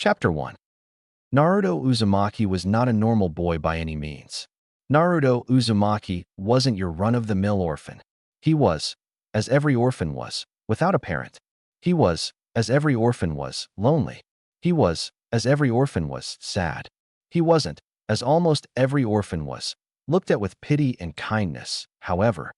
Chapter 1. Naruto Uzumaki was not a normal boy by any means. Naruto Uzumaki wasn't your run-of-the-mill orphan. He was, as every orphan was, without a parent. He was, as every orphan was, lonely. He was, as every orphan was, sad. He wasn't, as almost every orphan was, looked at with pity and kindness, however.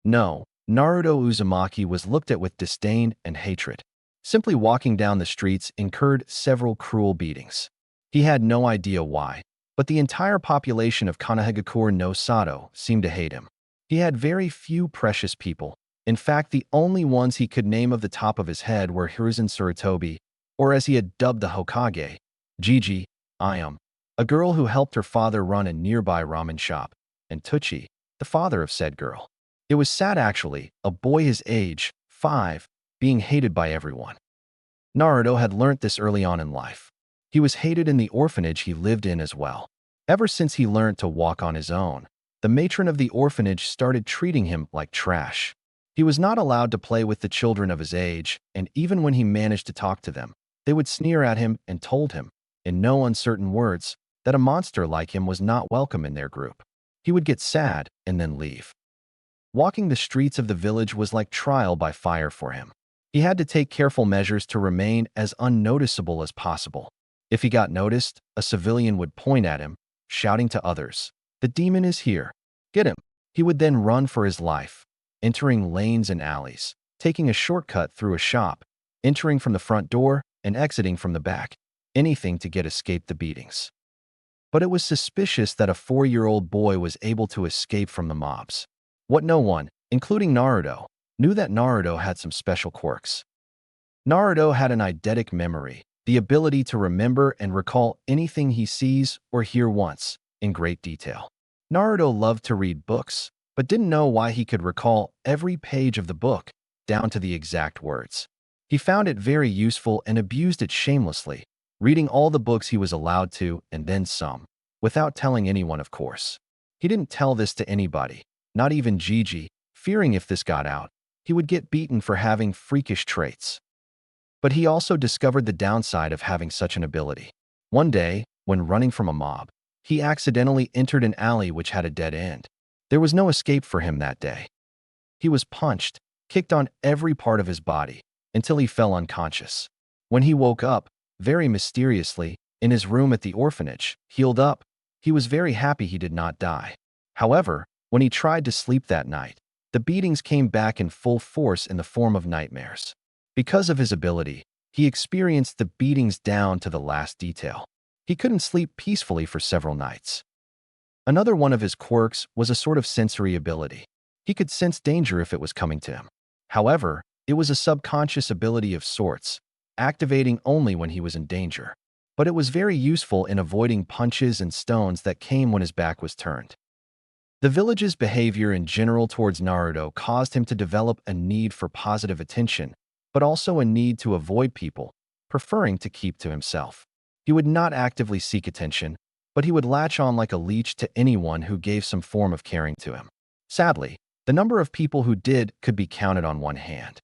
No, Naruto Uzumaki was looked at with disdain and hatred. Simply walking down the streets incurred several cruel beatings. He had no idea why, but the entire population of Konohagakure no Sato seemed to hate him. He had very few precious people. In fact, the only ones he could name off the top of his head were Hiruzen Tsurutobi, or as he had dubbed the Hokage, Gigi, Ayame, a girl who helped her father run a nearby ramen shop, and Tuchi, the father of said girl. It was sad actually, a boy his age, 5, being hated by everyone. Naruto had learnt this early on in life. He was hated in the orphanage he lived in as well. Ever since he learned to walk on his own, the matron of the orphanage started treating him like trash. He was not allowed to play with the children of his age, and even when he managed to talk to them, they would sneer at him and told him, in no uncertain words, that a monster like him was not welcome in their group. He would get sad and then leave. Walking the streets of the village was like trial by fire for him. He had to take careful measures to remain as unnoticeable as possible. If he got noticed, a civilian would point at him, shouting to others, "The demon is here. Get him." He would then run for his life, entering lanes and alleys, taking a shortcut through a shop, entering from the front door and exiting from the back, anything to get escape the beatings. But it was suspicious that a 4-year-old boy was able to escape from the mobs. What no one, including Naruto, knew that Naruto had some special quirks. Naruto had an eidetic memory, the ability to remember and recall anything he sees or hear once, in great detail. Naruto loved to read books, but didn't know why he could recall every page of the book, down to the exact words. He found it very useful and abused it shamelessly, reading all the books he was allowed to and then some, without telling anyone, of course. He didn't tell this to anybody, not even Gigi, fearing if this got out, he would get beaten for having freakish traits. But he also discovered the downside of having such an ability. One day, when running from a mob, he accidentally entered an alley which had a dead end. There was no escape for him that day. He was punched, kicked on every part of his body, until he fell unconscious. When he woke up, very mysteriously, in his room at the orphanage, healed up, he was very happy he did not die. However, when he tried to sleep that night, the beatings came back in full force in the form of nightmares. Because of his ability, he experienced the beatings down to the last detail. He couldn't sleep peacefully for several nights. Another one of his quirks was a sort of sensory ability. He could sense danger if it was coming to him. However, it was a subconscious ability of sorts, activating only when he was in danger. But it was very useful in avoiding punches and stones that came when his back was turned. The village's behavior in general towards Naruto caused him to develop a need for positive attention, but also a need to avoid people, preferring to keep to himself. He would not actively seek attention, but he would latch on like a leech to anyone who gave some form of caring to him. Sadly, the number of people who did could be counted on one hand.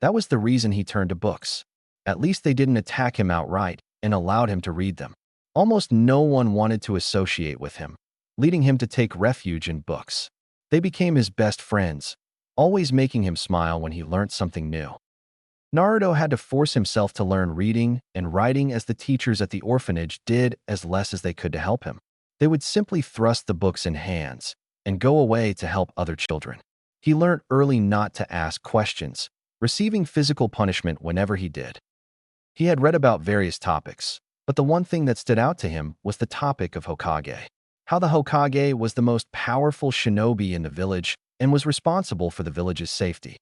That was the reason he turned to books. At least they didn't attack him outright and allowed him to read them. Almost no one wanted to associate with him, leading him to take refuge in books. They became his best friends, always making him smile when he learnt something new. Naruto had to force himself to learn reading and writing as the teachers at the orphanage did as less as they could to help him. They would simply thrust the books in hands and go away to help other children. He learned early not to ask questions, receiving physical punishment whenever he did. He had read about various topics, but the one thing that stood out to him was the topic of Hokage. How the Hokage was the most powerful shinobi in the village and was responsible for the village's safety.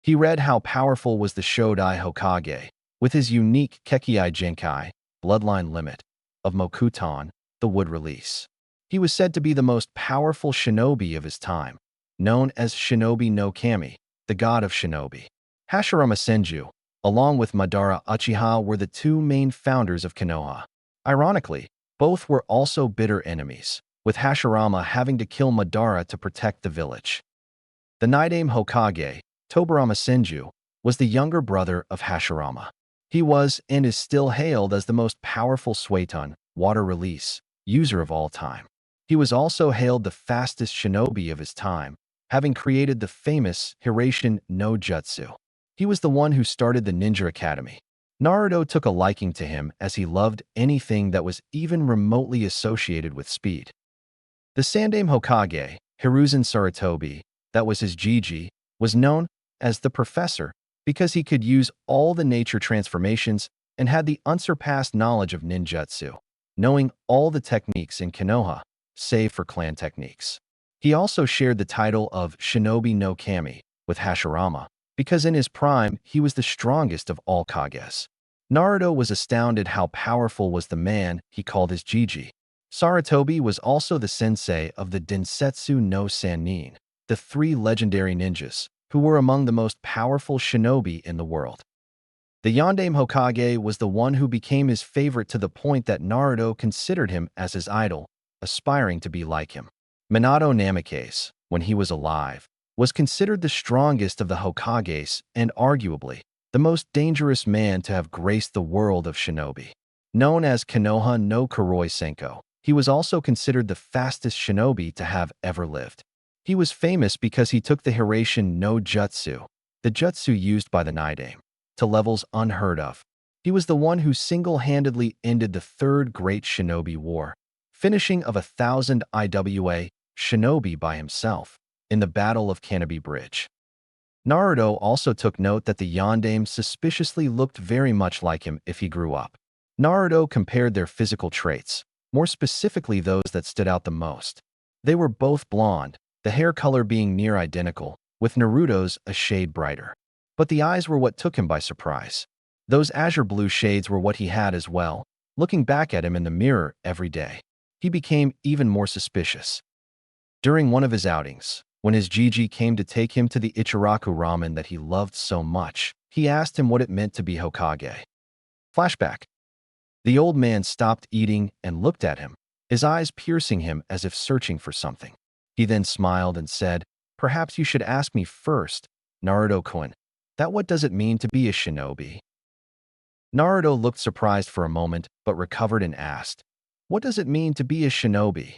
He read how powerful was the Shodai Hokage, with his unique Kekkei Genkai, bloodline limit, of Mokuton, the wood release. He was said to be the most powerful shinobi of his time, known as Shinobi no Kami, the god of shinobi. Hashirama Senju, along with Madara Uchiha, were the two main founders of Konoha. Ironically, both were also bitter enemies, with Hashirama having to kill Madara to protect the village. The Nidaime Hokage, Tobirama Senju, was the younger brother of Hashirama. He was and is still hailed as the most powerful Suiton, water release, user of all time. He was also hailed the fastest shinobi of his time, having created the famous hiraishin no jutsu. He was the one who started the Ninja Academy. Naruto took a liking to him as he loved anything that was even remotely associated with speed. The Sandaime Hokage, Hiruzen Sarutobi, that was his Jiji, was known as the Professor because he could use all the nature transformations and had the unsurpassed knowledge of ninjutsu, knowing all the techniques in Konoha, save for clan techniques. He also shared the title of Shinobi no Kami with Hashirama, because in his prime he was the strongest of all Kages. Naruto was astounded how powerful was the man he called his Jiji. Sarutobi was also the sensei of the Densetsu no Sannin, the three legendary ninjas, who were among the most powerful shinobi in the world. The Yondaime Hokage was the one who became his favorite to the point that Naruto considered him as his idol, aspiring to be like him. Minato Namikaze, when he was alive, was considered the strongest of the Hokages and arguably the most dangerous man to have graced the world of shinobi. Known as Konoha no Kuroi Senko, he was also considered the fastest shinobi to have ever lived. He was famous because he took the hiraishin no jutsu, the jutsu used by the Nidaime, to levels unheard of. He was the one who single-handedly ended the Third Great Shinobi War, finishing of 1,000 IWA shinobi by himself in the Battle of Canopy Bridge. Naruto also took note that the Yondaime suspiciously looked very much like him if he grew up. Naruto compared their physical traits, more specifically those that stood out the most. They were both blonde, the hair color being near identical, with Naruto's a shade brighter. But the eyes were what took him by surprise. Those azure blue shades were what he had as well. Looking back at him in the mirror every day, he became even more suspicious. During one of his outings, when his Jiji came to take him to the Ichiraku ramen that he loved so much, he asked him what it meant to be Hokage. Flashback. The old man stopped eating and looked at him, his eyes piercing him as if searching for something. He then smiled and said, "Perhaps you should ask me first, Naruto-kun, that what does it mean to be a shinobi?" Naruto looked surprised for a moment, but recovered and asked, "What does it mean to be a shinobi?"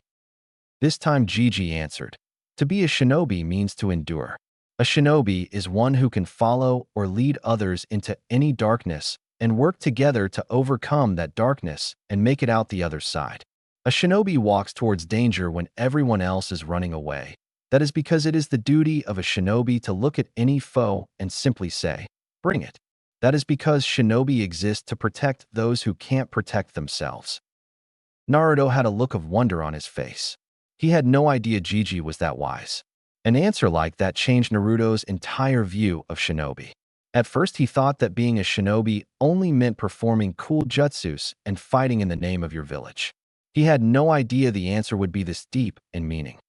This time Jiji answered, "To be a shinobi means to endure. A shinobi is one who can follow or lead others into any darkness and work together to overcome that darkness and make it out the other side. A shinobi walks towards danger when everyone else is running away. That is because it is the duty of a shinobi to look at any foe and simply say, 'Bring it.' That is because shinobi exist to protect those who can't protect themselves." Naruto had a look of wonder on his face. He had no idea Jiji was that wise. An answer like that changed Naruto's entire view of shinobi. At first, he thought that being a shinobi only meant performing cool jutsus and fighting in the name of your village. He had no idea the answer would be this deep in meaning.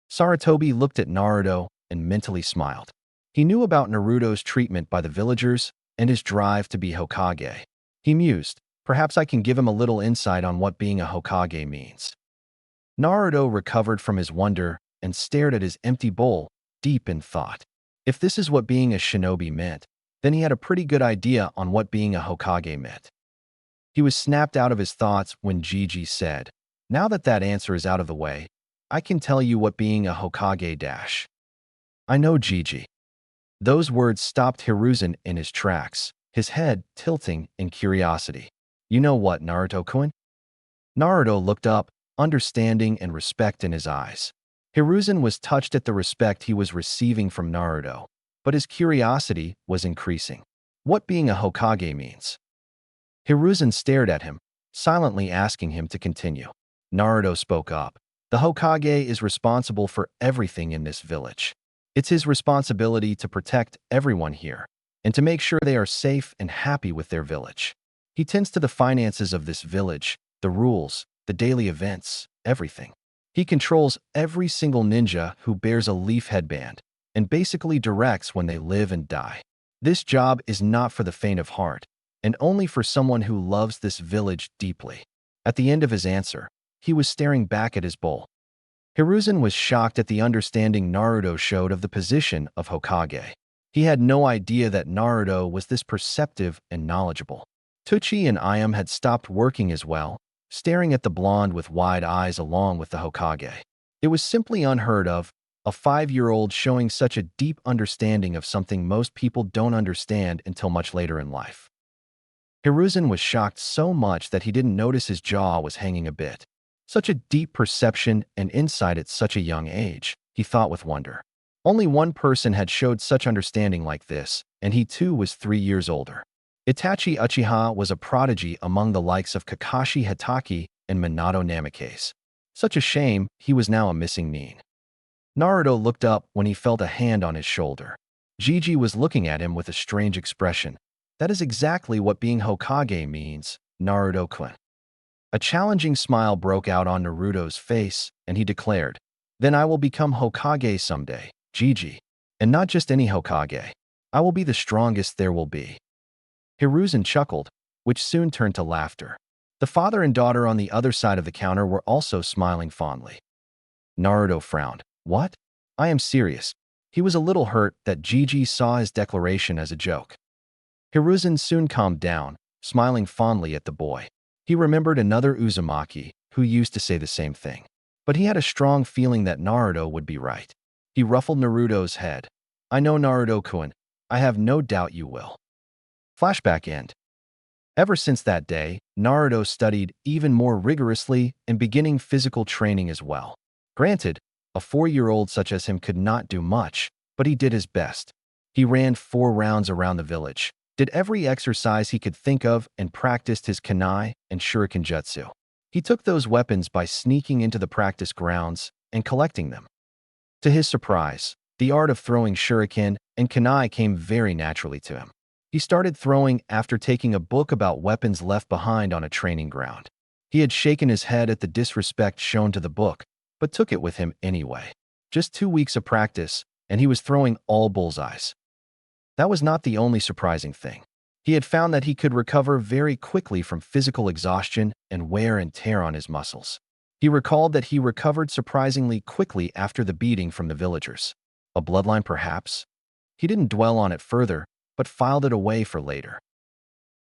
Sarutobi looked at Naruto and mentally smiled. He knew about Naruto's treatment by the villagers and his drive to be Hokage. He mused, "Perhaps I can give him a little insight on what being a Hokage means." Naruto recovered from his wonder and stared at his empty bowl, deep in thought. If this is what being a shinobi meant, then he had a pretty good idea on what being a Hokage meant. He was snapped out of his thoughts when Jiji said, "Now that that answer is out of the way, I can tell you what being a Hokage dash." "I know, Jiji." Those words stopped Hiruzen in his tracks, his head tilting in curiosity. "You know what, Naruto-kun?" Naruto looked up, understanding and respect in his eyes. Hiruzen was touched at the respect he was receiving from Naruto, but his curiosity was increasing. What being a Hokage means? Hiruzen stared at him, silently asking him to continue. Naruto spoke up. "The Hokage is responsible for everything in this village. It's his responsibility to protect everyone here and to make sure they are safe and happy with their village. He tends to the finances of this village, the rules, the daily events, everything. He controls every single ninja who bears a leaf headband and basically directs when they live and die. This job is not for the faint of heart, and only for someone who loves this village deeply." At the end of his answer, he was staring back at his bowl. Hiruzen was shocked at the understanding Naruto showed of the position of Hokage. He had no idea that Naruto was this perceptive and knowledgeable. Tucci and Ayam had stopped working as well, staring at the blonde with wide eyes along with the Hokage. It was simply unheard of, a 5-year-old showing such a deep understanding of something most people don't understand until much later in life. Hiruzen was shocked so much that he didn't notice his jaw was hanging a bit. Such a deep perception and insight at such a young age, he thought with wonder. Only one person had showed such understanding like this, and he too was 3 years older. Itachi Uchiha was a prodigy among the likes of Kakashi Hatake and Minato Namikaze. Such a shame, he was now a missing nin. Naruto looked up when he felt a hand on his shoulder. Gigi was looking at him with a strange expression. That is exactly what being Hokage means, Naruto-kun. A challenging smile broke out on Naruto's face, and he declared, "Then I will become Hokage someday, Gigi. And not just any Hokage. I will be the strongest there will be." Hiruzen chuckled, which soon turned to laughter. The father and daughter on the other side of the counter were also smiling fondly. Naruto frowned. What? I am serious. He was a little hurt that Gigi saw his declaration as a joke. Hiruzen soon calmed down, smiling fondly at the boy. He remembered another Uzumaki who used to say the same thing. But he had a strong feeling that Naruto would be right. He ruffled Naruto's head. I know, Naruto-kun. I have no doubt you will. Flashback end. Ever since that day, Naruto studied even more rigorously and beginning physical training as well. Granted, a 4-year-old such as him could not do much, but he did his best. He ran 4 rounds around the village, did every exercise he could think of, and practiced his kunai and shuriken jutsu. He took those weapons by sneaking into the practice grounds and collecting them. To his surprise, the art of throwing shuriken and kunai came very naturally to him. He started throwing after taking a book about weapons left behind on a training ground. He had shaken his head at the disrespect shown to the book, but took it with him anyway. Just 2 weeks of practice, and he was throwing all bullseyes. That was not the only surprising thing. He had found that he could recover very quickly from physical exhaustion and wear and tear on his muscles. He recalled that he recovered surprisingly quickly after the beating from the villagers. A bloodline, perhaps? He didn't dwell on it further, but filed it away for later.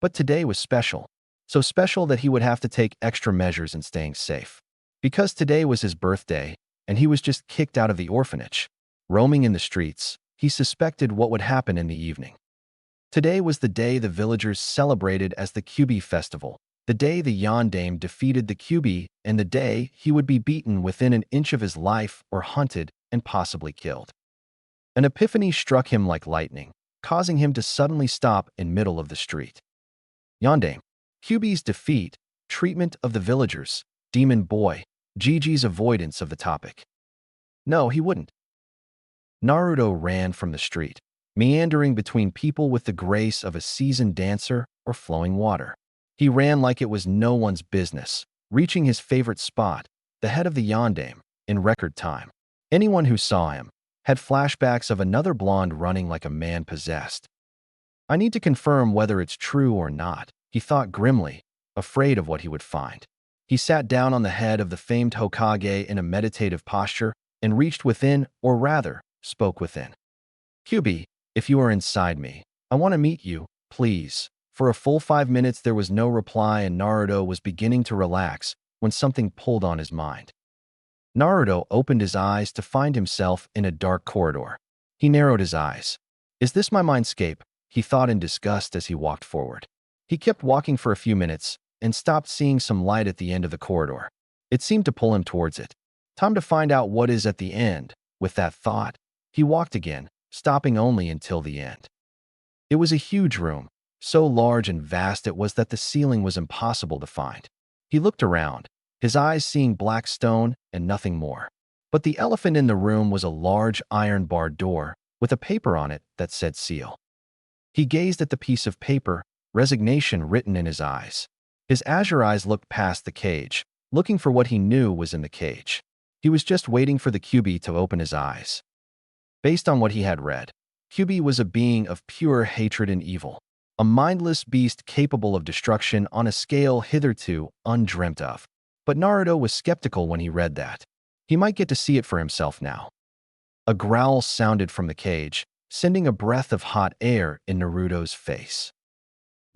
But today was special. So special that he would have to take extra measures in staying safe. Because today was his birthday, and he was just kicked out of the orphanage. Roaming in the streets, he suspected what would happen in the evening. Today was the day the villagers celebrated as the Kyubi festival, the day the Yondaime defeated the Kyubi, and the day he would be beaten within an inch of his life or hunted and possibly killed. An epiphany struck him like lightning, causing him to suddenly stop in middle of the street. Yondaime, Kyubi's defeat, treatment of the villagers, demon boy, Gigi's avoidance of the topic. No, he wouldn't. Naruto ran from the street, meandering between people with the grace of a seasoned dancer or flowing water. He ran like it was no one's business, reaching his favorite spot, the head of the Yondaime, in record time. Anyone who saw him had flashbacks of another blonde running like a man possessed. I need to confirm whether it's true or not, he thought grimly, afraid of what he would find. He sat down on the head of the famed Hokage in a meditative posture and reached within, or rather, spoke within. Kyubi, if you are inside me, I want to meet you, please. For a full 5 minutes there was no reply, and Naruto was beginning to relax when something pulled on his mind. Naruto opened his eyes to find himself in a dark corridor. He narrowed his eyes. Is this my mindscape? He thought in disgust as he walked forward. He kept walking for a few minutes and stopped seeing some light at the end of the corridor. It seemed to pull him towards it. Time to find out what is at the end. With that thought, he walked again, stopping only until the end. It was a huge room, so large and vast it was that the ceiling was impossible to find. He looked around, his eyes seeing black stone and nothing more. But the elephant in the room was a large iron-barred door with a paper on it that said seal. He gazed at the piece of paper, resignation written in his eyes. His azure eyes looked past the cage, looking for what he knew was in the cage. He was just waiting for the Kyubi to open his eyes. Based on what he had read, Kyubi was a being of pure hatred and evil, a mindless beast capable of destruction on a scale hitherto undreamt of. But Naruto was skeptical when he read that. He might get to see it for himself now. A growl sounded from the cage, sending a breath of hot air in Naruto's face.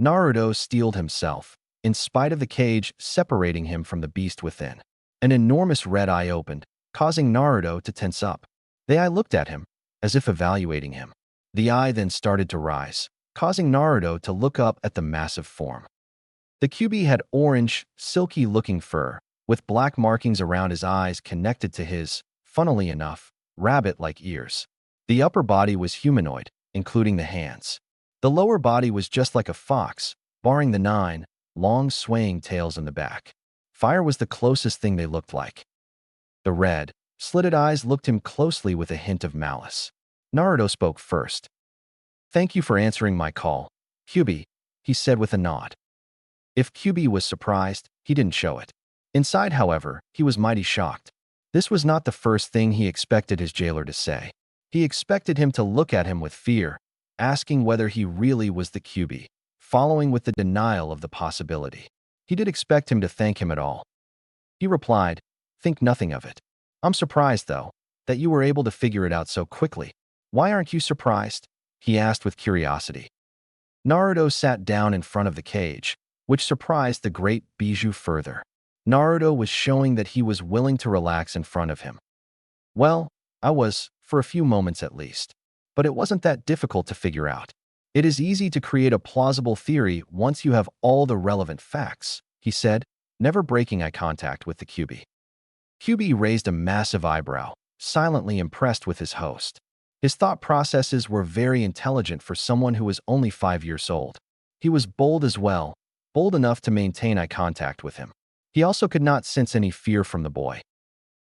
Naruto steeled himself, in spite of the cage separating him from the beast within. An enormous red eye opened, causing Naruto to tense up. The eye looked at him, as if evaluating him. The eye then started to rise, causing Naruto to look up at the massive form. The Kyuubi had orange, silky-looking fur, with black markings around his eyes connected to his, funnily enough, rabbit-like ears. The upper body was humanoid, including the hands. The lower body was just like a fox, barring the 9 long swaying tails in the back. Fire was the closest thing they looked like. The red, slitted eyes looked him closely with a hint of malice. Naruto spoke first. "Thank you for answering my call, Kyuubi," he said with a nod. If Kyuubi was surprised, he didn't show it. Inside, however, he was mighty shocked. This was not the first thing he expected his jailer to say. He expected him to look at him with fear, asking whether he really was the Kyuubi, following with the denial of the possibility. He did expect him to thank him at all. He replied, "Think nothing of it. I'm surprised, though, that you were able to figure it out so quickly. Why aren't you surprised?" he asked with curiosity. Naruto sat down in front of the cage, which surprised the great Bijou further. Naruto was showing that he was willing to relax in front of him. "Well, I was, for a few moments at least. But it wasn't that difficult to figure out. It is easy to create a plausible theory once you have all the relevant facts," he said, never breaking eye contact with the Kyuubi. Kyuubi raised a massive eyebrow, silently impressed with his host. His thought processes were very intelligent for someone who was only 5 years old. He was bold as well, bold enough to maintain eye contact with him. He also could not sense any fear from the boy.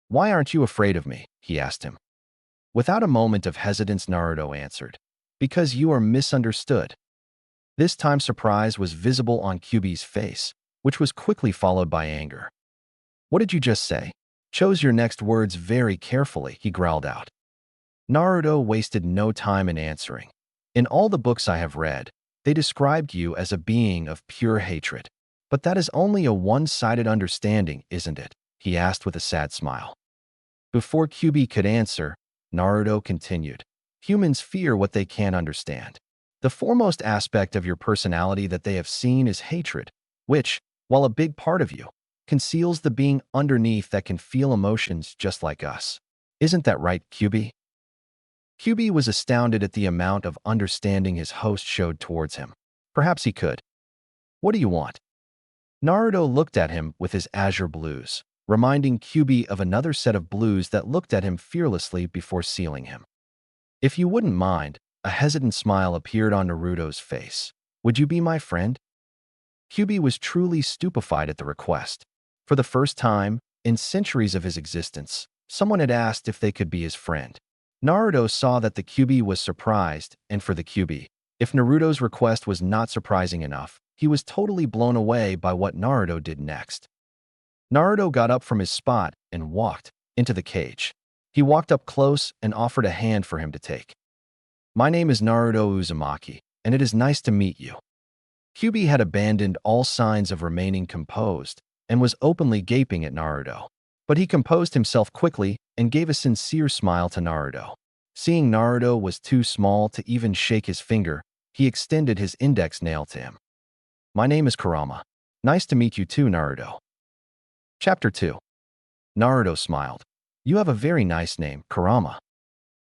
"Why aren't you afraid of me?" he asked him. Without a moment of hesitance, Naruto answered, "Because you are misunderstood." This time surprise was visible on Kyuubi's face, which was quickly followed by anger. "What did you just say?" "Chose your next words very carefully," he growled out. Naruto wasted no time in answering. "In all the books I have read, they described you as a being of pure hatred. But that is only a one-sided understanding, isn't it?" he asked with a sad smile. Before Kyuubi could answer, Naruto continued, "Humans fear what they can't understand. The foremost aspect of your personality that they have seen is hatred, which, while a big part of you, conceals the being underneath that can feel emotions just like us. Isn't that right, Kyuubi?" Kyuubi was astounded at the amount of understanding his host showed towards him. Perhaps he could. "What do you want?" Naruto looked at him with his azure blues, reminding Kyuubi of another set of blues that looked at him fearlessly before sealing him. "If you wouldn't mind," a hesitant smile appeared on Naruto's face. "Would you be my friend?" Kyuubi was truly stupefied at the request. For the first time, in centuries of his existence, someone had asked if they could be his friend. Naruto saw that the Kyuubi was surprised, and for the Kyuubi, if Naruto's request was not surprising enough, he was totally blown away by what Naruto did next. Naruto got up from his spot and walked into the cage. He walked up close and offered a hand for him to take. "My name is Naruto Uzumaki, and it is nice to meet you." Kyuubi had abandoned all signs of remaining composed and was openly gaping at Naruto. But he composed himself quickly and gave a sincere smile to Naruto. Seeing Naruto was too small to even shake his finger, he extended his index nail to him. "My name is Kurama. Nice to meet you too, Naruto." Chapter 2. Naruto smiled. "You have a very nice name, Kurama."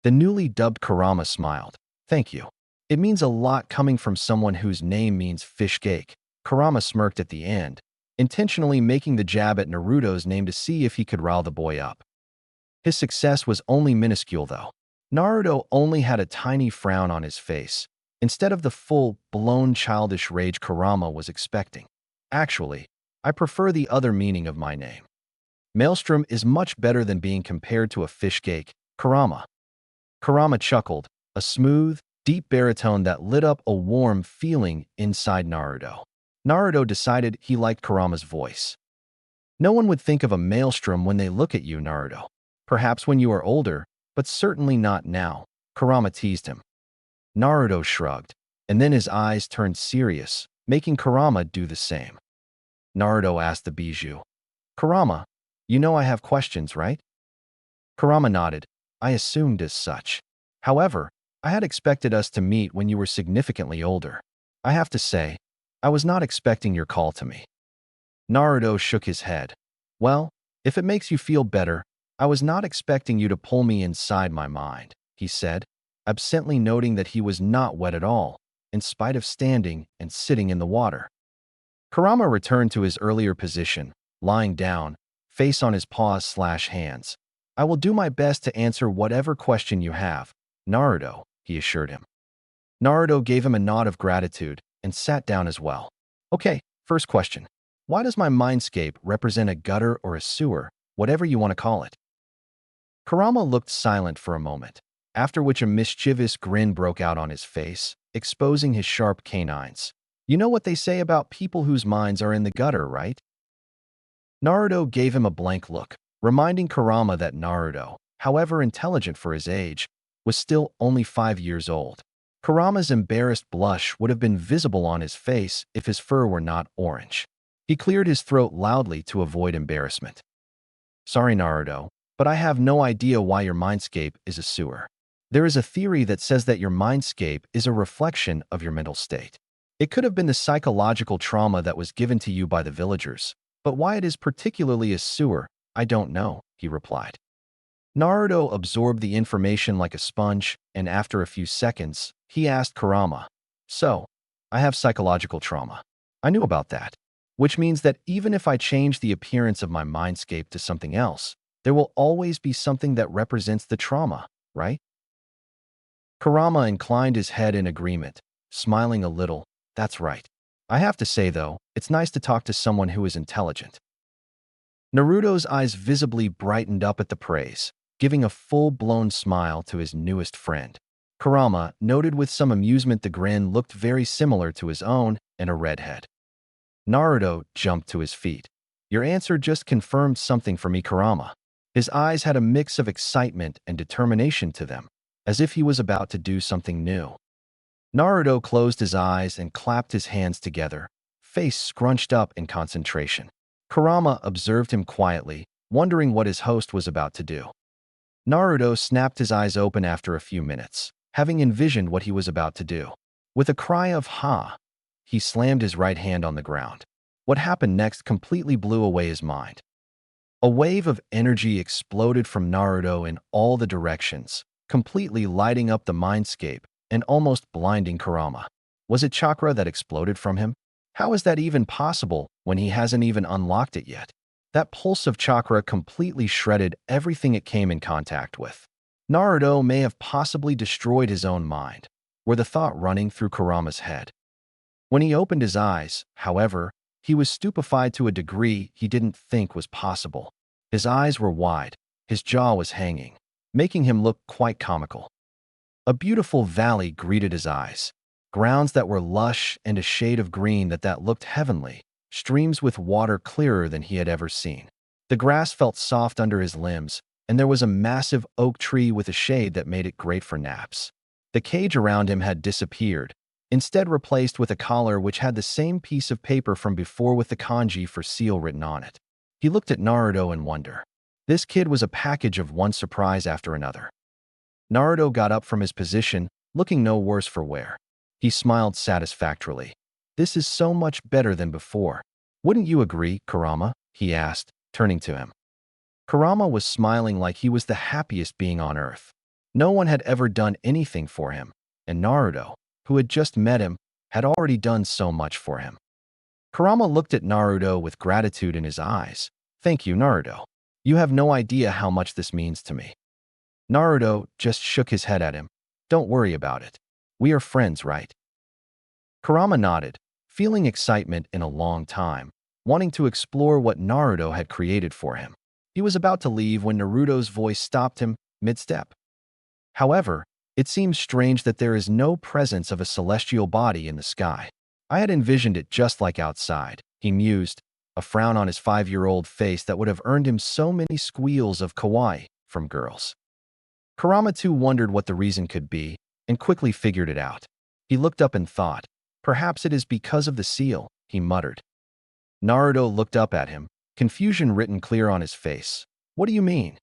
The newly dubbed Kurama smiled. "Thank you. It means a lot coming from someone whose name means fish cake." Kurama smirked at the end, intentionally making the jab at Naruto's name to see if he could rile the boy up. His success was only minuscule, though. Naruto only had a tiny frown on his face, instead of the full-blown childish rage Kurama was expecting. "Actually, I prefer the other meaning of my name. Maelstrom is much better than being compared to a fish cake, Kurama." Kurama chuckled, a smooth, deep baritone that lit up a warm feeling inside Naruto. Naruto decided he liked Kurama's voice. "No one would think of a maelstrom when they look at you, Naruto. Perhaps when you are older, but certainly not now," Kurama teased him. Naruto shrugged, and then his eyes turned serious, making Kurama do the same. Naruto asked the Bijou, "Kurama, you know I have questions, right?" Kurama nodded. "I assumed as such. However, I had expected us to meet when you were significantly older. I have to say, I was not expecting your call to me. Naruto shook his head. Well, if it makes you feel better, I was not expecting you to pull me inside my mind, he said, absently noting that he was not wet at all, in spite of standing and sitting in the water. Kurama returned to his earlier position, lying down, face on his paws/hands. I will do my best to answer whatever question you have, Naruto, he assured him. Naruto gave him a nod of gratitude and sat down as well. Okay, first question. Why does my mindscape represent a gutter or a sewer, whatever you want to call it? Kurama looked silent for a moment, after which a mischievous grin broke out on his face, exposing his sharp canines. You know what they say about people whose minds are in the gutter, right? Naruto gave him a blank look, reminding Kurama that Naruto, however intelligent for his age, was still only 5 years old. Kurama's embarrassed blush would have been visible on his face if his fur were not orange. He cleared his throat loudly to avoid embarrassment. Sorry, Naruto, but I have no idea why your mindscape is a sewer. There is a theory that says that your mindscape is a reflection of your mental state. It could have been the psychological trauma that was given to you by the villagers, but why it is particularly a sewer, I don't know, he replied. Naruto absorbed the information like a sponge, and after a few seconds, he asked Kurama, So, I have psychological trauma. I knew about that, which means that even if I change the appearance of my mindscape to something else, there will always be something that represents the trauma, right? Kurama inclined his head in agreement, smiling a little. That's right. I have to say, though, it's nice to talk to someone who is intelligent. Naruto's eyes visibly brightened up at the praise, giving a full-blown smile to his newest friend. Kurama noted with some amusement the grin looked very similar to his own and a redhead. Naruto jumped to his feet. Your answer just confirmed something for me, Kurama. His eyes had a mix of excitement and determination to them, as if he was about to do something new. Naruto closed his eyes and clapped his hands together, face scrunched up in concentration. Kurama observed him quietly, wondering what his host was about to do. Naruto snapped his eyes open after a few minutes, having envisioned what he was about to do. With a cry of "Ha!" he slammed his right hand on the ground. What happened next completely blew away his mind. A wave of energy exploded from Naruto in all the directions, completely lighting up the mindscape and almost blinding Kurama. Was it chakra that exploded from him? How is that even possible when he hasn't even unlocked it yet? That pulse of chakra completely shredded everything it came in contact with. Naruto may have possibly destroyed his own mind, were the thought running through Kurama's head. When he opened his eyes, however, he was stupefied to a degree he didn't think was possible. His eyes were wide, his jaw was hanging, making him look quite comical. A beautiful valley greeted his eyes, grounds that were lush and a shade of green that looked heavenly, streams with water clearer than he had ever seen. The grass felt soft under his limbs, and there was a massive oak tree with a shade that made it great for naps. The cage around him had disappeared, instead replaced with a collar which had the same piece of paper from before with the kanji for seal written on it. He looked at Naruto in wonder. This kid was a package of one surprise after another. Naruto got up from his position, looking no worse for wear. He smiled satisfactorily. This is so much better than before. Wouldn't you agree, Kurama? He asked, turning to him. Kurama was smiling like he was the happiest being on earth. No one had ever done anything for him, and Naruto, who had just met him, had already done so much for him. Kurama looked at Naruto with gratitude in his eyes. Thank you, Naruto. You have no idea how much this means to me. Naruto just shook his head at him. Don't worry about it. We are friends, right? Kurama nodded, feeling excitement in a long time, wanting to explore what Naruto had created for him. He was about to leave when Naruto's voice stopped him mid-step. However, it seems strange that there is no presence of a celestial body in the sky. I had envisioned it just like outside, he mused, a frown on his 5-year-old face that would have earned him so many squeals of kawaii from girls. Kurama too wondered what the reason could be, and quickly figured it out. He looked up and thought, perhaps it is because of the seal, he muttered. Naruto looked up at him, confusion written clear on his face. What do you mean?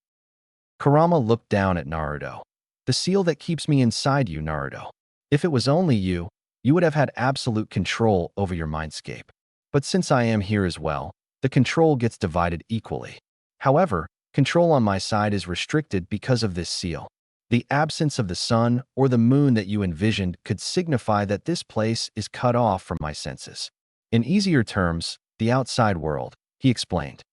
Kurama looked down at Naruto. The seal that keeps me inside you, Naruto. If it was only you, you would have had absolute control over your mindscape. But since I am here as well, the control gets divided equally. However, control on my side is restricted because of this seal. The absence of the sun or the moon that you envisioned could signify that this place is cut off from my senses. In easier terms, the outside world, he explained.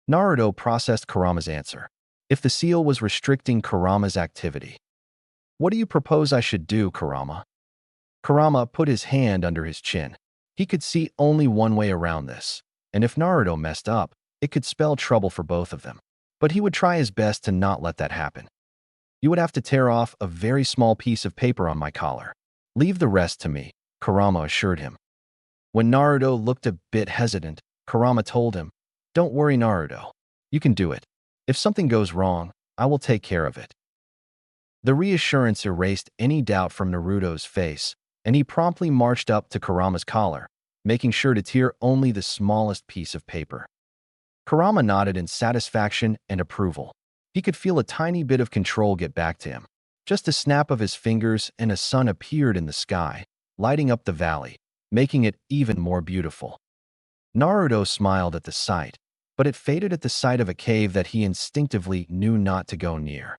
Naruto processed Kurama's answer. If the seal was restricting Kurama's activity, what do you propose I should do, Kurama? Kurama put his hand under his chin. He could see only one way around this, and if Naruto messed up, it could spell trouble for both of them. But he would try his best to not let that happen. You would have to tear off a very small piece of paper on my collar. Leave the rest to me, Kurama assured him. When Naruto looked a bit hesitant, Kurama told him, "Don't worry, Naruto. You can do it. If something goes wrong, I will take care of it." The reassurance erased any doubt from Naruto's face, and he promptly marched up to Kurama's collar, making sure to tear only the smallest piece of paper. Kurama nodded in satisfaction and approval. He could feel a tiny bit of control get back to him. Just a snap of his fingers and a sun appeared in the sky, lighting up the valley, making it even more beautiful. Naruto smiled at the sight, but it faded at the sight of a cave that he instinctively knew not to go near.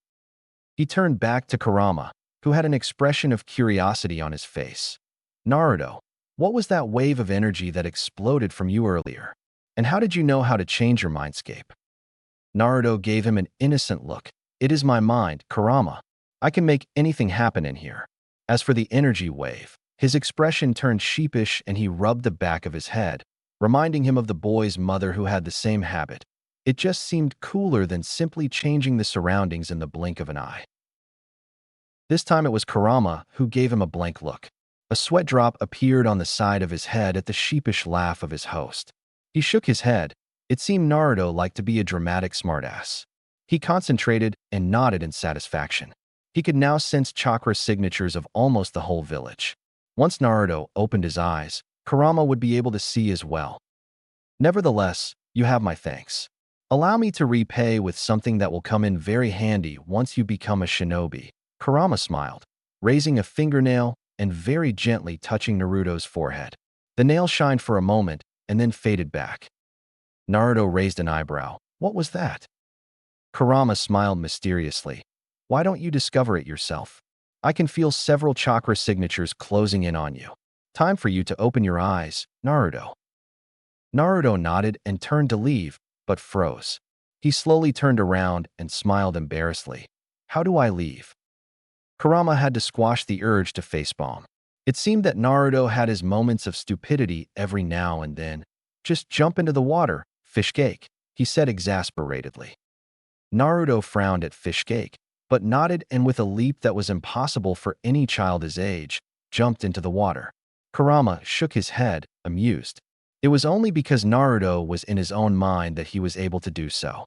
He turned back to Kurama, who had an expression of curiosity on his face. "Naruto, what was that wave of energy that exploded from you earlier? And how did you know how to change your mindscape?" Naruto gave him an innocent look. "It is my mind, Kurama. I can make anything happen in here." As for the energy wave, his expression turned sheepish and he rubbed the back of his head, reminding him of the boy's mother who had the same habit. It just seemed cooler than simply changing the surroundings in the blink of an eye. This time it was Kurama who gave him a blank look. A sweat drop appeared on the side of his head at the sheepish laugh of his host. He shook his head. It seemed Naruto liked to be a dramatic smartass. He concentrated and nodded in satisfaction. He could now sense chakra signatures of almost the whole village. Once Naruto opened his eyes, Kurama would be able to see as well. "Nevertheless, you have my thanks. Allow me to repay with something that will come in very handy once you become a shinobi." Kurama smiled, raising a fingernail and very gently touching Naruto's forehead. The nail shined for a moment and then faded back. Naruto raised an eyebrow. "What was that?" Kurama smiled mysteriously. "Why don't you discover it yourself? I can feel several chakra signatures closing in on you. Time for you to open your eyes, Naruto." Naruto nodded and turned to leave, but froze. He slowly turned around and smiled embarrassedly. "How do I leave?" Kurama had to squash the urge to facepalm. It seemed that Naruto had his moments of stupidity every now and then. "Just jump into the water, Fishcake," he said exasperatedly. Naruto frowned at Fishcake, but nodded and with a leap that was impossible for any child his age, jumped into the water. Kurama shook his head, amused. It was only because Naruto was in his own mind that he was able to do so.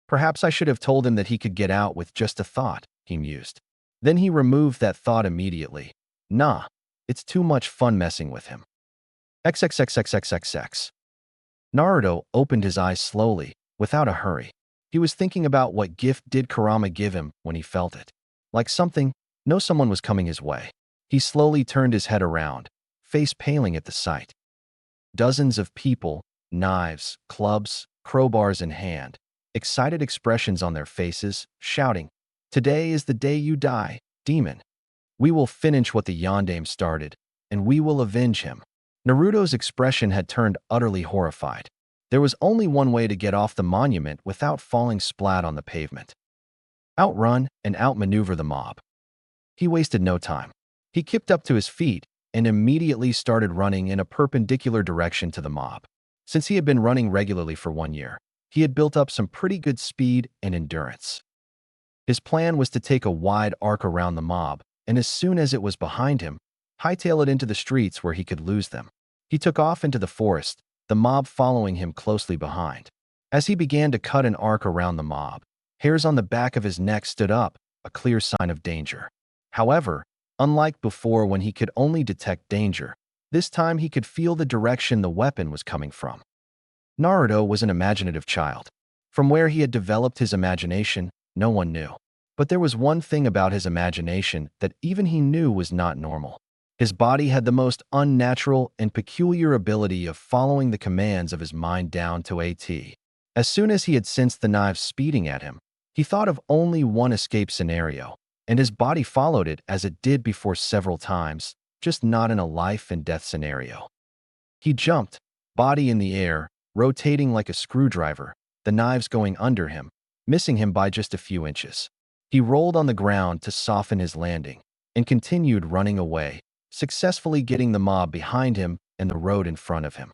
"Perhaps I should have told him that he could get out with just a thought," he mused. Then he removed that thought immediately. "Nah, it's too much fun messing with him." XXXXXXX. Naruto opened his eyes slowly, without a hurry. He was thinking about what gift did Kurama give him when he felt it. Like someone was coming his way. He slowly turned his head around, face paling at the sight. Dozens of people, knives, clubs, crowbars in hand, excited expressions on their faces, shouting, "Today is the day you die, demon. We will finish what the Yondaime started, and we will avenge him." Naruto's expression had turned utterly horrified. There was only one way to get off the monument without falling splat on the pavement. Outrun and outmaneuver the mob. He wasted no time. He kicked up to his feet and immediately started running in a perpendicular direction to the mob. Since he had been running regularly for 1 year, he had built up some pretty good speed and endurance. His plan was to take a wide arc around the mob, and as soon as it was behind him, hightail it into the streets where he could lose them. He took off into the forest, the mob following him closely behind. As he began to cut an arc around the mob, hairs on the back of his neck stood up, a clear sign of danger. However, unlike before when he could only detect danger, this time he could feel the direction the weapon was coming from. Naruto was an imaginative child. From where he had developed his imagination, no one knew. But there was one thing about his imagination that even he knew was not normal. His body had the most unnatural and peculiar ability of following the commands of his mind down to a T. As soon as he had sensed the knives speeding at him, he thought of only one escape scenario, and his body followed it as it did before several times, just not in a life and death scenario. He jumped, body in the air, rotating like a screwdriver, the knives going under him, missing him by just a few inches. He rolled on the ground to soften his landing and continued running away, successfully getting the mob behind him and the road in front of him.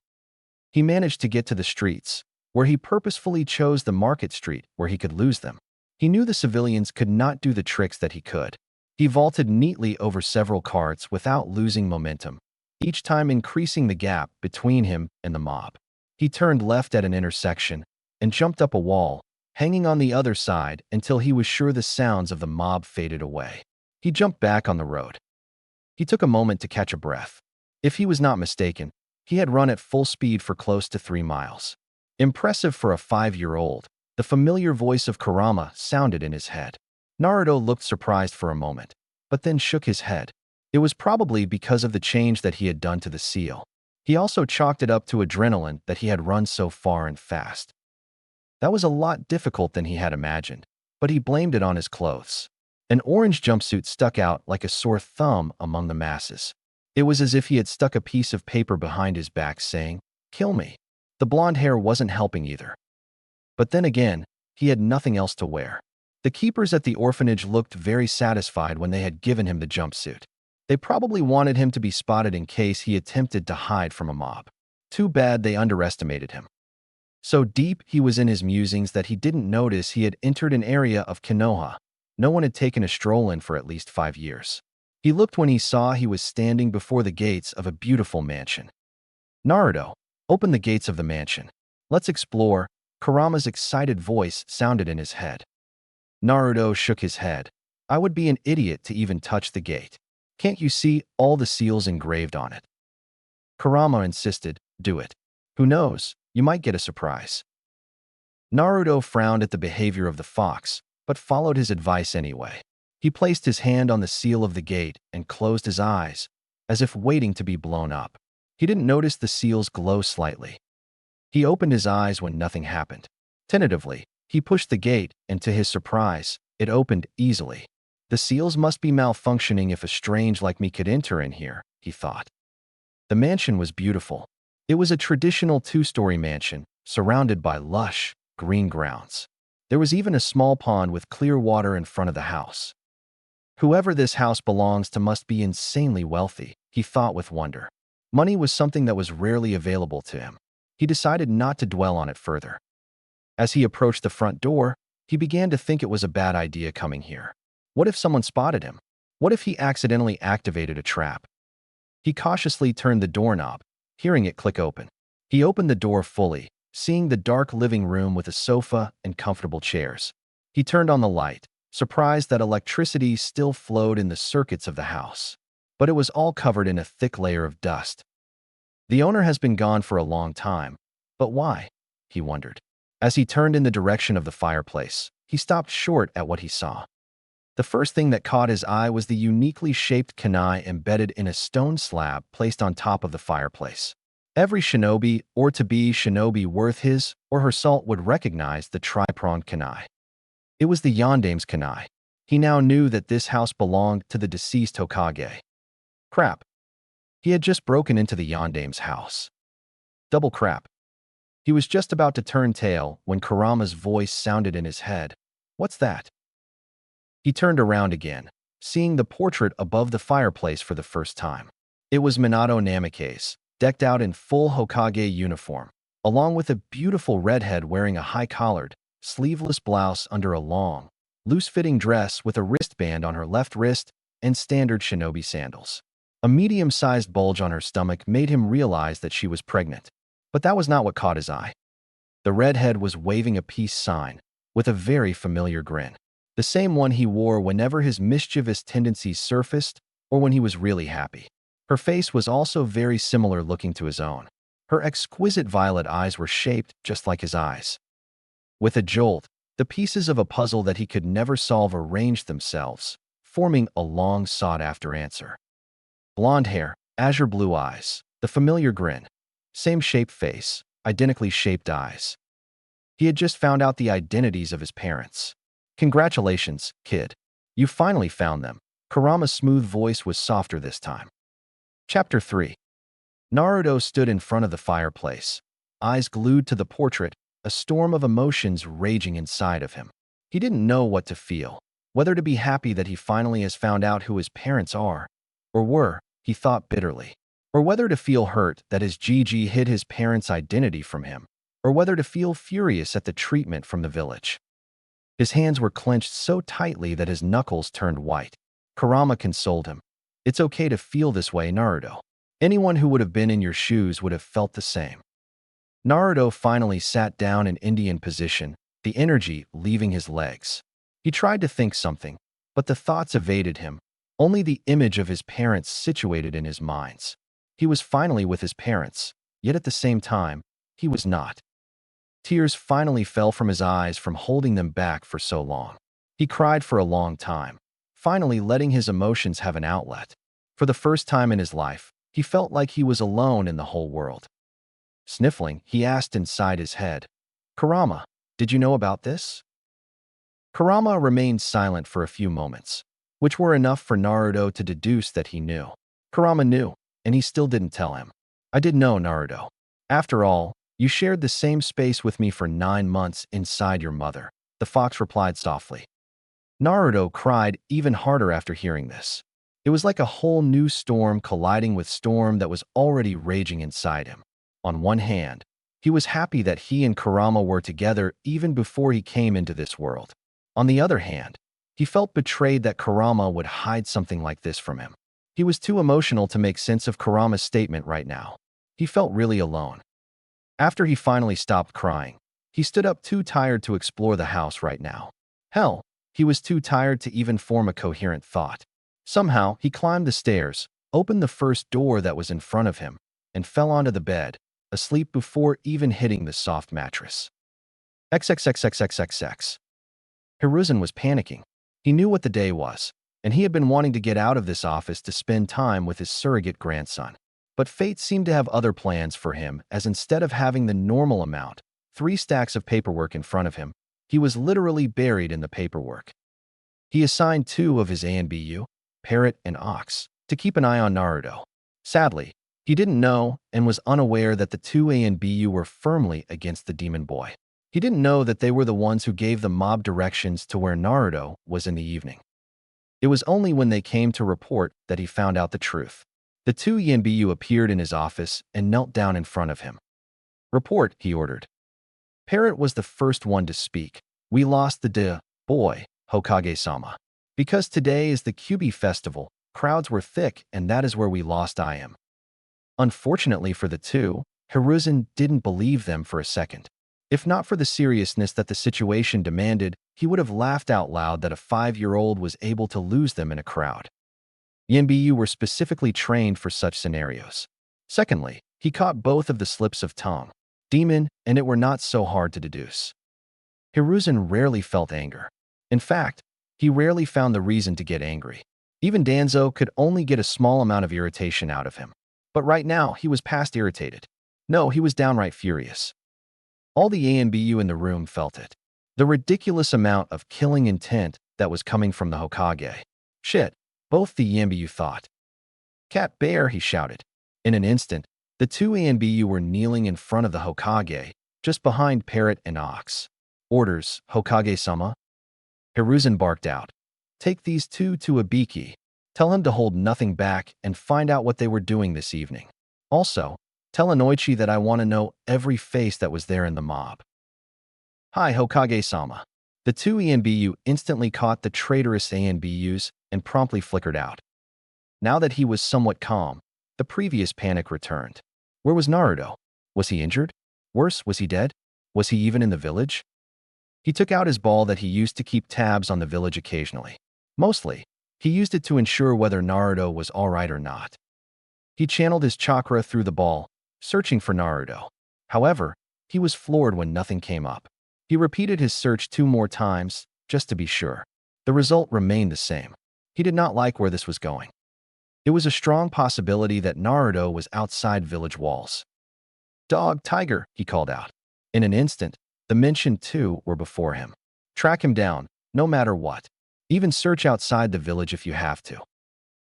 He managed to get to the streets, where he purposefully chose the market street where he could lose them. He knew the civilians could not do the tricks that he could. He vaulted neatly over several carts without losing momentum, each time increasing the gap between him and the mob. He turned left at an intersection and jumped up a wall, hanging on the other side until he was sure the sounds of the mob faded away. He jumped back on the road. He took a moment to catch a breath. If he was not mistaken, he had run at full speed for close to 3 miles. Impressive for a 5-year-old, the familiar voice of Kurama sounded in his head. Naruto looked surprised for a moment, but then shook his head. It was probably because of the change that he had done to the seal. He also chalked it up to adrenaline that he had run so far and fast. That was a lot difficult than he had imagined, but he blamed it on his clothes. An orange jumpsuit stuck out like a sore thumb among the masses. It was as if he had stuck a piece of paper behind his back saying, "Kill me." The blonde hair wasn't helping either. But then again, he had nothing else to wear. The keepers at the orphanage looked very satisfied when they had given him the jumpsuit. They probably wanted him to be spotted in case he attempted to hide from a mob. Too bad they underestimated him. So deep he was in his musings that he didn't notice he had entered an area of Konoha no one had taken a stroll in for at least 5 years. He looked when he saw he was standing before the gates of a beautiful mansion. "Naruto, open the gates of the mansion. Let's explore," Kurama's excited voice sounded in his head. Naruto shook his head. "I would be an idiot to even touch the gate. Can't you see all the seals engraved on it?" Kurama insisted, "Do it. Who knows, you might get a surprise." Naruto frowned at the behavior of the fox, but followed his advice anyway. He placed his hand on the seal of the gate and closed his eyes, as if waiting to be blown up. He didn't notice the seals glow slightly. He opened his eyes when nothing happened. Tentatively, he pushed the gate, and to his surprise, it opened easily. The seals must be malfunctioning if a strange like me could enter in here, he thought. The mansion was beautiful. It was a traditional 2-story mansion, surrounded by lush, green grounds. There was even a small pond with clear water in front of the house. Whoever this house belongs to must be insanely wealthy, he thought with wonder. Money was something that was rarely available to him. He decided not to dwell on it further. As he approached the front door, he began to think it was a bad idea coming here. What if someone spotted him? What if he accidentally activated a trap? He cautiously turned the doorknob, hearing it click open. He opened the door fully, seeing the dark living room with a sofa and comfortable chairs. He turned on the light, surprised that electricity still flowed in the circuits of the house. But it was all covered in a thick layer of dust. The owner has been gone for a long time. But why? He wondered. As he turned in the direction of the fireplace, he stopped short at what he saw. The first thing that caught his eye was the uniquely shaped kunai embedded in a stone slab placed on top of the fireplace. Every shinobi or to-be shinobi worth his or her salt would recognize the tri-pronged kunai. It was the Yandame's kunai. He now knew that this house belonged to the deceased Hokage. Crap. He had just broken into the Yandame's house. Double crap. He was just about to turn tail when Kurama's voice sounded in his head. "What's that?" He turned around again, seeing the portrait above the fireplace for the first time. It was Minato Namikaze, decked out in full Hokage uniform, along with a beautiful redhead wearing a high-collared, sleeveless blouse under a long, loose-fitting dress with a wristband on her left wrist and standard shinobi sandals. A medium-sized bulge on her stomach made him realize that she was pregnant. But that was not what caught his eye. The redhead was waving a peace sign, with a very familiar grin. The same one he wore whenever his mischievous tendencies surfaced or when he was really happy. Her face was also very similar looking to his own. Her exquisite violet eyes were shaped just like his eyes. With a jolt, the pieces of a puzzle that he could never solve arranged themselves, forming a long sought-after answer. Blonde hair, azure blue eyes, the familiar grin. Same shaped face, identically shaped eyes. He had just found out the identities of his parents. Congratulations, kid. You finally found them. Kurama's smooth voice was softer this time. Chapter 3. Naruto stood in front of the fireplace, eyes glued to the portrait, a storm of emotions raging inside of him. He didn't know what to feel, whether to be happy that he finally has found out who his parents are, or were, he thought bitterly, or whether to feel hurt that his Gigi hid his parents' identity from him, or whether to feel furious at the treatment from the village. His hands were clenched so tightly that his knuckles turned white. Kurama consoled him. It's okay to feel this way, Naruto. Anyone who would have been in your shoes would have felt the same. Naruto finally sat down in Indian position, the energy leaving his legs. He tried to think something, but the thoughts evaded him, only the image of his parents situated in his minds. He was finally with his parents, yet at the same time, he was not. Tears finally fell from his eyes from holding them back for so long. He cried for a long time, finally letting his emotions have an outlet. For the first time in his life, he felt like he was alone in the whole world. Sniffling, he asked inside his head, Kurama, did you know about this? Kurama remained silent for a few moments, which were enough for Naruto to deduce that he knew. Kurama knew, and he still didn't tell him. I did know, Naruto. After all, you shared the same space with me for 9 months inside your mother, the fox replied softly. Naruto cried even harder after hearing this. It was like a whole new storm colliding with storm that was already raging inside him. On one hand, he was happy that he and Kurama were together even before he came into this world. On the other hand, he felt betrayed that Kurama would hide something like this from him. He was too emotional to make sense of Kurama's statement right now. He felt really alone. After he finally stopped crying, he stood up too tired to explore the house right now. Hell, he was too tired to even form a coherent thought. Somehow, he climbed the stairs, opened the first door that was in front of him, and fell onto the bed, asleep before even hitting the soft mattress. XXXXXXX. Hiruzen was panicking. He knew what the day was, and he had been wanting to get out of this office to spend time with his surrogate grandson. But fate seemed to have other plans for him, as instead of having the normal amount, 3 stacks of paperwork in front of him, he was literally buried in the paperwork. He assigned 2 of his ANBU, Parrot and Ox, to keep an eye on Naruto. Sadly, he didn't know and was unaware that the 2 ANBU were firmly against the demon boy. He didn't know that they were the ones who gave the mob directions to where Naruto was in the evening. It was only when they came to report that he found out the truth. The 2 Yanbu appeared in his office and knelt down in front of him. Report, he ordered. Parrot was the first one to speak. We lost the boy, Hokage-sama. Because today is the Kyubi festival, crowds were thick and that is where we lost him. Unfortunately for the 2, Hiruzen didn't believe them for a second. If not for the seriousness that the situation demanded, he would have laughed out loud that a 5-year-old was able to lose them in a crowd. Yanbu were specifically trained for such scenarios. Secondly, he caught both of the slips of tongue, demon, and it were not so hard to deduce. Hiruzen rarely felt anger. In fact, he rarely found the reason to get angry. Even Danzo could only get a small amount of irritation out of him. But right now, he was past irritated. No, he was downright furious. All the ANBU in the room felt it. The ridiculous amount of killing intent that was coming from the Hokage. Shit, both the ANBU thought. Cat bear, he shouted. In an instant, the 2 ANBU were kneeling in front of the Hokage, just behind Parrot and Ox. Orders, Hokage-sama. Hiruzen barked out. Take these 2 to Ibiki. Tell him to hold nothing back and find out what they were doing this evening. Also, tell Inoichi that I want to know every face that was there in the mob. Hi, Hokage-sama. The 2 ANBU instantly caught the traitorous ANBUs and promptly flickered out. Now that he was somewhat calm, the previous panic returned. Where was Naruto? Was he injured? Worse, was he dead? Was he even in the village? He took out his ball that he used to keep tabs on the village occasionally. Mostly, he used it to ensure whether Naruto was alright or not. He channeled his chakra through the ball, searching for Naruto. However, he was floored when nothing came up. He repeated his search 2 more times, just to be sure. The result remained the same. He did not like where this was going. It was a strong possibility that Naruto was outside village walls. "Dog, tiger," he called out. In an instant, the mentioned two were before him. "Track him down, no matter what. Even search outside the village if you have to."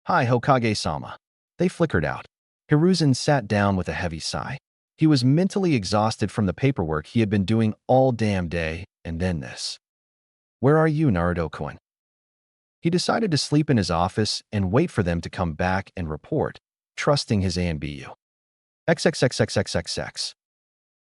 "Hi, Hokage-sama." They flickered out. Hiruzen sat down with a heavy sigh. He was mentally exhausted from the paperwork he had been doing all damn day, and then this. "Where are you, Naruto-kun?" He decided to sleep in his office and wait for them to come back and report, trusting his ANBU. XXXXXXX.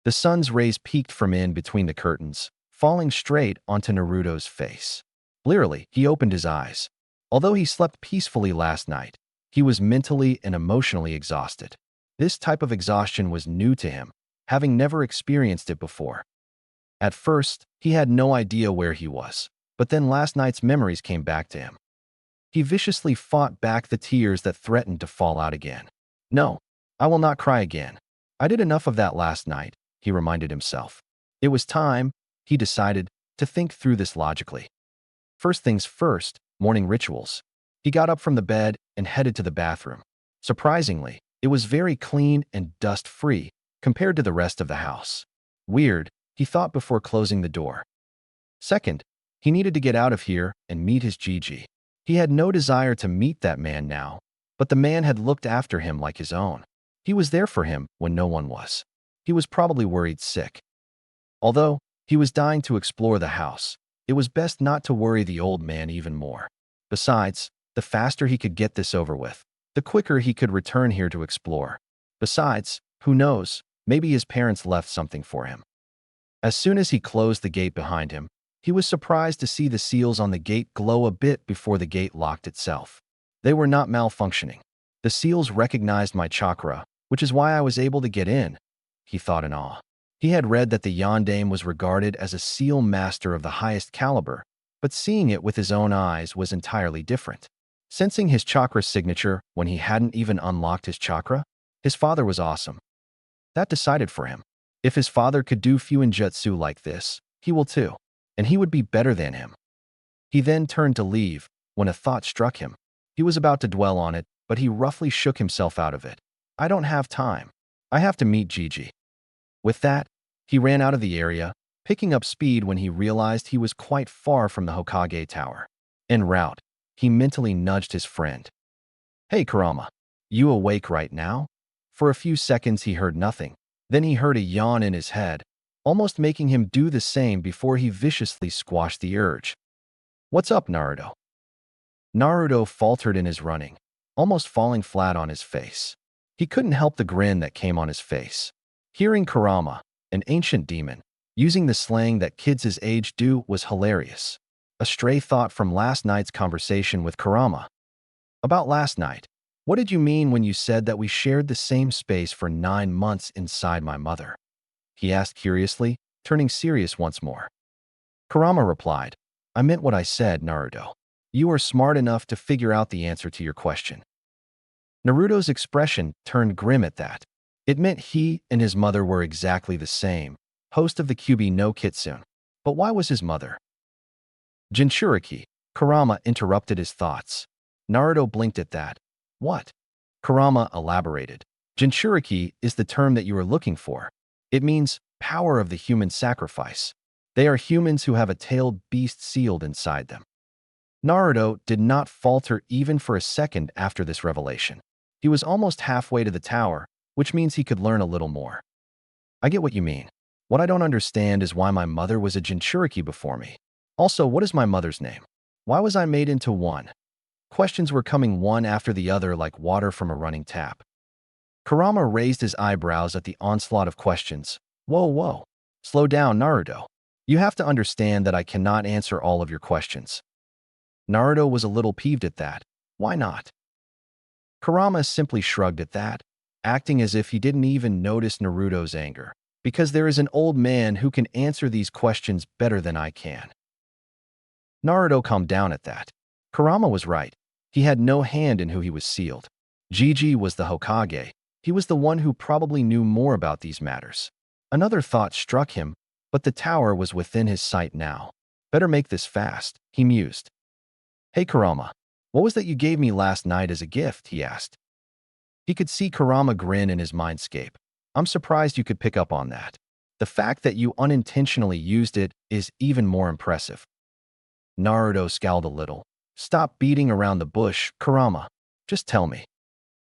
The sun's rays peeked from in between the curtains, falling straight onto Naruto's face. Blearily, he opened his eyes. Although he slept peacefully last night, he was mentally and emotionally exhausted. This type of exhaustion was new to him, having never experienced it before. At first, he had no idea where he was, but then last night's memories came back to him. He viciously fought back the tears that threatened to fall out again. "No, I will not cry again. I did enough of that last night," he reminded himself. It was time, he decided, to think through this logically. First things first, morning rituals. He got up from the bed and headed to the bathroom. Surprisingly, it was very clean and dust-free compared to the rest of the house. Weird, he thought before closing the door. Second, he needed to get out of here and meet his Gigi. He had no desire to meet that man now, but the man had looked after him like his own. He was there for him when no one was. He was probably worried sick. Although he was dying to explore the house, it was best not to worry the old man even more. Besides, the faster he could get this over with, the quicker he could return here to explore. Besides, who knows, maybe his parents left something for him. As soon as he closed the gate behind him, he was surprised to see the seals on the gate glow a bit before the gate locked itself. They were not malfunctioning. The seals recognized my chakra, which is why I was able to get in, he thought in awe. He had read that the Yondaime was regarded as a seal master of the highest caliber, but seeing it with his own eyes was entirely different. Sensing his chakra signature when he hadn't even unlocked his chakra, his father was awesome. That decided for him. If his father could do Fuinjutsu like this, he will too, and he would be better than him. He then turned to leave when a thought struck him. He was about to dwell on it, but he roughly shook himself out of it. "I don't have time. I have to meet Gigi." With that, he ran out of the area, picking up speed when he realized he was quite far from the Hokage Tower. En route, he mentally nudged his friend. "Hey, Kurama, you awake right now?" For a few seconds he heard nothing. Then he heard a yawn in his head, almost making him do the same before he viciously squashed the urge. "What's up, Naruto?" Naruto faltered in his running, almost falling flat on his face. He couldn't help the grin that came on his face. Hearing Kurama, an ancient demon, using the slang that kids his age do was hilarious. A stray thought from last night's conversation with Kurama. "About last night, what did you mean when you said that we shared the same space for 9 months inside my mother?" he asked curiously, turning serious once more. Kurama replied, "I meant what I said, Naruto. You are smart enough to figure out the answer to your question." Naruto's expression turned grim at that. It meant he and his mother were exactly the same, host of the Kyuubi no Kitsune. But why was his mother? "Jinchuriki," Kurama interrupted his thoughts. Naruto blinked at that. "What?" Kurama elaborated. "Jinchuriki is the term that you are looking for. It means power of the human sacrifice. They are humans who have a tailed beast sealed inside them." Naruto did not falter even for a second after this revelation. He was almost halfway to the tower, which means he could learn a little more. "I get what you mean. What I don't understand is why my mother was a Jinchuriki before me. Also, what is my mother's name? Why was I made into one?" Questions were coming one after the other like water from a running tap. Kurama raised his eyebrows at the onslaught of questions. Whoa. Slow down, Naruto. You have to understand that I cannot answer all of your questions." Naruto was a little peeved at that. "Why not?" Kurama simply shrugged at that, acting as if he didn't even notice Naruto's anger. "Because there is an old man who can answer these questions better than I can." Naruto calmed down at that. Kurama was right. He had no hand in who he was sealed. Gigi was the Hokage. He was the one who probably knew more about these matters. Another thought struck him, but the tower was within his sight now. Better make this fast, he mused. "Hey Kurama, What was that you gave me last night as a gift? He asked. He could see Kurama grin in his mindscape. I'm surprised you could pick up on that. The fact that you unintentionally used it is even more impressive. Naruto scowled a little. Stop beating around the bush, Kurama. Just tell me.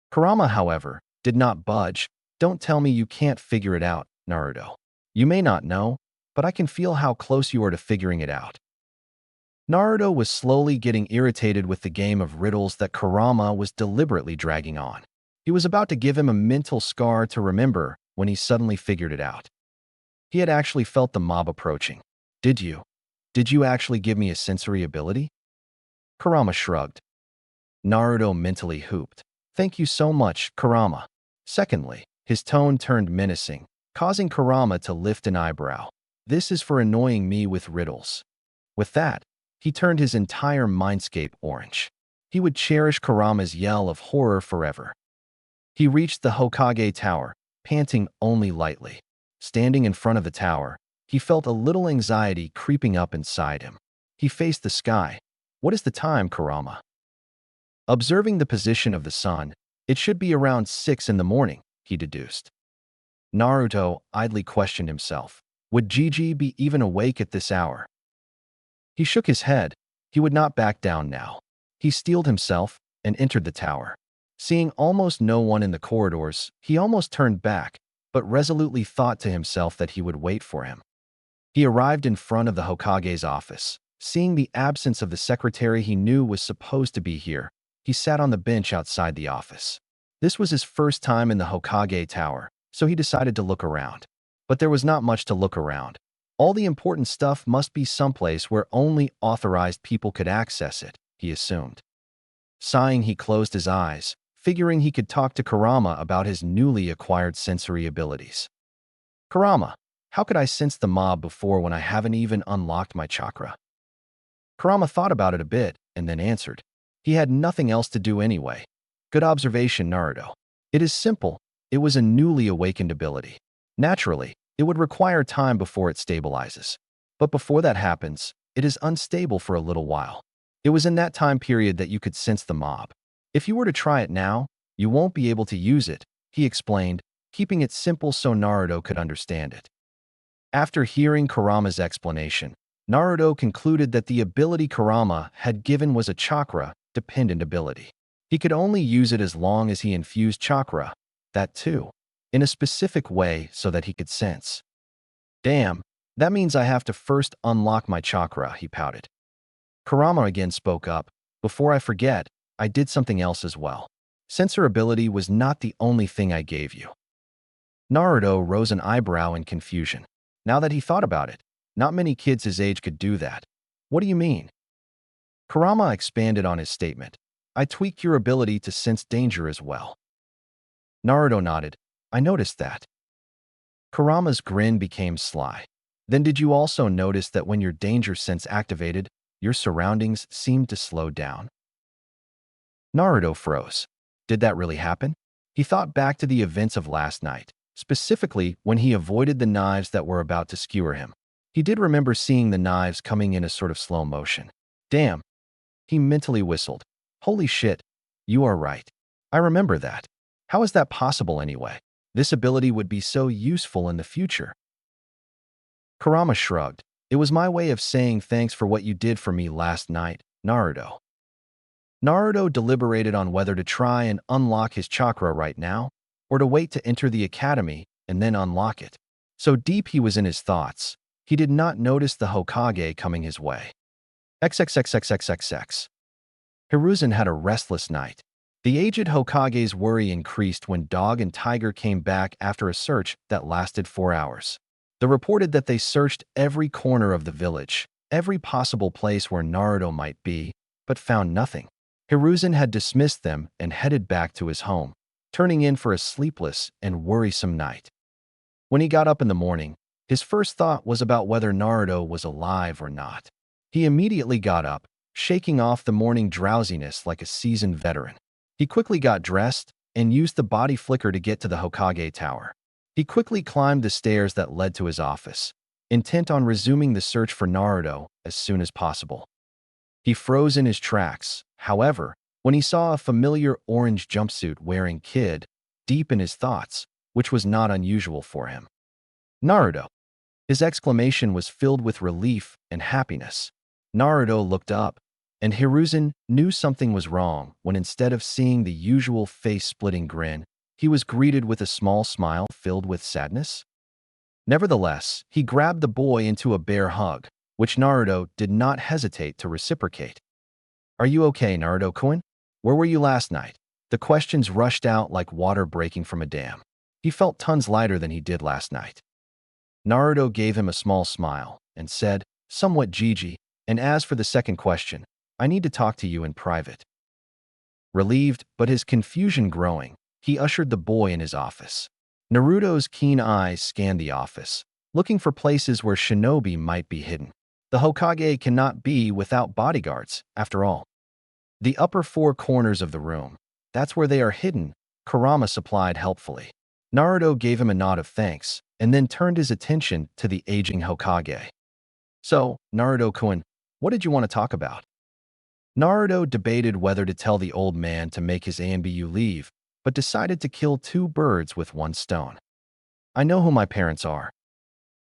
Kurama, however, did not budge. Don't tell me you can't figure it out, Naruto. You may not know, but I can feel how close you are to figuring it out. Naruto was slowly getting irritated with the game of riddles that Kurama was deliberately dragging on. He was about to give him a mental scar to remember when he suddenly figured it out. He had actually felt the mob approaching. Did you? Did you actually give me a sensory ability? Kurama shrugged. Naruto mentally hooped. Thank you so much, Kurama. Secondly, his tone turned menacing, causing Kurama to lift an eyebrow. This is for annoying me with riddles. With that, he turned his entire mindscape orange. He would cherish Kurama's yell of horror forever. He reached the Hokage Tower, panting only lightly. Standing in front of the tower, he felt a little anxiety creeping up inside him. He faced the sky. What is the time, Kurama? Observing the position of the sun, it should be around 6 in the morning, he deduced. Naruto idly questioned himself. Would Gigi be even awake at this hour? He shook his head. He would not back down now. He steeled himself and entered the tower. Seeing almost no one in the corridors, he almost turned back, but resolutely thought to himself that he would wait for him. He arrived in front of the Hokage's office. Seeing the absence of the secretary he knew was supposed to be here, he sat on the bench outside the office. This was his first time in the Hokage Tower, so he decided to look around. But there was not much to look around. All the important stuff must be someplace where only authorized people could access it, he assumed. Sighing, he closed his eyes, figuring he could talk to Kurama about his newly acquired sensory abilities. Kurama, how could I sense the mob before when I haven't even unlocked my chakra? Kurama thought about it a bit and then answered. He had nothing else to do anyway. Good observation, Naruto. It is simple. It was a newly awakened ability. Naturally, it would require time before it stabilizes. But before that happens, it is unstable for a little while. It was in that time period that you could sense the mob. If you were to try it now, you won't be able to use it, he explained, keeping it simple so Naruto could understand it. After hearing Kurama's explanation, Naruto concluded that the ability Kurama had given was a chakra-dependent ability. He could only use it as long as he infused chakra, that too, in a specific way so that he could sense. Damn, that means I have to first unlock my chakra, he pouted. Kurama again spoke up. Before I forget, I did something else as well. Sensor ability was not the only thing I gave you. Naruto rose an eyebrow in confusion. Now that he thought about it, not many kids his age could do that. What do you mean? Kurama expanded on his statement. I tweaked your ability to sense danger as well. Naruto nodded. I noticed that. Kurama's grin became sly. Then did you also notice that when your danger sense activated, your surroundings seemed to slow down? Naruto froze. Did that really happen? He thought back to the events of last night, specifically when he avoided the knives that were about to skewer him. He did remember seeing the knives coming in a sort of slow motion. Damn. He mentally whistled. Holy shit. You are right. I remember that. How is that possible anyway? This ability would be so useful in the future. Kurama shrugged. It was my way of saying thanks for what you did for me last night, Naruto. Naruto deliberated on whether to try and unlock his chakra right now, or to wait to enter the academy and then unlock it. So deep he was in his thoughts, he did not notice the Hokage coming his way. XXXXXXX. Hiruzen had a restless night. The aged Hokage's worry increased when Dog and Tiger came back after a search that lasted 4 hours. They reported that they searched every corner of the village, every possible place where Naruto might be, but found nothing. Hiruzen had dismissed them and headed back to his home, turning in for a sleepless and worrisome night. When he got up in the morning, his first thought was about whether Naruto was alive or not. He immediately got up, shaking off the morning drowsiness like a seasoned veteran. He quickly got dressed and used the body flicker to get to the Hokage Tower. He quickly climbed the stairs that led to his office, intent on resuming the search for Naruto as soon as possible. He froze in his tracks. However, when he saw a familiar orange jumpsuit wearing kid, deep in his thoughts, which was not unusual for him. Naruto. His exclamation was filled with relief and happiness. Naruto looked up, and Hiruzen knew something was wrong when instead of seeing the usual face-splitting grin, he was greeted with a small smile filled with sadness. Nevertheless, he grabbed the boy into a bear hug, which Naruto did not hesitate to reciprocate. "Are you okay, Naruto-kun? Where were you last night?" The questions rushed out like water breaking from a dam. He felt tons lighter than he did last night. Naruto gave him a small smile and said, somewhat Gigi, "And as for the second question, I need to talk to you in private." Relieved, but his confusion growing, he ushered the boy in his office. Naruto's keen eyes scanned the office, looking for places where shinobi might be hidden. The Hokage cannot be without bodyguards, after all. The upper four corners of the room, that's where they are hidden, Kurama supplied helpfully. Naruto gave him a nod of thanks, and then turned his attention to the aging Hokage. "So, Naruto-kun, what did you want to talk about?" Naruto debated whether to tell the old man to make his ANBU leave, but decided to kill two birds with one stone. "I know who my parents are."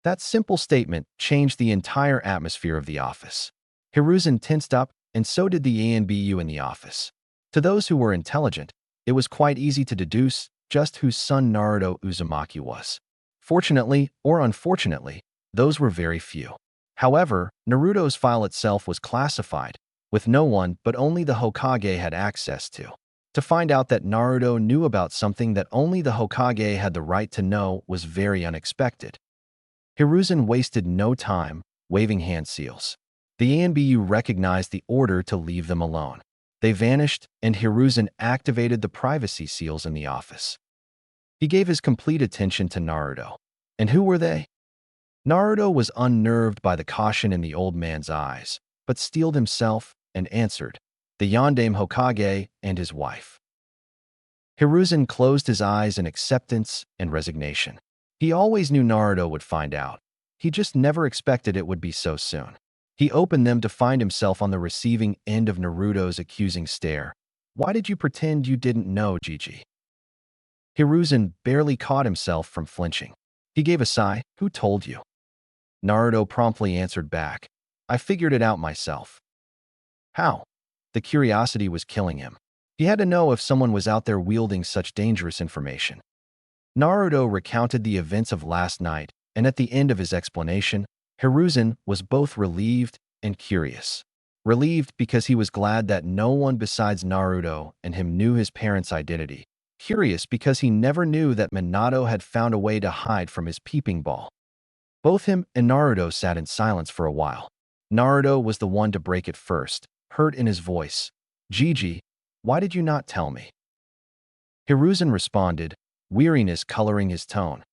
That simple statement changed the entire atmosphere of the office. Hiruzen tensed up, and so did the ANBU in the office. To those who were intelligent, it was quite easy to deduce just whose son Naruto Uzumaki was. Fortunately, or unfortunately, those were very few. However, Naruto's file itself was classified, with no one but only the Hokage had access to. To find out that Naruto knew about something that only the Hokage had the right to know was very unexpected. Hiruzen wasted no time, waving hand seals. The ANBU recognized the order to leave them alone. They vanished, and Hiruzen activated the privacy seals in the office. He gave his complete attention to Naruto. And who were they? Naruto was unnerved by the caution in the old man's eyes, but steeled himself and answered, "The Yondaime Hokage and his wife." Hiruzen closed his eyes in acceptance and resignation. He always knew Naruto would find out. He just never expected it would be so soon. He opened them to find himself on the receiving end of Naruto's accusing stare. "Why did you pretend you didn't know, Gigi?" Hiruzen barely caught himself from flinching. He gave a sigh. "Who told you?" Naruto promptly answered back, "I figured it out myself." How? The curiosity was killing him. He had to know if someone was out there wielding such dangerous information. Naruto recounted the events of last night, and at the end of his explanation, Hiruzen was both relieved and curious. Relieved because he was glad that no one besides Naruto and him knew his parents' identity. Curious because he never knew that Minato had found a way to hide from his peeping ball. Both him and Naruto sat in silence for a while. Naruto was the one to break it first, hurt in his voice. "Gigi, why did you not tell me?" Hiruzen responded, weariness coloring his tone.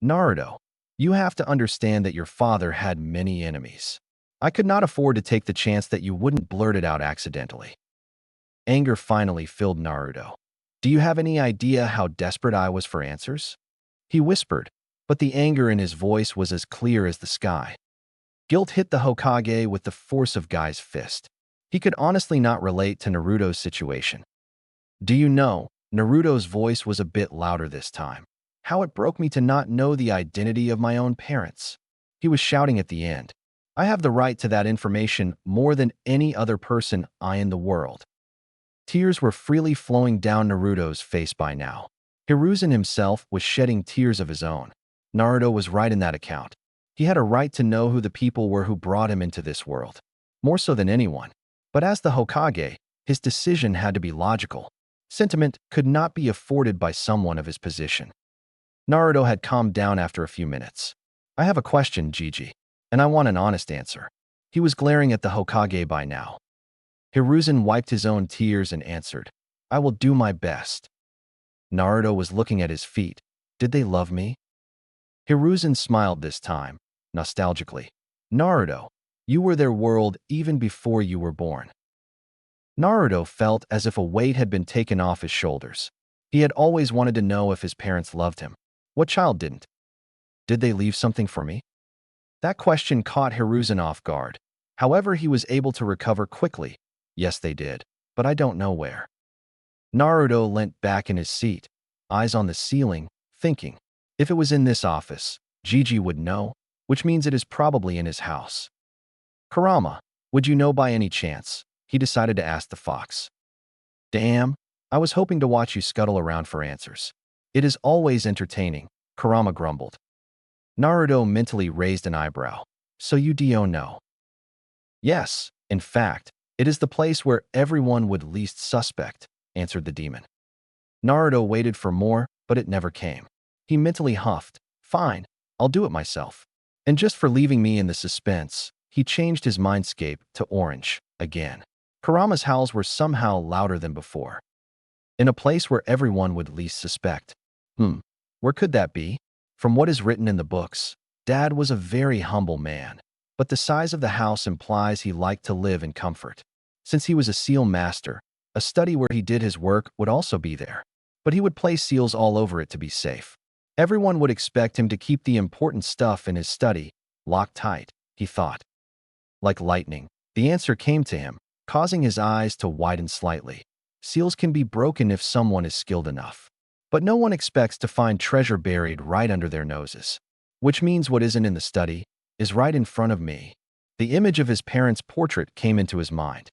"Naruto, you have to understand that your father had many enemies. I could not afford to take the chance that you wouldn't blurt it out accidentally." Anger finally filled Naruto. "Do you have any idea how desperate I was for answers?" He whispered, but the anger in his voice was as clear as the sky. Guilt hit the Hokage with the force of Guy's fist. He could honestly not relate to Naruto's situation. "Do you know," Naruto's voice was a bit louder this time, "how it broke me to not know the identity of my own parents?" He was shouting at the end. "I have the right to that information more than any other person in the world." Tears were freely flowing down Naruto's face by now. Hiruzen himself was shedding tears of his own. Naruto was right in that account. He had a right to know who the people were who brought him into this world, more so than anyone. But as the Hokage, his decision had to be logical. Sentiment could not be afforded by someone of his position. Naruto had calmed down after a few minutes. "I have a question, Gigi, and I want an honest answer." He was glaring at the Hokage by now. Hiruzen wiped his own tears and answered, "I will do my best." Naruto was looking at his feet. Did they love me? Hiruzen smiled this time, nostalgically. "Naruto, you were their world even before you were born." Naruto felt as if a weight had been taken off his shoulders. He had always wanted to know if his parents loved him. What child didn't? Did they leave something for me? That question caught Hiruzen off guard. However, he was able to recover quickly. Yes, they did, but I don't know where. Naruto leant back in his seat, eyes on the ceiling, thinking, if it was in this office, Gigi would know, which means it is probably in his house. Kurama, would you know by any chance? He decided to ask the fox. Damn, I was hoping to watch you scuttle around for answers. It is always entertaining, Kurama grumbled. Naruto mentally raised an eyebrow. So you do know? Yes, in fact, it is the place where everyone would least suspect, answered the demon. Naruto waited for more, but it never came. He mentally huffed. Fine, I'll do it myself. And just for leaving me in the suspense, he changed his mindscape to orange again. Kurama's howls were somehow louder than before. In a place where everyone would least suspect. Where could that be? From what is written in the books, Dad was a very humble man, but the size of the house implies he liked to live in comfort. Since he was a seal master, a study where he did his work would also be there, but he would place seals all over it to be safe. Everyone would expect him to keep the important stuff in his study, locked tight, he thought. Like lightning, the answer came to him, causing his eyes to widen slightly. Seals can be broken if someone is skilled enough. But no one expects to find treasure buried right under their noses. Which means what isn't in the study is right in front of me. The image of his parents' portrait came into his mind.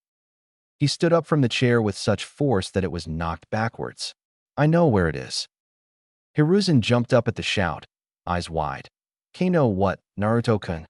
He stood up from the chair with such force that it was knocked backwards. I know where it is. Hiruzen jumped up at the shout, eyes wide. Kano what, Naruto-kun?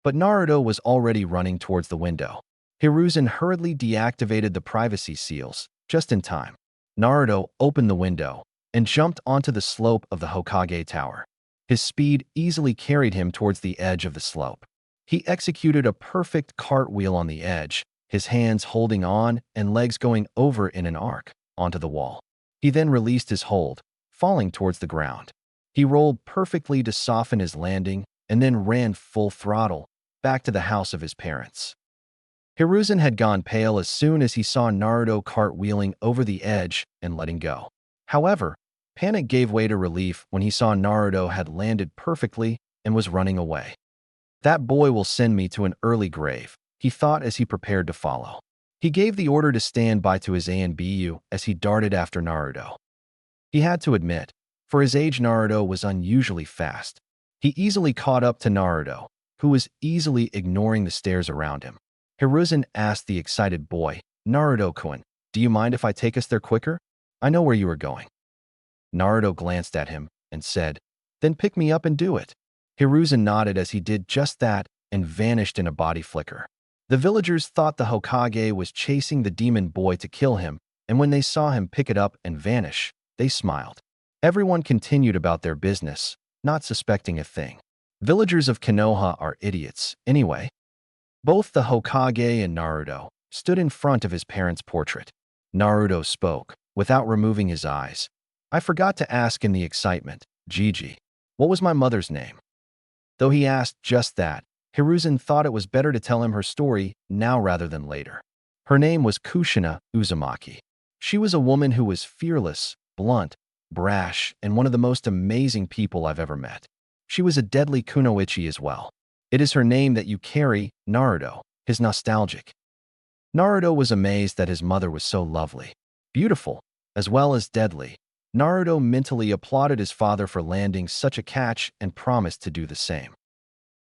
But Naruto was already running towards the window. Hiruzen hurriedly deactivated the privacy seals, just in time. Naruto opened the window and jumped onto the slope of the Hokage Tower. His speed easily carried him towards the edge of the slope. He executed a perfect cartwheel on the edge, his hands holding on and legs going over in an arc onto the wall. He then released his hold, falling towards the ground. He rolled perfectly to soften his landing and then ran full throttle back to the house of his parents. Hiruzen had gone pale as soon as he saw Naruto cartwheeling over the edge and letting go. However, panic gave way to relief when he saw Naruto had landed perfectly and was running away. That boy will send me to an early grave, he thought as he prepared to follow. He gave the order to stand by to his ANBU as he darted after Naruto. He had to admit, for his age Naruto was unusually fast. He easily caught up to Naruto, who was easily ignoring the stares around him. Hiruzen asked the excited boy, Naruto-kun, do you mind if I take us there quicker? I know where you are going. Naruto glanced at him and said, then pick me up and do it. Hiruzen nodded as he did just that and vanished in a body flicker. The villagers thought the Hokage was chasing the demon boy to kill him, and when they saw him pick it up and vanish, they smiled. Everyone continued about their business, not suspecting a thing. Villagers of Konoha are idiots, anyway. Both the Hokage and Naruto stood in front of his parents' portrait. Naruto spoke, without removing his eyes. I forgot to ask in the excitement, Gigi, what was my mother's name? Though he asked just that, Hiruzen thought it was better to tell him her story now rather than later. Her name was Kushina Uzumaki. She was a woman who was fearless, blunt, brash, and one of the most amazing people I've ever met. She was a deadly kunoichi as well. It is her name that you carry, Naruto, his nostalgic. Naruto was amazed that his mother was so lovely, beautiful, as well as deadly. Naruto mentally applauded his father for landing such a catch and promised to do the same.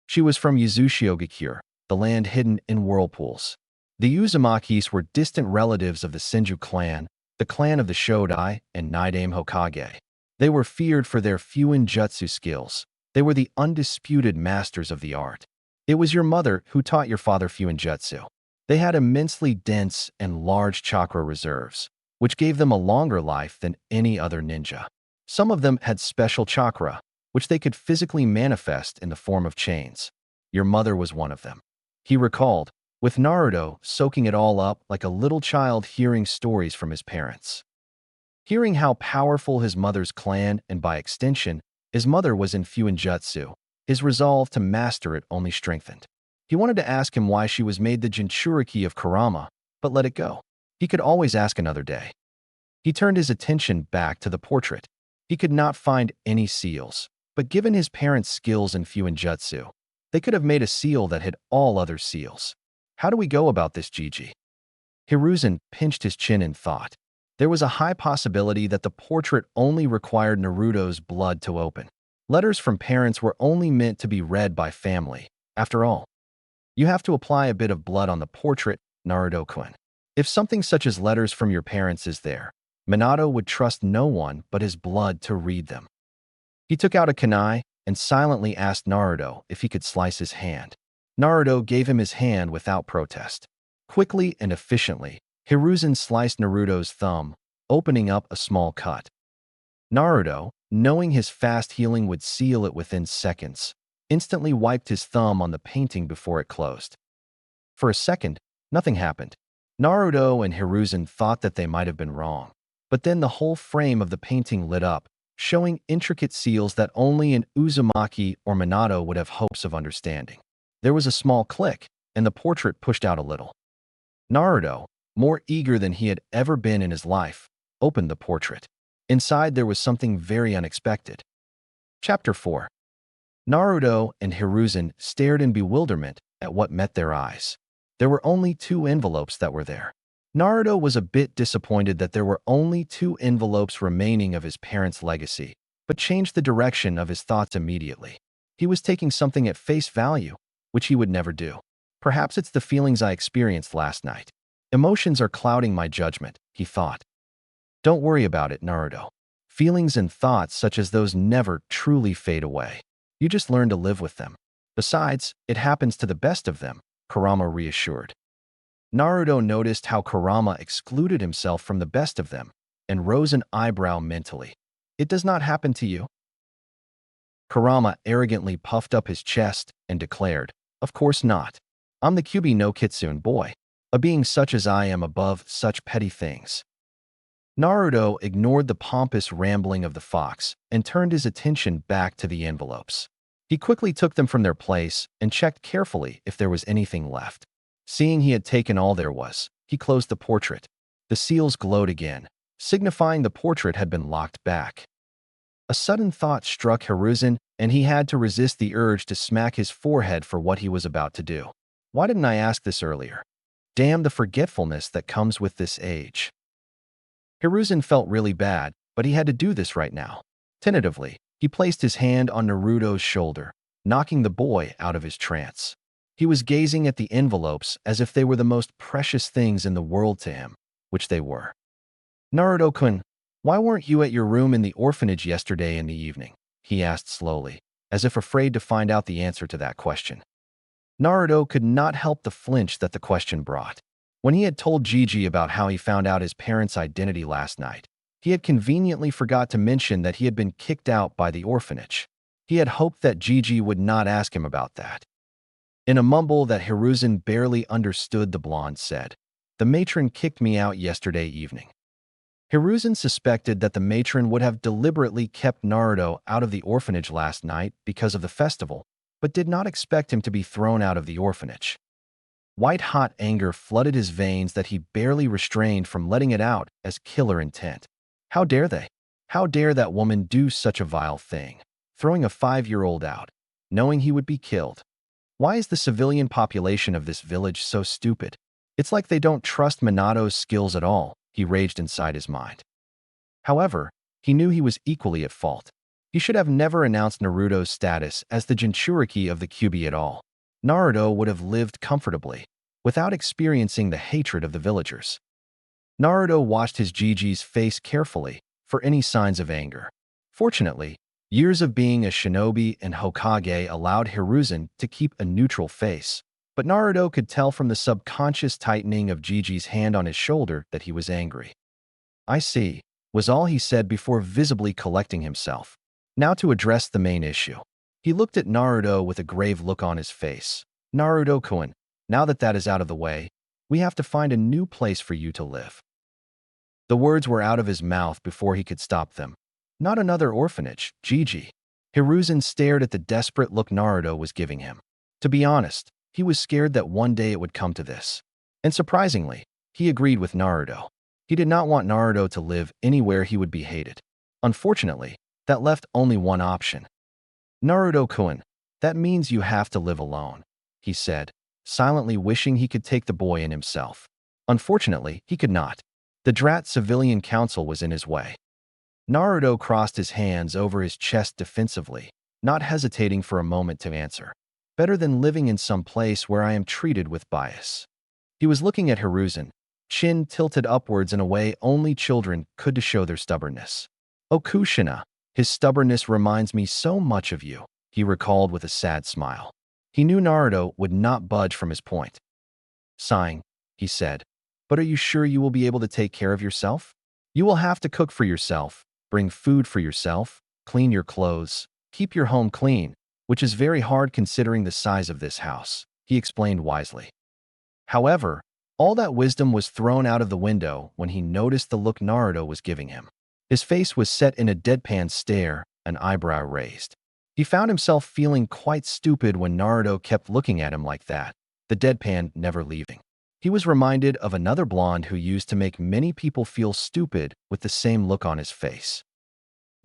She was from Yuzushiogakure, the land hidden in whirlpools. The Uzumakis were distant relatives of the Senju clan, the clan of the Shodai and Nidaime Hokage. They were feared for their Fuinjutsu skills. They were the undisputed masters of the art. It was your mother who taught your father Fuinjutsu. They had immensely dense and large chakra reserves, which gave them a longer life than any other ninja. Some of them had special chakra, which they could physically manifest in the form of chains. Your mother was one of them. He recalled, with Naruto soaking it all up like a little child hearing stories from his parents. Hearing how powerful his mother's clan and by extension, his mother was in Fuinjutsu, his resolve to master it only strengthened. He wanted to ask him why she was made the Jinchuriki of Kurama, but let it go. He could always ask another day. He turned his attention back to the portrait. He could not find any seals, but given his parents' skills in Fuinjutsu, they could have made a seal that hid all other seals. How do we go about this, Gigi? Hiruzen pinched his chin in thought. There was a high possibility that the portrait only required Naruto's blood to open. Letters from parents were only meant to be read by family. After all, you have to apply a bit of blood on the portrait, Naruto-kun. If something such as letters from your parents is there, Minato would trust no one but his blood to read them. He took out a kunai and silently asked Naruto if he could slice his hand. Naruto gave him his hand without protest. Quickly and efficiently, Hiruzen sliced Naruto's thumb, opening up a small cut. Naruto, knowing his fast healing would seal it within seconds, instantly wiped his thumb on the painting before it closed. For a second, nothing happened. Naruto and Hiruzen thought that they might have been wrong. But then the whole frame of the painting lit up, showing intricate seals that only an Uzumaki or Minato would have hopes of understanding. There was a small click, and the portrait pushed out a little. Naruto, more eager than he had ever been in his life, opened the portrait. Inside there was something very unexpected. Chapter 4. Naruto and Hiruzen stared in bewilderment at what met their eyes. There were only 2 envelopes that were there. Naruto was a bit disappointed that there were only 2 envelopes remaining of his parents' legacy, but changed the direction of his thoughts immediately. He was taking something at face value, which he would never do. Perhaps it's the feelings I experienced last night. Emotions are clouding my judgment, he thought. Don't worry about it, Naruto. Feelings and thoughts such as those never truly fade away. You just learn to live with them. Besides, it happens to the best of them, Kurama reassured. Naruto noticed how Kurama excluded himself from the best of them and rose an eyebrow mentally. It does not happen to you? Kurama arrogantly puffed up his chest and declared, of course not. I'm the Kyuubi no Kitsune boy, a being such as I am above such petty things. Naruto ignored the pompous rambling of the fox and turned his attention back to the envelopes. He quickly took them from their place and checked carefully if there was anything left. Seeing he had taken all there was, he closed the portrait. The seals glowed again, signifying the portrait had been locked back. A sudden thought struck Hiruzen, and he had to resist the urge to smack his forehead for what he was about to do. Why didn't I ask this earlier? Damn the forgetfulness that comes with this age. Hiruzen felt really bad, but he had to do this right now. Tentatively, he placed his hand on Naruto's shoulder, knocking the boy out of his trance. He was gazing at the envelopes as if they were the most precious things in the world to him, which they were. Naruto-kun, why weren't you at your room in the orphanage yesterday in the evening? He asked slowly, as if afraid to find out the answer to that question. Naruto could not help the flinch that the question brought. When he had told Gigi about how he found out his parents' identity last night, he had conveniently forgot to mention that he had been kicked out by the orphanage. He had hoped that Gigi would not ask him about that. In a mumble that Hiruzen barely understood, the blonde said, "The matron kicked me out yesterday evening." Hiruzen suspected that the matron would have deliberately kept Naruto out of the orphanage last night because of the festival, but did not expect him to be thrown out of the orphanage. White-hot anger flooded his veins that he barely restrained from letting it out as killer intent. How dare they? How dare that woman do such a vile thing, throwing a 5-year-old out, knowing he would be killed? Why is the civilian population of this village so stupid? It's like they don't trust Minato's skills at all, he raged inside his mind. However, he knew he was equally at fault. He should have never announced Naruto's status as the Jinchuriki of the Kyuubi at all. Naruto would have lived comfortably, without experiencing the hatred of the villagers. Naruto watched his Gigi's face carefully for any signs of anger. Fortunately, years of being a shinobi and Hokage allowed Hiruzen to keep a neutral face, but Naruto could tell from the subconscious tightening of Gigi's hand on his shoulder that he was angry. "I see," was all he said before visibly collecting himself. Now to address the main issue. He looked at Naruto with a grave look on his face. "Naruto-kun, now that that is out of the way, we have to find a new place for you to live." The words were out of his mouth before he could stop them. Not another orphanage, Gigi. Hiruzen stared at the desperate look Naruto was giving him. To be honest, he was scared that one day it would come to this. And surprisingly, he agreed with Naruto. He did not want Naruto to live anywhere he would be hated. Unfortunately, that left only one option. "Naruto-kun, that means you have to live alone," he said, silently wishing he could take the boy in himself. Unfortunately, he could not. The Drat civilian council was in his way. Naruto crossed his hands over his chest defensively, not hesitating for a moment to answer. Better than living in some place where I am treated with bias. He was looking at Hiruzen, chin tilted upwards in a way only children could to show their stubbornness. "Oh, Kushina, his stubbornness reminds me so much of you," he recalled with a sad smile. He knew Naruto would not budge from his point. Sighing, he said, "But are you sure you will be able to take care of yourself? You will have to cook for yourself, bring food for yourself, clean your clothes, keep your home clean, which is very hard considering the size of this house," he explained wisely. However, all that wisdom was thrown out of the window when he noticed the look Naruto was giving him. His face was set in a deadpan stare, an eyebrow raised. He found himself feeling quite stupid when Naruto kept looking at him like that, the deadpan never leaving. He was reminded of another blonde who used to make many people feel stupid with the same look on his face.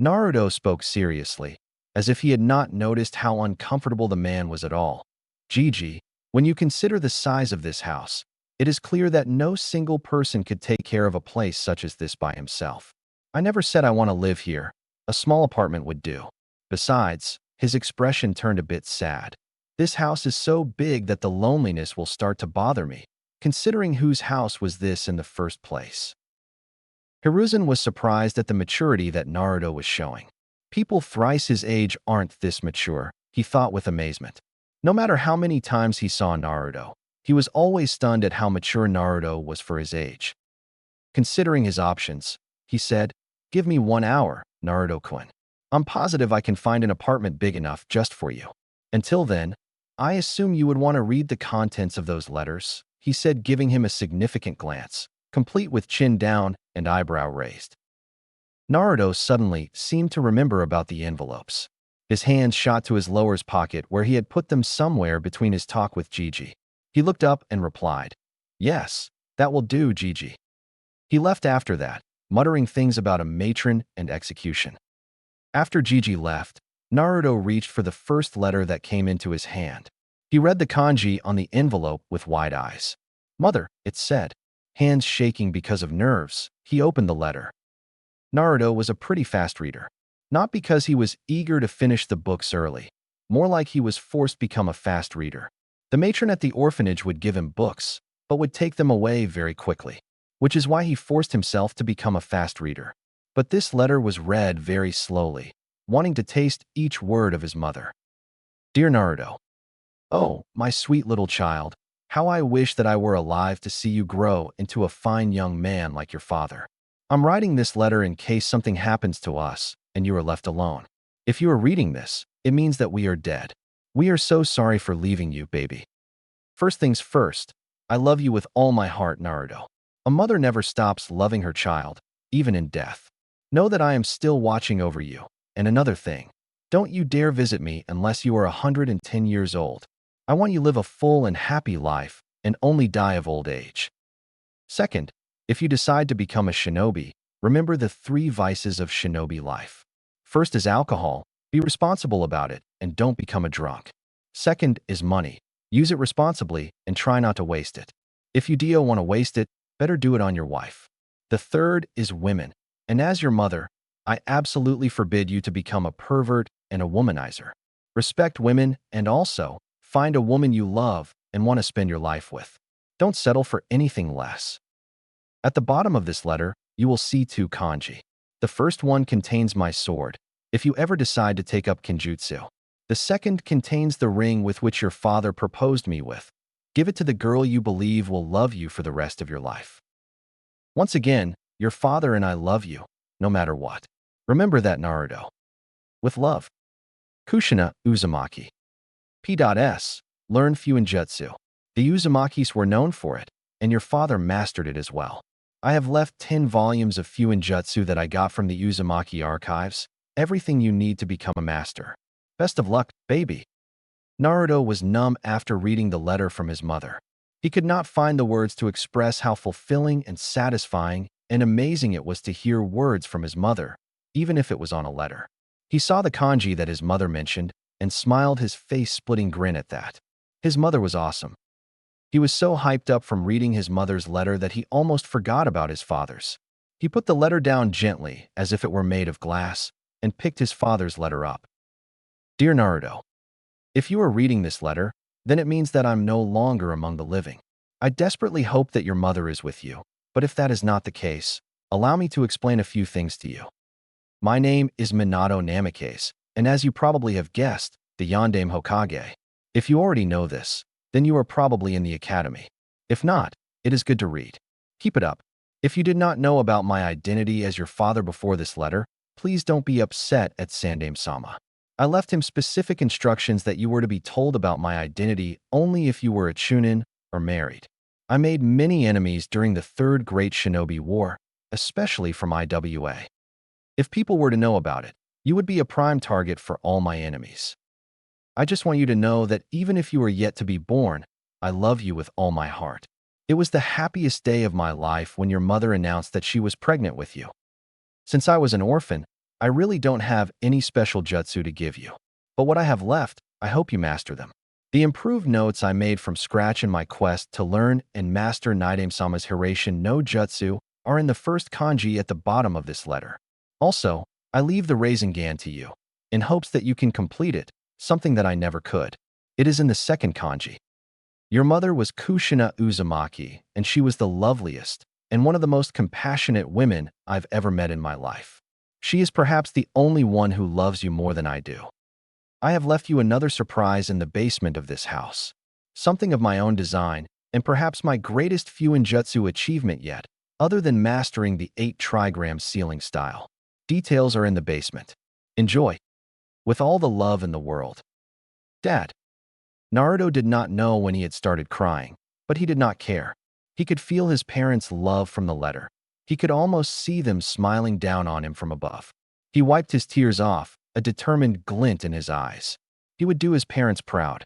Naruto spoke seriously, as if he had not noticed how uncomfortable the man was at all. "Gigi, when you consider the size of this house, it is clear that no single person could take care of a place such as this by himself. I never said I want to live here. A small apartment would do." Besides, his expression turned a bit sad. "This house is so big that the loneliness will start to bother me, considering whose house was this in the first place." Hiruzen was surprised at the maturity that Naruto was showing. People thrice his age aren't this mature, he thought with amazement. No matter how many times he saw Naruto, he was always stunned at how mature Naruto was for his age. Considering his options, he said, "Give me 1 hour, Naruto-kun. I'm positive I can find an apartment big enough just for you. Until then, I assume you would want to read the contents of those letters," he said, giving him a significant glance, complete with chin down and eyebrow raised. Naruto suddenly seemed to remember about the envelopes. His hand shot to his lower's pocket where he had put them somewhere between his talk with Gigi. He looked up and replied, "Yes, that will do, Gigi." He left after that, muttering things about a matron and execution. After Gigi left, Naruto reached for the first letter that came into his hand. He read the kanji on the envelope with wide eyes. "Mother," it said. Hands shaking because of nerves, he opened the letter. Naruto was a pretty fast reader. Not because he was eager to finish the books early, more like he was forced to become a fast reader. The matron at the orphanage would give him books, but would take them away very quickly, which is why he forced himself to become a fast reader. But this letter was read very slowly, wanting to taste each word of his mother. "Dear Naruto, oh, my sweet little child, how I wish that I were alive to see you grow into a fine young man like your father. I'm writing this letter in case something happens to us and you are left alone. If you are reading this, it means that we are dead. We are so sorry for leaving you, baby. First things first, I love you with all my heart, Naruto. A mother never stops loving her child, even in death. Know that I am still watching over you. And another thing, don't you dare visit me unless you are 110 years old. I want you to live a full and happy life and only die of old age. Second, if you decide to become a shinobi, remember the 3 vices of shinobi life. First is alcohol. Be responsible about it and don't become a drunk. Second is money. Use it responsibly and try not to waste it. If you do want to waste it, better do it on your wife. The third is women. And as your mother, I absolutely forbid you to become a pervert and a womanizer. Respect women and also find a woman you love and want to spend your life with. Don't settle for anything less." At the bottom of this letter, you will see 2 kanji. The first one contains my sword, if you ever decide to take up kenjutsu. The second contains the ring with which your father proposed me with. Give it to the girl you believe will love you for the rest of your life. Once again, your father and I love you, no matter what. Remember that, Naruto. With love. Kushina Uzumaki. P.S. Learn Fuinjutsu. The Uzumakis were known for it, and your father mastered it as well. I have left 10 volumes of Fuinjutsu that I got from the Uzumaki archives, everything you need to become a master. Best of luck, baby." Naruto was numb after reading the letter from his mother. He could not find the words to express how fulfilling and satisfying and amazing it was to hear words from his mother, even if it was on a letter. He saw the kanji that his mother mentioned and smiled, his face splitting grin at that. His mother was awesome. He was so hyped up from reading his mother's letter that he almost forgot about his father's. He put the letter down gently, as if it were made of glass, and picked his father's letter up. Dear Naruto, if you are reading this letter, then it means that I'm no longer among the living. I desperately hope that your mother is with you, but if that is not the case, allow me to explain a few things to you. My name is Minato Namikaze, and as you probably have guessed, the Yondaime Hokage. If you already know this, then you are probably in the academy. If not, it is good to read. Keep it up. If you did not know about my identity as your father before this letter, please don't be upset at Sandaime-sama. I left him specific instructions that you were to be told about my identity only if you were a chunin or married. I made many enemies during the Third Great Shinobi War, especially from IWA. If people were to know about it, you would be a prime target for all my enemies. I just want you to know that even if you are yet to be born, I love you with all my heart. It was the happiest day of my life when your mother announced that she was pregnant with you. Since I was an orphan, I really don't have any special jutsu to give you. But what I have left, I hope you master them. The improved notes I made from scratch in my quest to learn and master Naruto-sama's hiraishin no jutsu are in the first kanji at the bottom of this letter. Also, I leave the Rasengan to you, in hopes that you can complete it, something that I never could. It is in the second kanji. Your mother was Kushina Uzumaki, and she was the loveliest and one of the most compassionate women I've ever met in my life. She is perhaps the only one who loves you more than I do. I have left you another surprise in the basement of this house. Something of my own design, and perhaps my greatest Fuinjutsu achievement yet, other than mastering the 8 trigram ceiling style. Details are in the basement. Enjoy. With all the love in the world. Dad. Naruto did not know when he had started crying, but he did not care. He could feel his parents' love from the letter. He could almost see them smiling down on him from above. He wiped his tears off, a determined glint in his eyes. He would do his parents proud.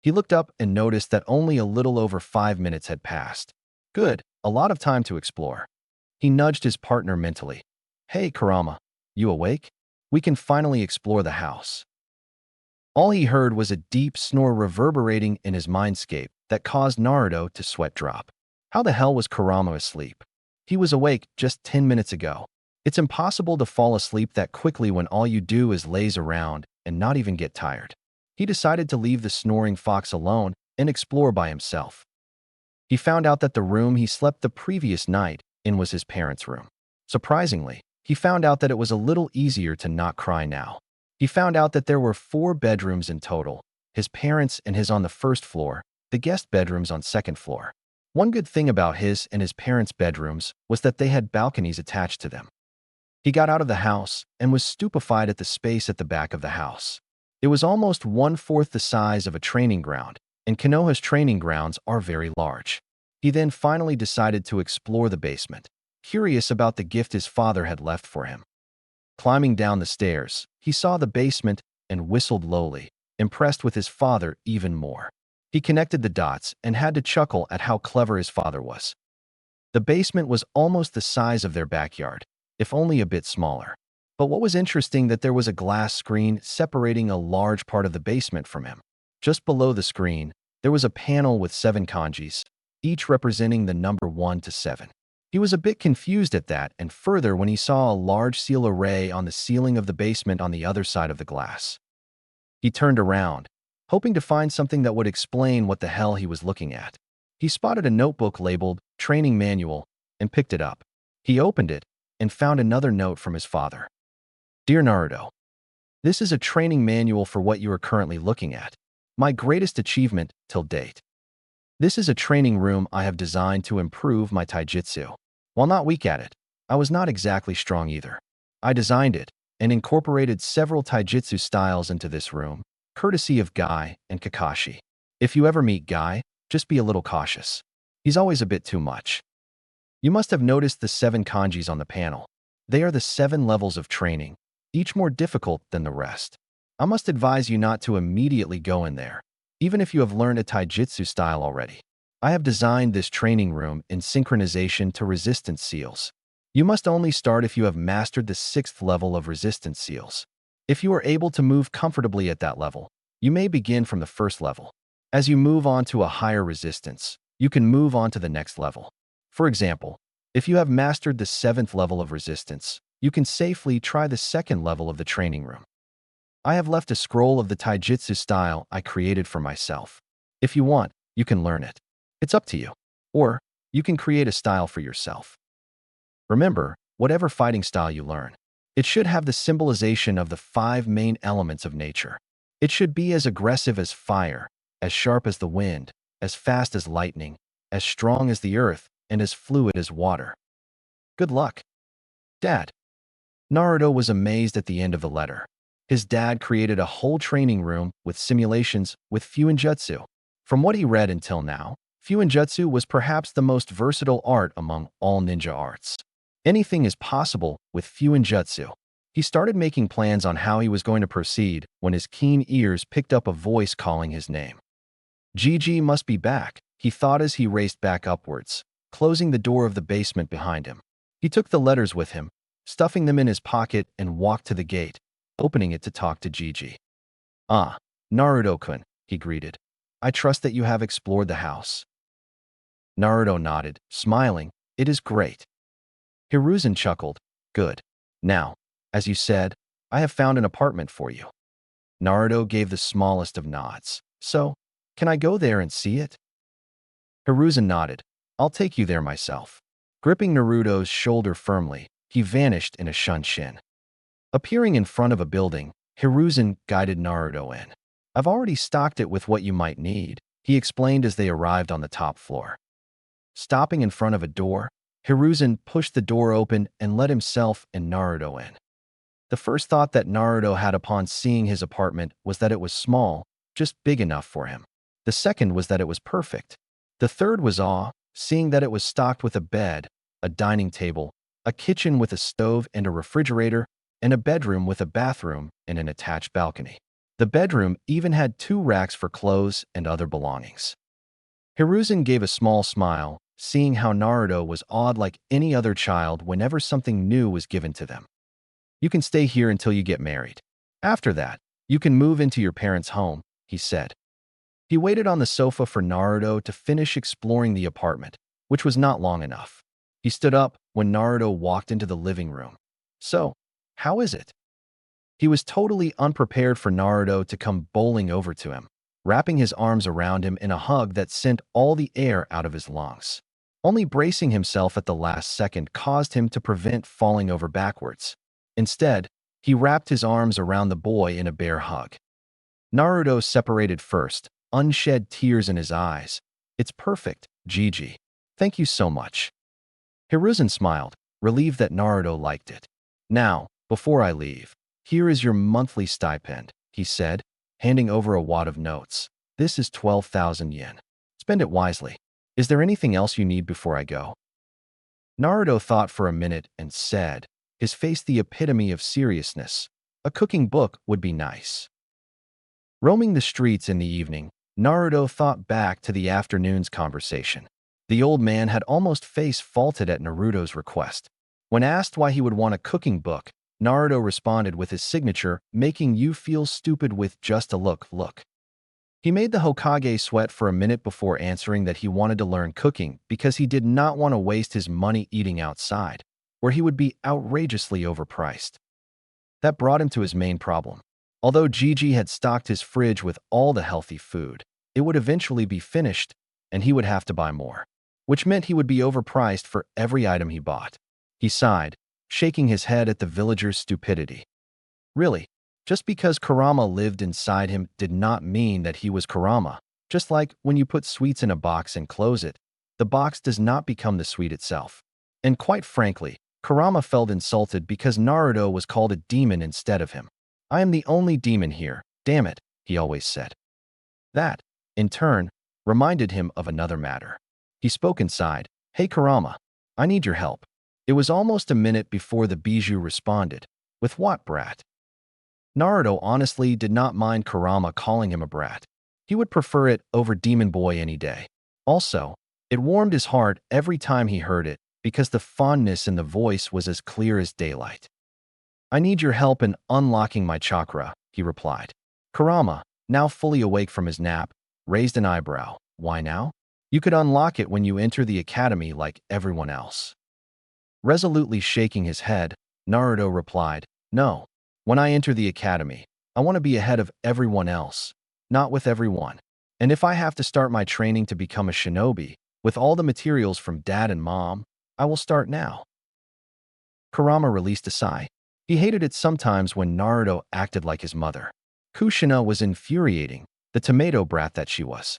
He looked up and noticed that only a little over 5 minutes had passed. Good, a lot of time to explore. He nudged his partner mentally. Hey, Kurama, you awake? We can finally explore the house. All he heard was a deep snore reverberating in his mindscape that caused Naruto to sweat drop. How the hell was Kurama asleep? He was awake just 10 minutes ago. It's impossible to fall asleep that quickly when all you do is laze around and not even get tired. He decided to leave the snoring fox alone and explore by himself. He found out that the room he slept the previous night in was his parents' room. Surprisingly, he found out that it was a little easier to not cry now. He found out that there were 4 bedrooms in total, his parents' and his on the first floor, the guest bedrooms on second floor. One good thing about his and his parents' bedrooms was that they had balconies attached to them. He got out of the house and was stupefied at the space at the back of the house. It was almost 1/4 the size of a training ground, and Konoha's training grounds are very large. He then finally decided to explore the basement, curious about the gift his father had left for him. Climbing down the stairs, he saw the basement and whistled lowly, impressed with his father even more. He connected the dots and had to chuckle at how clever his father was. The basement was almost the size of their backyard, if only a bit smaller. But what was interesting that there was a glass screen separating a large part of the basement from him. Just below the screen, there was a panel with 7 kanjis, each representing the number 1 to 7. He was a bit confused at that and further when he saw a large seal array on the ceiling of the basement on the other side of the glass. He turned around, hoping to find something that would explain what the hell he was looking at. He spotted a notebook labeled Training Manual and picked it up. He opened it and found another note from his father. Dear Naruto, this is a training manual for what you are currently looking at. My greatest achievement till date. This is a training room I have designed to improve my taijutsu. While not weak at it, I was not exactly strong either. I designed it and incorporated several taijutsu styles into this room, courtesy of Guy and Kakashi. If you ever meet Guy, just be a little cautious. He's always a bit too much. You must have noticed the 7 kanjis on the panel. They are the 7 levels of training, each more difficult than the rest. I must advise you not to immediately go in there, even if you have learned a taijutsu style already. I have designed this training room in synchronization to resistance seals. You must only start if you have mastered the 6th level of resistance seals. If you are able to move comfortably at that level, you may begin from the 1st level. As you move on to a higher resistance, you can move on to the next level. For example, if you have mastered the 7th level of resistance, you can safely try the 2nd level of the training room. I have left a scroll of the taijutsu style I created for myself. If you want, you can learn it. It's up to you. Or, you can create a style for yourself. Remember, whatever fighting style you learn, it should have the symbolization of the 5 main elements of nature. It should be as aggressive as fire, as sharp as the wind, as fast as lightning, as strong as the earth, and as fluid as water. Good luck. Dad. Naruto was amazed at the end of the letter. His dad created a whole training room with simulations with Fuinjutsu. From what he read until now, Fuinjutsu was perhaps the most versatile art among all ninja arts. Anything is possible with Fuinjutsu. He started making plans on how he was going to proceed when his keen ears picked up a voice calling his name. Gigi must be back, he thought as he raced back upwards, closing the door of the basement behind him. He took the letters with him, stuffing them in his pocket, and walked to the gate, opening it to talk to Gigi. "Ah, Naruto-kun," he greeted. "I trust that you have explored the house." Naruto nodded, smiling. "It is great." Hiruzen chuckled. "Good. Now, as you said, I have found an apartment for you." Naruto gave the smallest of nods. "So, can I go there and see it?" Hiruzen nodded. "I'll take you there myself." Gripping Naruto's shoulder firmly, he vanished in a shunshin. Appearing in front of a building, Hiruzen guided Naruto in. "I've already stocked it with what you might need," he explained as they arrived on the top floor. Stopping in front of a door, Hiruzen pushed the door open and let himself and Naruto in. The first thought that Naruto had upon seeing his apartment was that it was small, just big enough for him. The second was that it was perfect. The third was awe, seeing that it was stocked with a bed, a dining table, a kitchen with a stove and a refrigerator, and a bedroom with a bathroom and an attached balcony. The bedroom even had 2 racks for clothes and other belongings. Hiruzen gave a small smile, seeing how Naruto was awed like any other child whenever something new was given to them. "You can stay here until you get married. After that, you can move into your parents' home," he said. He waited on the sofa for Naruto to finish exploring the apartment, which was not long enough. He stood up when Naruto walked into the living room. "So, how is it?" He was totally unprepared for Naruto to come bowling over to him, wrapping his arms around him in a hug that sent all the air out of his lungs. Only bracing himself at the last second caused him to prevent falling over backwards. Instead, he wrapped his arms around the boy in a bear hug. Naruto separated first, unshed tears in his eyes. "It's perfect, Gigi. Thank you so much." Hiruzen smiled, relieved that Naruto liked it. "Now, before I leave, here is your monthly stipend," he said, handing over a wad of notes. "This is 12,000 yen. Spend it wisely. Is there anything else you need before I go?" Naruto thought for a minute and said, his face the epitome of seriousness, "A cooking book would be nice." Roaming the streets in the evening, Naruto thought back to the afternoon's conversation. The old man had almost face-faulted at Naruto's request. When asked why he would want a cooking book, Naruto responded with his signature, "Making you feel stupid with just a look." He made the Hokage sweat for a minute before answering that he wanted to learn cooking because he did not want to waste his money eating outside, where he would be outrageously overpriced. That brought him to his main problem. Although Gigi had stocked his fridge with all the healthy food, it would eventually be finished, and he would have to buy more, which meant he would be overpriced for every item he bought. He sighed, shaking his head at the villager's stupidity. Really, just because Kurama lived inside him did not mean that he was Kurama. Just like when you put sweets in a box and close it, the box does not become the sweet itself. And quite frankly, Kurama felt insulted because Naruto was called a demon instead of him. "I am the only demon here, damn it," he always said. That, in turn, reminded him of another matter. He spoke inside, "Hey Kurama, I need your help." It was almost a minute before the Bijou responded, "With what, brat?" Naruto honestly did not mind Kurama calling him a brat. He would prefer it over Demon Boy any day. Also, it warmed his heart every time he heard it because the fondness in the voice was as clear as daylight. "I need your help in unlocking my chakra," he replied. Kurama, now fully awake from his nap, raised an eyebrow. Why now? You could unlock it when you enter the academy like everyone else. Resolutely shaking his head, Naruto replied, no. When I enter the academy, I want to be ahead of everyone else, not with everyone. And if I have to start my training to become a shinobi, with all the materials from dad and mom, I will start now. Kurama released a sigh. He hated it sometimes when Naruto acted like his mother. Kushina was infuriating, the tomato brat that she was.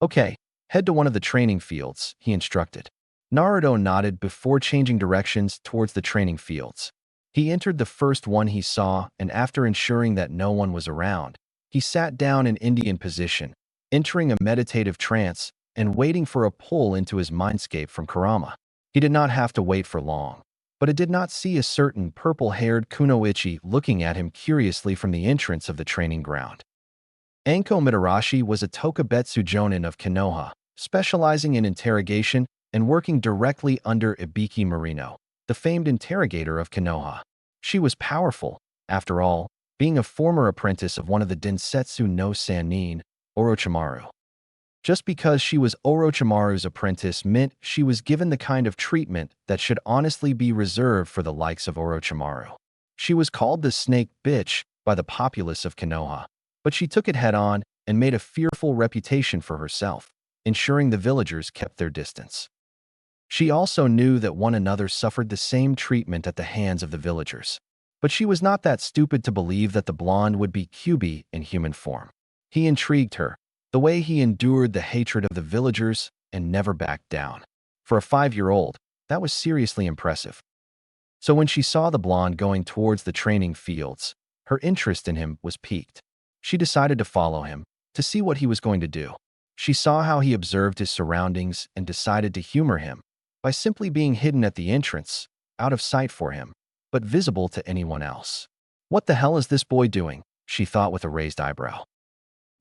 Okay, head to one of the training fields, he instructed. Naruto nodded before changing directions towards the training fields. He entered the first one he saw, and after ensuring that no one was around, he sat down in Indian position, entering a meditative trance and waiting for a pull into his mindscape from Kurama. He did not have to wait for long, but it did not see a certain purple-haired kunoichi looking at him curiously from the entrance of the training ground. Anko Mitarashi was a Tokubetsu Jonin of Konoha, specializing in interrogation and working directly under Ibiki Marino, the famed interrogator of Konoha. She was powerful, after all, being a former apprentice of one of the Densetsu no Sannin, Orochimaru. Just because she was Orochimaru's apprentice meant she was given the kind of treatment that should honestly be reserved for the likes of Orochimaru. She was called the Snake Bitch by the populace of Konoha, but she took it head-on and made a fearful reputation for herself, ensuring the villagers kept their distance. She also knew that one another suffered the same treatment at the hands of the villagers. But she was not that stupid to believe that the blonde would be Kyuubi in human form. He intrigued her, the way he endured the hatred of the villagers and never backed down. For a 5-year-old, that was seriously impressive. So when she saw the blonde going towards the training fields, her interest in him was piqued. She decided to follow him, to see what he was going to do. She saw how he observed his surroundings and decided to humor him by simply being hidden at the entrance, out of sight for him, but visible to anyone else. What the hell is this boy doing? She thought with a raised eyebrow.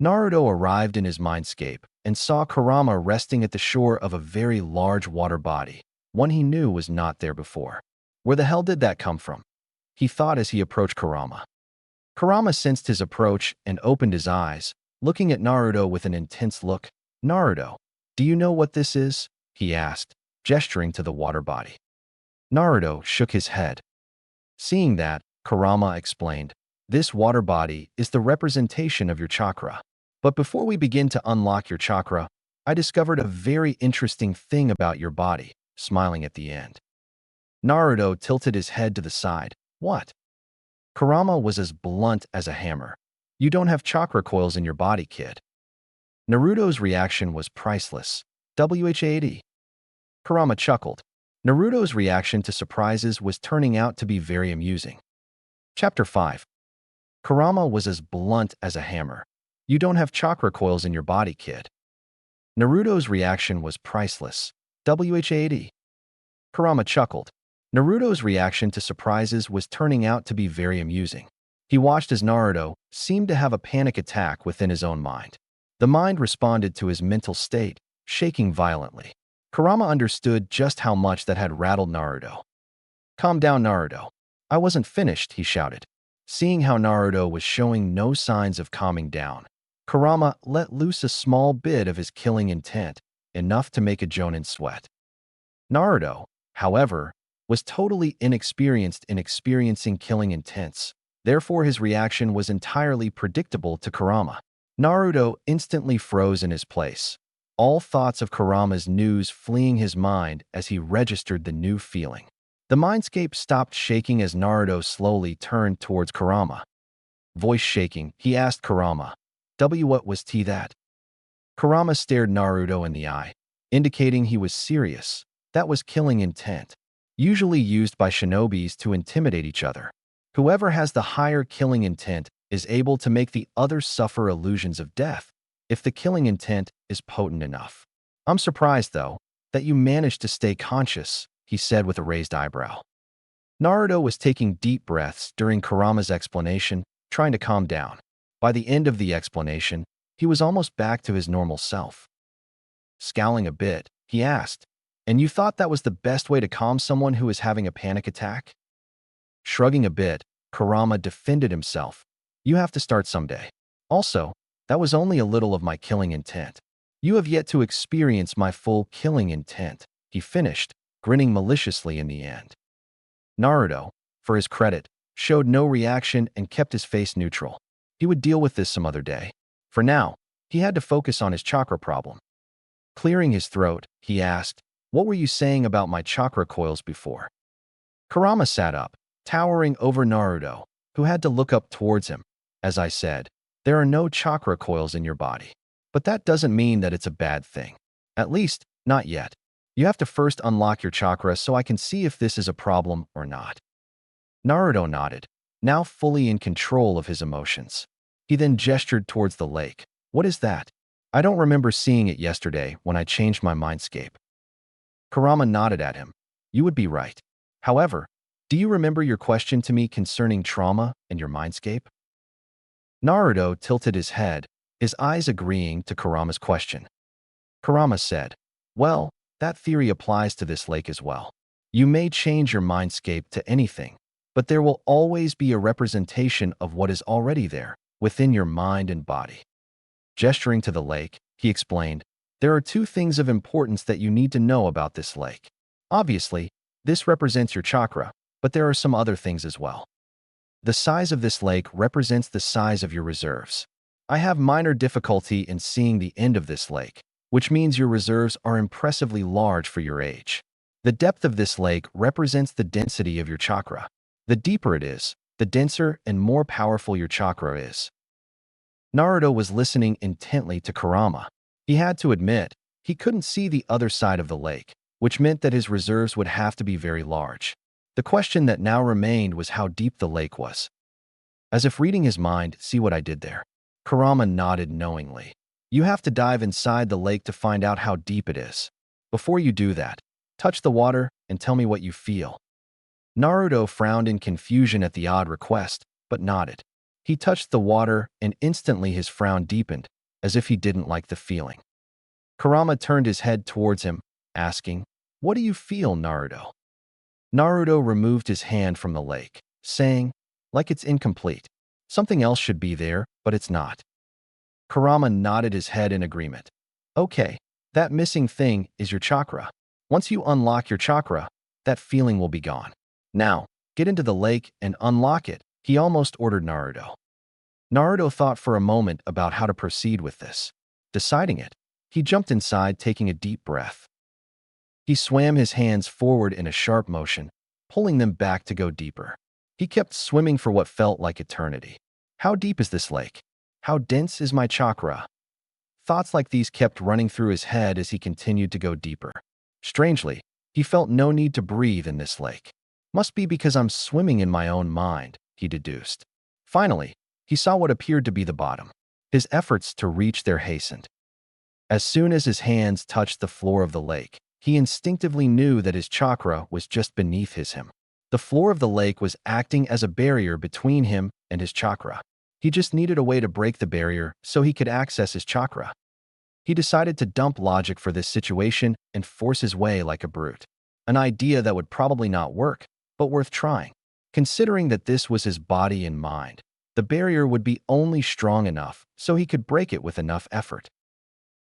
Naruto arrived in his mindscape and saw Kurama resting at the shore of a very large water body, one he knew was not there before. Where the hell did that come from? He thought as he approached Kurama. Kurama sensed his approach and opened his eyes, looking at Naruto with an intense look. Naruto, do you know what this is? He asked, gesturing to the water body. Naruto shook his head. Seeing that, Kurama explained, this water body is the representation of your chakra. But before we begin to unlock your chakra, I discovered a very interesting thing about your body, smiling at the end. Naruto tilted his head to the side. What? Kurama was as blunt as a hammer. You don't have chakra coils in your body, kid. Naruto's reaction was priceless. WHAD. Kurama chuckled. Naruto's reaction to surprises was turning out to be very amusing. Chapter 5. Kurama was as blunt as a hammer. You don't have chakra coils in your body, kid. Naruto's reaction was priceless. WHAD. Kurama chuckled. Naruto's reaction to surprises was turning out to be very amusing. He watched as Naruto seemed to have a panic attack within his own mind. The mind responded to his mental state, shaking violently. Kurama understood just how much that had rattled Naruto. Calm down, Naruto. I wasn't finished, he shouted. Seeing how Naruto was showing no signs of calming down, Kurama let loose a small bit of his killing intent, enough to make a jonin sweat. Naruto, however, was totally inexperienced in experiencing killing intents. Therefore, his reaction was entirely predictable to Kurama. Naruto instantly froze in his place, all thoughts of Kurama's news fleeing his mind as he registered the new feeling. The mindscape stopped shaking as Naruto slowly turned towards Kurama. Voice shaking, he asked Kurama, what was that? Kurama stared Naruto in the eye, indicating he was serious. That was killing intent, usually used by shinobis to intimidate each other. Whoever has the higher killing intent is able to make the other suffer illusions of death, if the killing intent is potent enough. I'm surprised, though, that you managed to stay conscious, he said with a raised eyebrow. Naruto was taking deep breaths during Kurama's explanation, trying to calm down. By the end of the explanation, he was almost back to his normal self. Scowling a bit, he asked, and you thought that was the best way to calm someone who is having a panic attack? Shrugging a bit, Kurama defended himself. You have to start someday. Also, That was only a little of my killing intent. You have yet to experience my full killing intent, he finished, grinning maliciously in the end. Naruto, for his credit, showed no reaction and kept his face neutral. He would deal with this some other day. For now, he had to focus on his chakra problem. Clearing his throat, he asked, "What were you saying about my chakra coils before?" Kurama sat up, towering over Naruto, who had to look up towards him. "As I said, there are no chakra coils in your body. But that doesn't mean that it's a bad thing. At least, not yet. You have to first unlock your chakra so I can see if this is a problem or not." Naruto nodded, now fully in control of his emotions. He then gestured towards the lake. "What is that? I don't remember seeing it yesterday when I changed my mindscape." Kurama nodded at him. "You would be right. However, do you remember your question to me concerning trauma and your mindscape?" Naruto tilted his head, his eyes agreeing to Kurama's question. Kurama said, "Well, that theory applies to this lake as well. You may change your mindscape to anything, but there will always be a representation of what is already there, within your mind and body." Gesturing to the lake, he explained, "There are two things of importance that you need to know about this lake. Obviously, this represents your chakra, but there are some other things as well. The size of this lake represents the size of your reserves. I have minor difficulty in seeing the end of this lake, which means your reserves are impressively large for your age. The depth of this lake represents the density of your chakra. The deeper it is, the denser and more powerful your chakra is." Naruto was listening intently to Kurama. He had to admit, he couldn't see the other side of the lake, which meant that his reserves would have to be very large. The question that now remained was how deep the lake was. As if reading his mind, "See what I did there?" Kurama nodded knowingly. "You have to dive inside the lake to find out how deep it is. Before you do that, touch the water and tell me what you feel." Naruto frowned in confusion at the odd request, but nodded. He touched the water, and instantly his frown deepened, as if he didn't like the feeling. Kurama turned his head towards him, asking, "What do you feel, Naruto?" Naruto removed his hand from the lake, saying, "Like it's incomplete. Something else should be there, but it's not." Kurama nodded his head in agreement. "Okay, that missing thing is your chakra. Once you unlock your chakra, that feeling will be gone. Now, get into the lake and unlock it," he almost ordered Naruto. Naruto thought for a moment about how to proceed with this. Deciding it, he jumped inside, taking a deep breath. He swam his hands forward in a sharp motion, pulling them back to go deeper. He kept swimming for what felt like eternity. How deep is this lake? How dense is my chakra? Thoughts like these kept running through his head as he continued to go deeper. Strangely, he felt no need to breathe in this lake. Must be because I'm swimming in my own mind, he deduced. Finally, he saw what appeared to be the bottom. His efforts to reach there hastened. As soon as his hands touched the floor of the lake, he instinctively knew that his chakra was just beneath him. The floor of the lake was acting as a barrier between him and his chakra. He just needed a way to break the barrier so he could access his chakra. He decided to dump logic for this situation and force his way like a brute. An idea that would probably not work, but worth trying. Considering that this was his body and mind, the barrier would be only strong enough so he could break it with enough effort.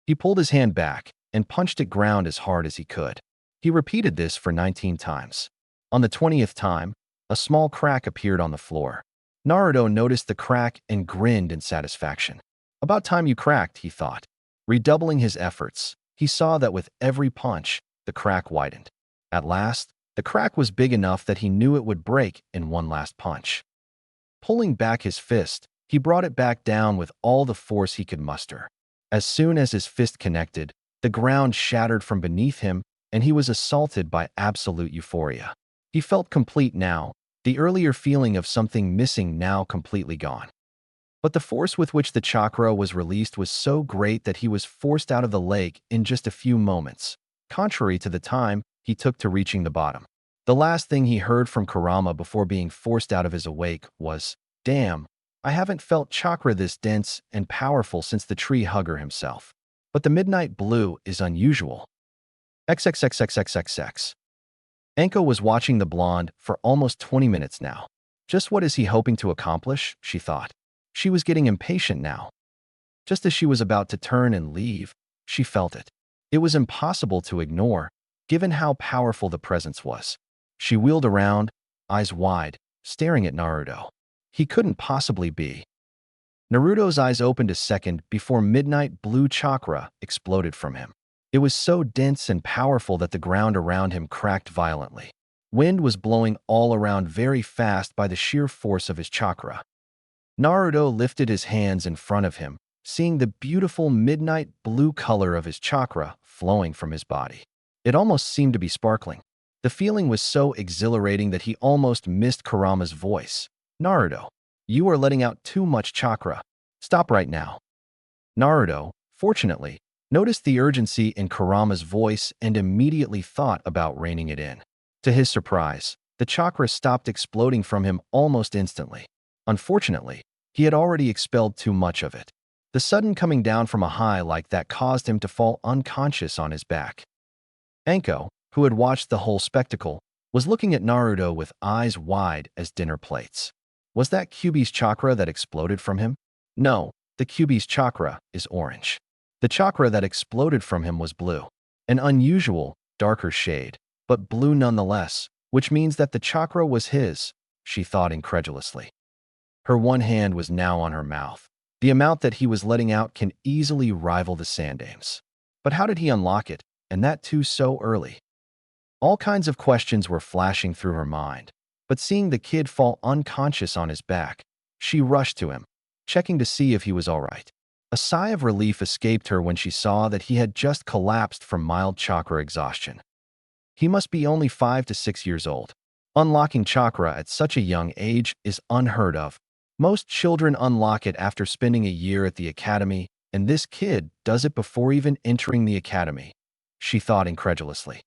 He pulled his hand back and punched it ground as hard as he could. He repeated this for 19 times. On the 20th time, a small crack appeared on the floor. Naruto noticed the crack and grinned in satisfaction. About time you cracked, he thought. Redoubling his efforts, he saw that with every punch, the crack widened. At last, the crack was big enough that he knew it would break in one last punch. Pulling back his fist, he brought it back down with all the force he could muster. As soon as his fist connected, the ground shattered from beneath him, and he was assaulted by absolute euphoria. He felt complete now, the earlier feeling of something missing now completely gone. But the force with which the chakra was released was so great that he was forced out of the lake in just a few moments, contrary to the time he took to reaching the bottom. The last thing he heard from Kurama before being forced out of his awake was, "Damn, I haven't felt chakra this dense and powerful since the tree hugger himself. But the midnight blue is unusual." XXXXXXX. Anko was watching the blonde for almost 20 minutes now. Just what is he hoping to accomplish, she thought. She was getting impatient now. Just as she was about to turn and leave, she felt it. It was impossible to ignore, given how powerful the presence was. She wheeled around, eyes wide, staring at Naruto. He couldn't possibly be. Naruto's eyes opened a second before midnight blue chakra exploded from him. It was so dense and powerful that the ground around him cracked violently. Wind was blowing all around very fast by the sheer force of his chakra. Naruto lifted his hands in front of him, seeing the beautiful midnight blue color of his chakra flowing from his body. It almost seemed to be sparkling. The feeling was so exhilarating that he almost missed Kurama's voice. Naruto, you are letting out too much chakra. Stop right now. Naruto, fortunately, noticed the urgency in Kurama's voice and immediately thought about reining it in. To his surprise, the chakra stopped exploding from him almost instantly. Unfortunately, he had already expelled too much of it. The sudden coming down from a high like that caused him to fall unconscious on his back. Anko, who had watched the whole spectacle, was looking at Naruto with eyes wide as dinner plates. Was that Kyuubi's chakra that exploded from him? No, the Kyuubi's chakra is orange. The chakra that exploded from him was blue. An unusual, darker shade, but blue nonetheless, which means that the chakra was his, she thought incredulously. Her one hand was now on her mouth. The amount that he was letting out can easily rival the Sandame's. But how did he unlock it, and that too so early? All kinds of questions were flashing through her mind, but seeing the kid fall unconscious on his back, she rushed to him, checking to see if he was all right. A sigh of relief escaped her when she saw that he had just collapsed from mild chakra exhaustion. He must be only 5 to 6 years old. Unlocking chakra at such a young age is unheard of. Most children unlock it after spending a year at the academy, and this kid does it before even entering the academy, she thought incredulously.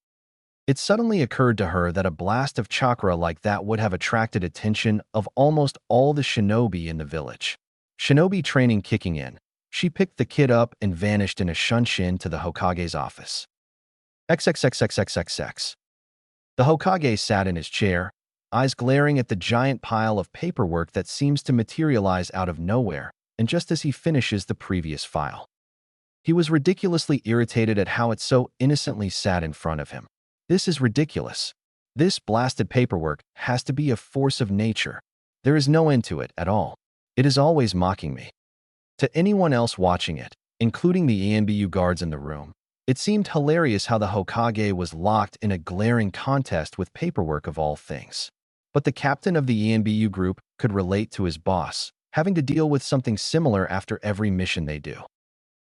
It suddenly occurred to her that a blast of chakra like that would have attracted attention of almost all the shinobi in the village. Shinobi training kicking in, she picked the kid up and vanished in a shunshin to the Hokage's office. XXXXXXX. The Hokage sat in his chair, eyes glaring at the giant pile of paperwork that seems to materialize out of nowhere, and just as he finishes the previous file. He was ridiculously irritated at how it so innocently sat in front of him. This is ridiculous. This blasted paperwork has to be a force of nature. There is no end to it at all. It is always mocking me. To anyone else watching it, including the ENBU guards in the room, it seemed hilarious how the Hokage was locked in a glaring contest with paperwork of all things. But the captain of the ENBU group could relate to his boss, having to deal with something similar after every mission they do.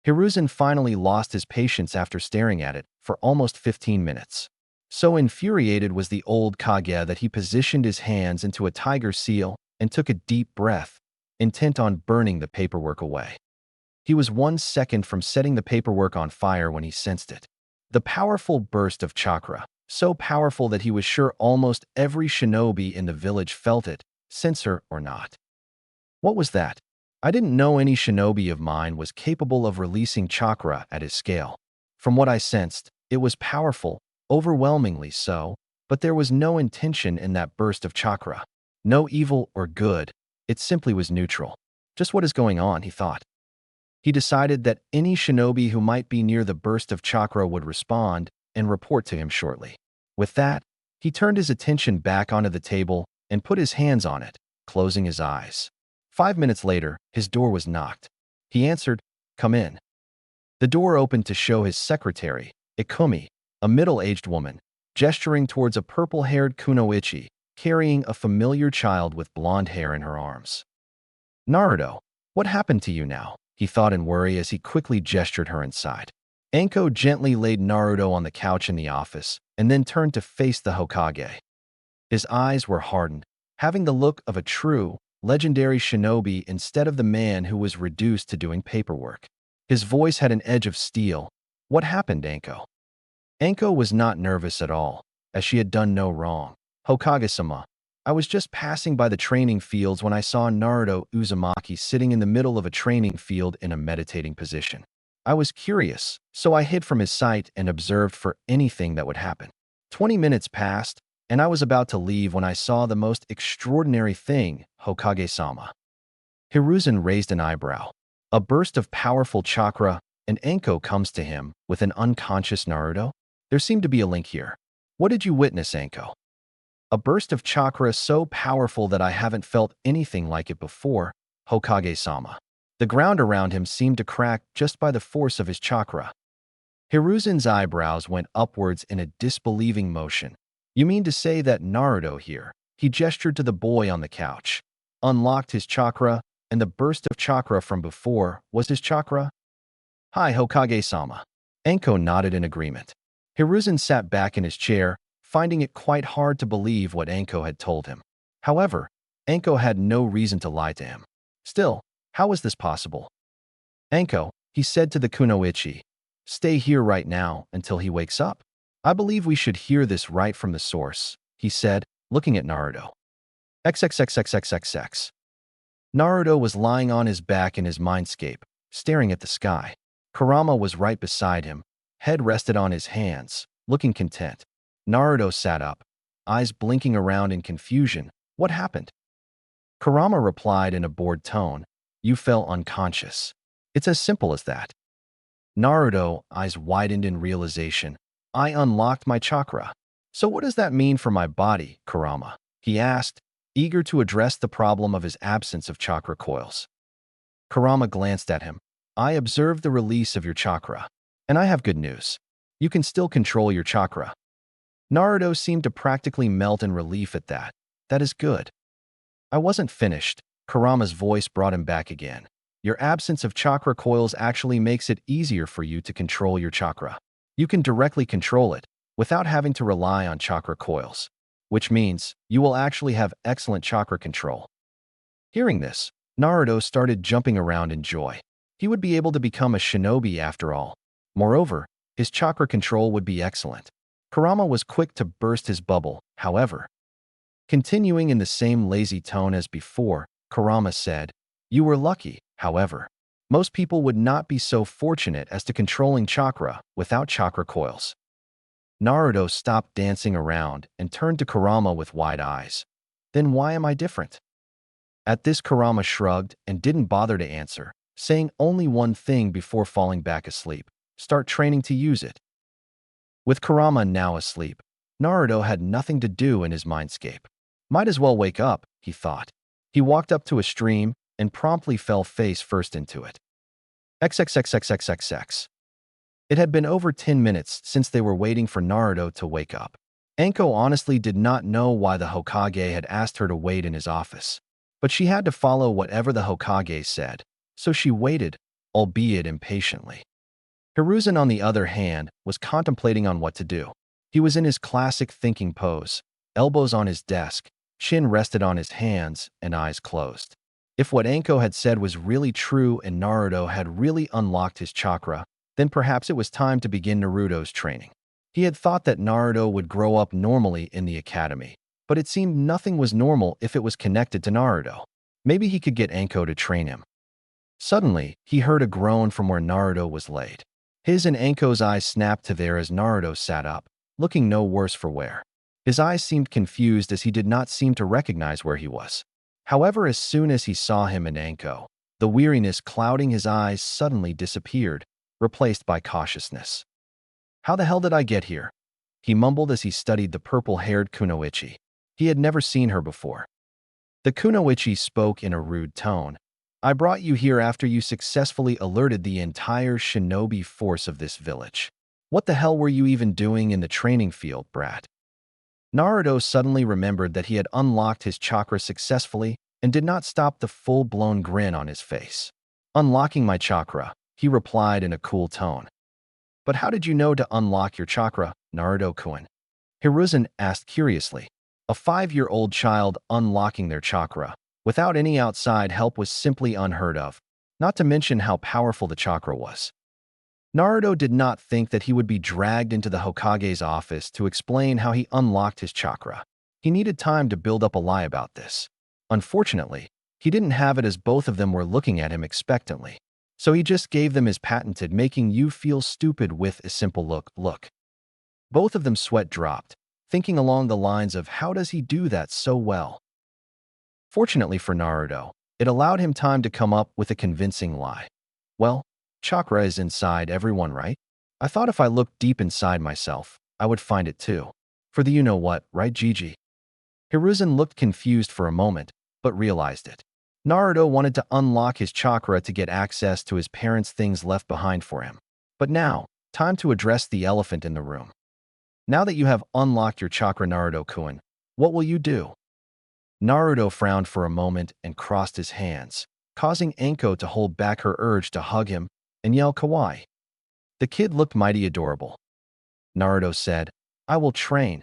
Hiruzen finally lost his patience after staring at it for almost 15 minutes. So infuriated was the old Kage that he positioned his hands into a tiger seal and took a deep breath, intent on burning the paperwork away. He was 1 second from setting the paperwork on fire when he sensed it. The powerful burst of chakra, so powerful that he was sure almost every shinobi in the village felt it, censor or not. What was that? I didn't know any shinobi of mine was capable of releasing chakra at his scale. From what I sensed, it was powerful, overwhelmingly so, but there was no intention in that burst of chakra. No evil or good, it simply was neutral. Just what is going on, he thought. He decided that any shinobi who might be near the burst of chakra would respond and report to him shortly. With that, he turned his attention back onto the table and put his hands on it, closing his eyes. 5 minutes later, his door was knocked. He answered, "Come in." The door opened to show his secretary, Ikumi, a middle-aged woman, gesturing towards a purple-haired kunoichi, carrying a familiar child with blonde hair in her arms. Naruto, what happened to you now? He thought in worry as he quickly gestured her inside. Anko gently laid Naruto on the couch in the office and then turned to face the Hokage. His eyes were hardened, having the look of a true, legendary shinobi instead of the man who was reduced to doing paperwork. His voice had an edge of steel. What happened, Anko? Anko was not nervous at all, as she had done no wrong. Hokage-sama, I was just passing by the training fields when I saw Naruto Uzumaki sitting in the middle of a training field in a meditating position. I was curious, so I hid from his sight and observed for anything that would happen. 20 minutes passed, and I was about to leave when I saw the most extraordinary thing, Hokage-sama. Hiruzen raised an eyebrow. A burst of powerful chakra, and Anko comes to him with an unconscious Naruto? There seemed to be a link here. What did you witness, Anko? A burst of chakra so powerful that I haven't felt anything like it before, Hokage-sama. The ground around him seemed to crack just by the force of his chakra. Hiruzen's eyebrows went upwards in a disbelieving motion. You mean to say that Naruto here, he gestured to the boy on the couch, unlocked his chakra, and the burst of chakra from before was his chakra? Hi, Hokage-sama. Anko nodded in agreement. Hiruzen sat back in his chair, finding it quite hard to believe what Anko had told him. However, Anko had no reason to lie to him. Still, how was this possible? Anko, he said to the kunoichi, stay here right now until he wakes up. I believe we should hear this right from the source, he said, looking at Naruto. XXXXXXX. Naruto was lying on his back in his mindscape, staring at the sky. Kurama was right beside him, head rested on his hands, looking content. Naruto sat up, eyes blinking around in confusion. What happened? Kurama replied in a bored tone, you fell unconscious. It's as simple as that. Naruto, eyes widened in realization. I unlocked my chakra. So what does that mean for my body, Kurama? He asked, eager to address the problem of his absence of chakra coils. Kurama glanced at him. I observed the release of your chakra. And I have good news. You can still control your chakra. Naruto seemed to practically melt in relief at that. That is good. I wasn't finished. Kurama's voice brought him back again. Your absence of chakra coils actually makes it easier for you to control your chakra. You can directly control it without having to rely on chakra coils, which means you will actually have excellent chakra control. Hearing this, Naruto started jumping around in joy. He would be able to become a shinobi after all. Moreover, his chakra control would be excellent. Kurama was quick to burst his bubble, however. Continuing in the same lazy tone as before, Kurama said, you were lucky, however. Most people would not be so fortunate as to controlling chakra without chakra coils. Naruto stopped dancing around and turned to Kurama with wide eyes. Then why am I different? At this, Kurama shrugged and didn't bother to answer, saying only one thing before falling back asleep. Start training to use it. With Kurama now asleep, Naruto had nothing to do in his mindscape. Might as well wake up, he thought. He walked up to a stream and promptly fell face first into it. XXXXXXX. It had been over 10 minutes since they were waiting for Naruto to wake up. Anko honestly did not know why the Hokage had asked her to wait in his office. But she had to follow whatever the Hokage said, so she waited, albeit impatiently. Hiruzen, on the other hand, was contemplating on what to do. He was in his classic thinking pose, elbows on his desk, chin rested on his hands, and eyes closed. If what Anko had said was really true and Naruto had really unlocked his chakra, then perhaps it was time to begin Naruto's training. He had thought that Naruto would grow up normally in the academy, but it seemed nothing was normal if it was connected to Naruto. Maybe he could get Anko to train him. Suddenly, he heard a groan from where Naruto was laid. His and Anko's eyes snapped to there as Naruto sat up, looking no worse for wear. His eyes seemed confused as he did not seem to recognize where he was. However, as soon as he saw him and Anko, the weariness clouding his eyes suddenly disappeared, replaced by cautiousness. How the hell did I get here? He mumbled as he studied the purple-haired kunoichi. He had never seen her before. The kunoichi spoke in a rude tone. I brought you here after you successfully alerted the entire shinobi force of this village. What the hell were you even doing in the training field, brat? Naruto suddenly remembered that he had unlocked his chakra successfully and did not stop the full-blown grin on his face. Unlocking my chakra, he replied in a cool tone. But how did you know to unlock your chakra, Naruto-kun? Hiruzen asked curiously. A 5-year-old child unlocking their chakra without any outside help was simply unheard of, not to mention how powerful the chakra was. Naruto did not think that he would be dragged into the Hokage's office to explain how he unlocked his chakra. He needed time to build up a lie about this. Unfortunately, he didn't have it as both of them were looking at him expectantly. So he just gave them his patented making you feel stupid with a simple look. Both of them sweat dropped, thinking along the lines of how does he do that so well? Fortunately for Naruto, it allowed him time to come up with a convincing lie. Well, chakra is inside everyone, right? I thought if I looked deep inside myself, I would find it too. For the you-know-what, right, Gigi? Hiruzen looked confused for a moment, but realized it. Naruto wanted to unlock his chakra to get access to his parents' things left behind for him. But now, time to address the elephant in the room. Now that you have unlocked your chakra, Naruto-kun, what will you do? Naruto frowned for a moment and crossed his hands, causing Anko to hold back her urge to hug him and yell kawaii. The kid looked mighty adorable. Naruto said, I will train,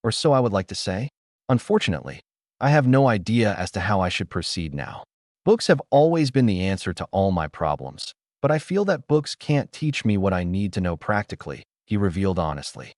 or so I would like to say. Unfortunately, I have no idea as to how I should proceed now. Books have always been the answer to all my problems, but I feel that books can't teach me what I need to know practically, he revealed honestly.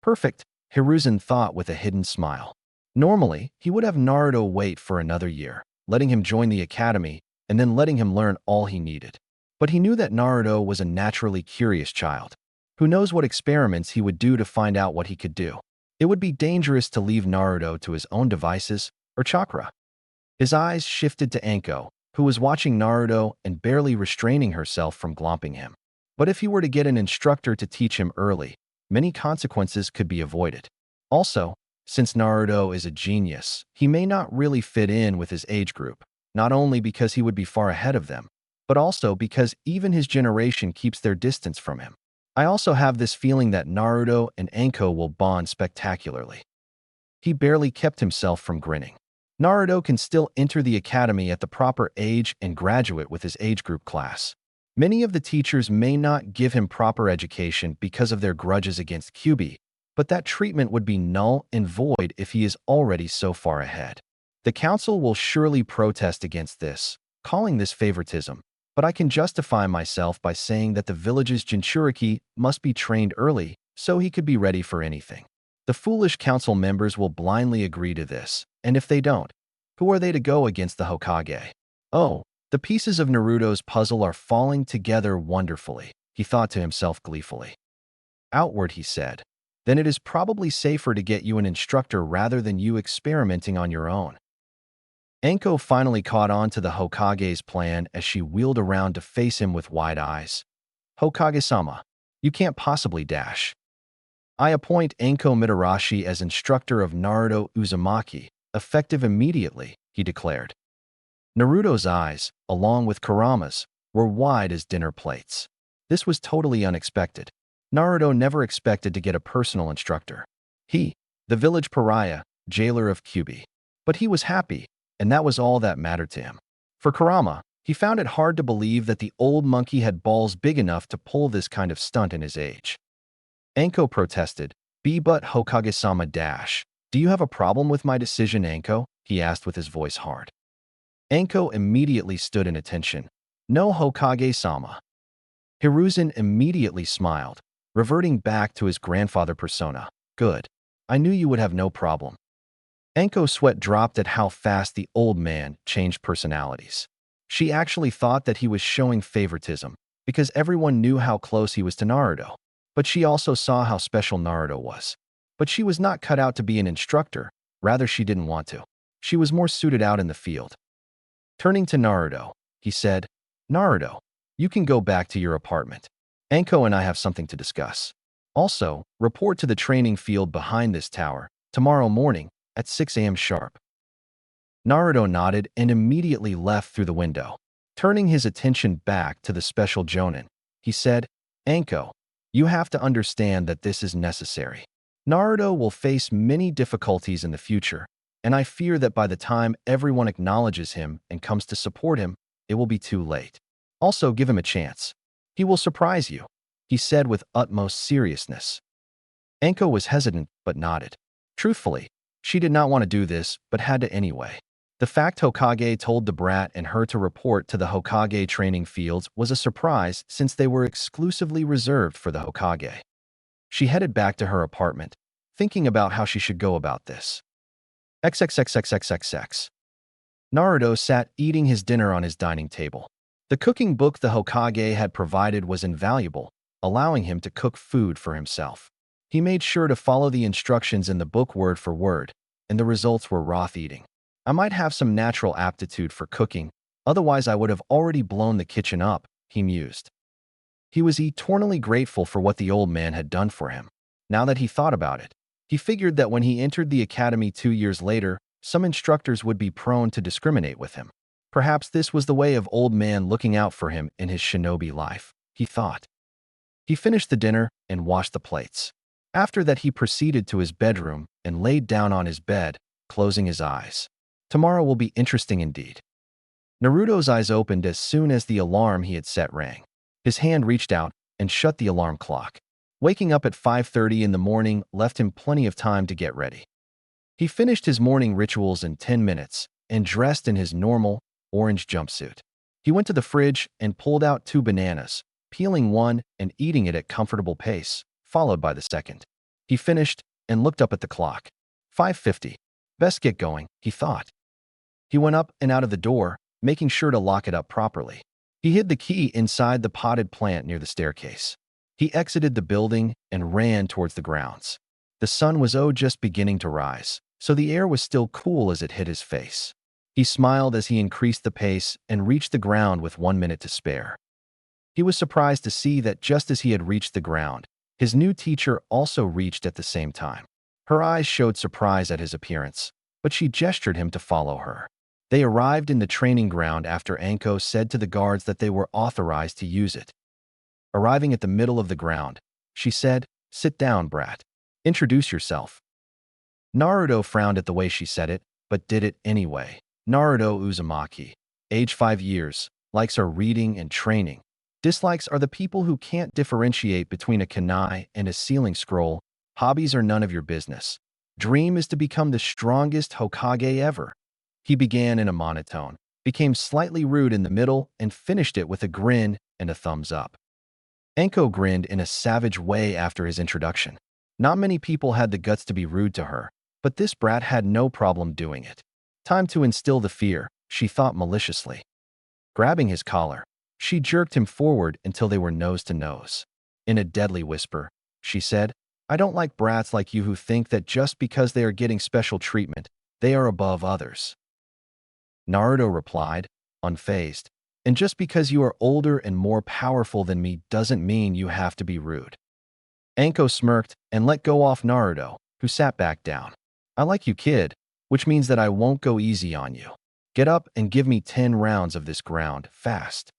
Perfect, Hiruzen thought with a hidden smile. Normally, he would have Naruto wait for another year, letting him join the academy and then letting him learn all he needed. But he knew that Naruto was a naturally curious child. Who knows what experiments he would do to find out what he could do. It would be dangerous to leave Naruto to his own devices or chakra. His eyes shifted to Anko, who was watching Naruto and barely restraining herself from glomping him. But if he were to get an instructor to teach him early, many consequences could be avoided. Also, since Naruto is a genius, he may not really fit in with his age group, not only because he would be far ahead of them, but also because even his generation keeps their distance from him. I also have this feeling that Naruto and Anko will bond spectacularly. He barely kept himself from grinning. Naruto can still enter the academy at the proper age and graduate with his age group class. Many of the teachers may not give him proper education because of their grudges against Kyuubi, but that treatment would be null and void if he is already so far ahead. The council will surely protest against this, calling this favoritism, but I can justify myself by saying that the village's Jinchuriki must be trained early so he could be ready for anything. The foolish council members will blindly agree to this, and if they don't, who are they to go against the Hokage? Oh, the pieces of Naruto's puzzle are falling together wonderfully, he thought to himself gleefully. Outward, he said. Then it is probably safer to get you an instructor rather than you experimenting on your own. Anko finally caught on to the Hokage's plan as she wheeled around to face him with wide eyes. Hokage-sama, you can't possibly dash. I appoint Anko Mitarashi as instructor of Naruto Uzumaki, effective immediately, he declared. Naruto's eyes, along with Kurama's, were wide as dinner plates. This was totally unexpected. Naruto never expected to get a personal instructor. He, the village pariah, jailer of Kyuubi. But he was happy, and that was all that mattered to him. For Kurama, he found it hard to believe that the old monkey had balls big enough to pull this kind of stunt in his age. Anko protested, but Hokage-sama dash. Do you have a problem with my decision, Anko? He asked with his voice hard. Anko immediately stood in attention. No, Hokage-sama. Hiruzen immediately smiled, reverting back to his grandfather persona. Good. I knew you would have no problem. Anko's sweat dropped at how fast the old man changed personalities. She actually thought that he was showing favoritism, because everyone knew how close he was to Naruto. But she also saw how special Naruto was. But she was not cut out to be an instructor, rather she didn't want to. She was more suited out in the field. Turning to Naruto, he said, Naruto, you can go back to your apartment. Anko and I have something to discuss. Also, report to the training field behind this tower, tomorrow morning, at 6 a.m. sharp. Naruto nodded and immediately left through the window. Turning his attention back to the special Jonin, he said, Anko, you have to understand that this is necessary. Naruto will face many difficulties in the future, and I fear that by the time everyone acknowledges him and comes to support him, it will be too late. Also, give him a chance. He will surprise you, he said with utmost seriousness. Anko was hesitant but nodded. Truthfully, she did not want to do this, but had to anyway. The fact Hokage told the brat and her to report to the Hokage training fields was a surprise since they were exclusively reserved for the Hokage. She headed back to her apartment, thinking about how she should go about this. XXXXXXX. Naruto sat eating his dinner on his dining table. The cooking book the Hokage had provided was invaluable, allowing him to cook food for himself. He made sure to follow the instructions in the book word for word, and the results were raw eating. I might have some natural aptitude for cooking, otherwise I would have already blown the kitchen up, he mused. He was eternally grateful for what the old man had done for him. Now that he thought about it, he figured that when he entered the academy 2 years later, some instructors would be prone to discriminate with him. Perhaps this was the way of old man looking out for him in his shinobi life, he thought. He finished the dinner and washed the plates. After that, he proceeded to his bedroom and laid down on his bed, closing his eyes. Tomorrow will be interesting indeed. Naruto's eyes opened as soon as the alarm he had set rang. His hand reached out and shut the alarm clock. Waking up at 5:30 in the morning left him plenty of time to get ready. He finished his morning rituals in 10 minutes and dressed in his normal, orange jumpsuit. He went to the fridge and pulled out 2 bananas, peeling one and eating it at comfortable pace, followed by the second. He finished and looked up at the clock. 5:50. Best get going, he thought. He went up and out of the door, making sure to lock it up properly. He hid the key inside the potted plant near the staircase. He exited the building and ran towards the grounds. The sun was just beginning to rise, so the air was still cool as it hit his face. He smiled as he increased the pace and reached the ground with 1 minute to spare. He was surprised to see that just as he had reached the ground, his new teacher also reached at the same time. Her eyes showed surprise at his appearance, but she gestured him to follow her. They arrived in the training ground after Anko said to the guards that they were authorized to use it. Arriving at the middle of the ground, she said, "Sit down, brat. Introduce yourself." Naruto frowned at the way she said it, but did it anyway. Naruto Uzumaki, age 5 years, likes are reading and training. Dislikes are the people who can't differentiate between a kunai and a sealing scroll. Hobbies are none of your business. Dream is to become the strongest Hokage ever. He began in a monotone, became slightly rude in the middle, and finished it with a grin and a thumbs up. Anko grinned in a savage way after his introduction. Not many people had the guts to be rude to her, but this brat had no problem doing it. Time to instill the fear, she thought maliciously. Grabbing his collar, she jerked him forward until they were nose to nose. In a deadly whisper, she said, "I don't like brats like you who think that just because they are getting special treatment, they are above others." Naruto replied, unfazed, "And just because you are older and more powerful than me doesn't mean you have to be rude." Anko smirked and let go off Naruto, who sat back down. "I like you, kid, which means that I won't go easy on you. Get up and give me 10 rounds of this ground, fast."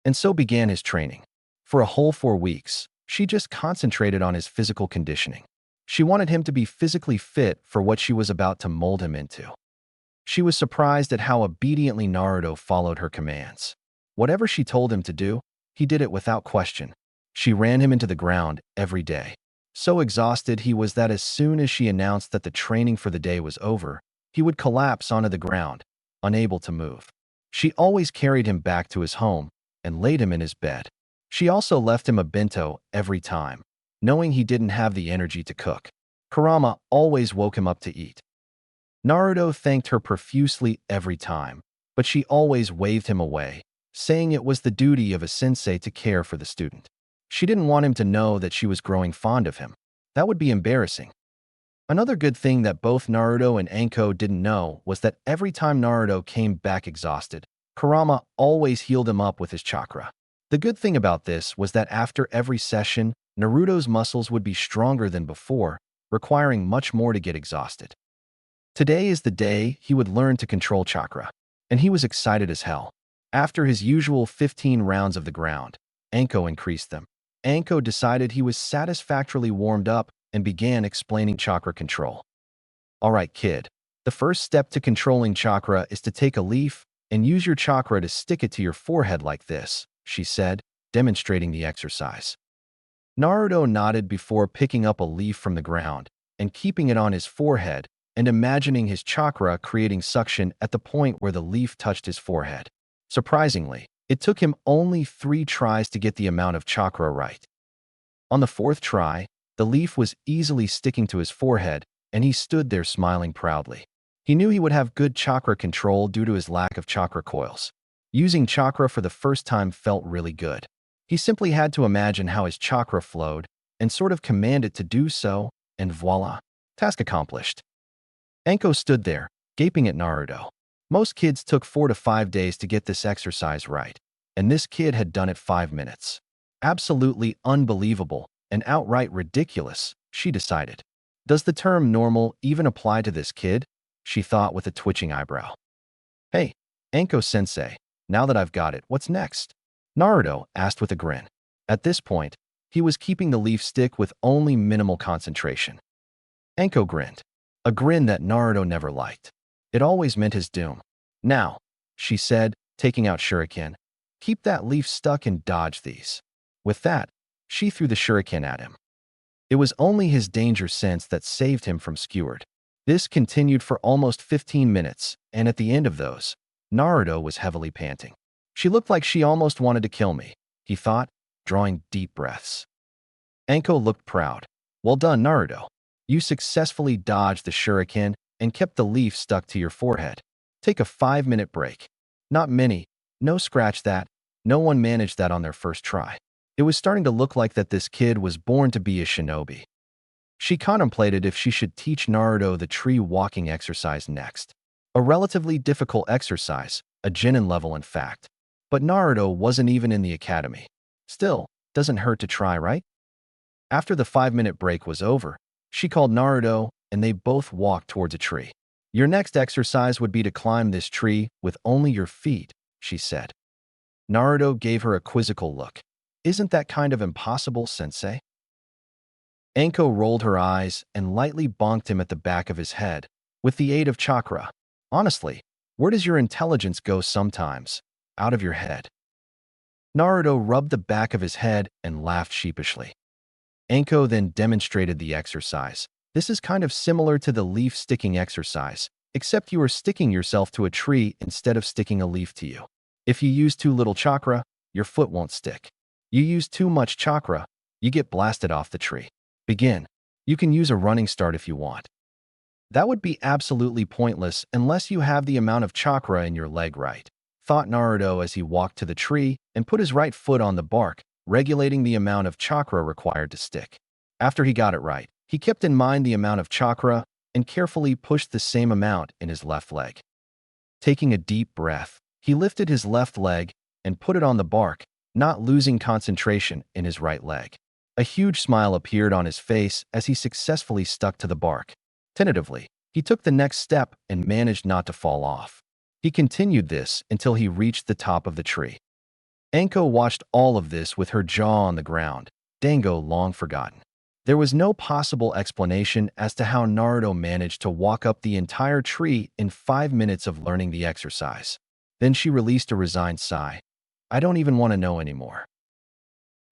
And so began his training. For a whole 4 weeks, she just concentrated on his physical conditioning. She wanted him to be physically fit for what she was about to mold him into. She was surprised at how obediently Naruto followed her commands. Whatever she told him to do, he did it without question. She ran him into the ground every day. So exhausted he was that as soon as she announced that the training for the day was over, he would collapse onto the ground, unable to move. She always carried him back to his home and laid him in his bed. She also left him a bento every time, knowing he didn't have the energy to cook. Kurama always woke him up to eat. Naruto thanked her profusely every time, but she always waved him away, saying it was the duty of a sensei to care for the student. She didn't want him to know that she was growing fond of him. That would be embarrassing. Another good thing that both Naruto and Anko didn't know was that every time Naruto came back exhausted, Kurama always healed him up with his chakra. The good thing about this was that after every session, Naruto's muscles would be stronger than before, requiring much more to get exhausted. Today is the day he would learn to control chakra, and he was excited as hell. After his usual 15 rounds of the ground, Anko increased them. Anko decided he was satisfactorily warmed up and began explaining chakra control. "All right, kid. The first step to controlling chakra is to take a leaf and use your chakra to stick it to your forehead like this," she said, demonstrating the exercise. Naruto nodded before picking up a leaf from the ground and keeping it on his forehead and imagining his chakra creating suction at the point where the leaf touched his forehead. Surprisingly, it took him only 3 tries to get the amount of chakra right. On the 4th try, the leaf was easily sticking to his forehead, and he stood there smiling proudly. He knew he would have good chakra control due to his lack of chakra coils. Using chakra for the first time felt really good. He simply had to imagine how his chakra flowed and sort of command it to do so, and voila, task accomplished. Anko stood there, gaping at Naruto. Most kids took 4 to 5 days to get this exercise right, and this kid had done it 5 minutes. Absolutely unbelievable and outright ridiculous, she decided. Does the term normal even apply to this kid? She thought with a twitching eyebrow. Hey, Anko-sensei, now that I've got it, what's next? Naruto asked with a grin. At this point, he was keeping the leaf stick with only minimal concentration. Anko grinned, a grin that Naruto never liked. It always meant his doom. Now, she said, taking out shuriken, keep that leaf stuck and dodge these. With that, she threw the shuriken at him. It was only his danger sense that saved him from skewered. This continued for almost 15 minutes, and at the end of those, Naruto was heavily panting. She looked like she almost wanted to kill me, he thought, drawing deep breaths. Anko looked proud. Well done, Naruto. You successfully dodged the shuriken and kept the leaf stuck to your forehead. Take a 5-minute break. Not many. No, scratch that. No one managed that on their first try. It was starting to look like that this kid was born to be a shinobi. She contemplated if she should teach Naruto the tree walking exercise next. A relatively difficult exercise, a genin level in fact. But Naruto wasn't even in the academy. Still, doesn't hurt to try, right? After the 5-minute break was over, she called Naruto and they both walked towards a tree. Your next exercise would be to climb this tree with only your feet, she said. Naruto gave her a quizzical look. Isn't that kind of impossible, sensei? Anko rolled her eyes and lightly bonked him at the back of his head, with the aid of chakra. Honestly, where does your intelligence go sometimes? Out of your head. Naruto rubbed the back of his head and laughed sheepishly. Anko then demonstrated the exercise. This is kind of similar to the leaf sticking exercise, except you are sticking yourself to a tree instead of sticking a leaf to you. If you use too little chakra, your foot won't stick. You use too much chakra, you get blasted off the tree. Begin. You can use a running start if you want. That would be absolutely pointless unless you have the amount of chakra in your leg right, thought Naruto as he walked to the tree and put his right foot on the bark, regulating the amount of chakra required to stick. After he got it right, he kept in mind the amount of chakra and carefully pushed the same amount in his left leg. Taking a deep breath, he lifted his left leg and put it on the bark, not losing concentration in his right leg. A huge smile appeared on his face as he successfully stuck to the bark. Tentatively, he took the next step and managed not to fall off. He continued this until he reached the top of the tree. Anko watched all of this with her jaw on the ground, Dango long forgotten. There was no possible explanation as to how Naruto managed to walk up the entire tree in 5 minutes of learning the exercise. Then she released a resigned sigh. I don't even want to know anymore.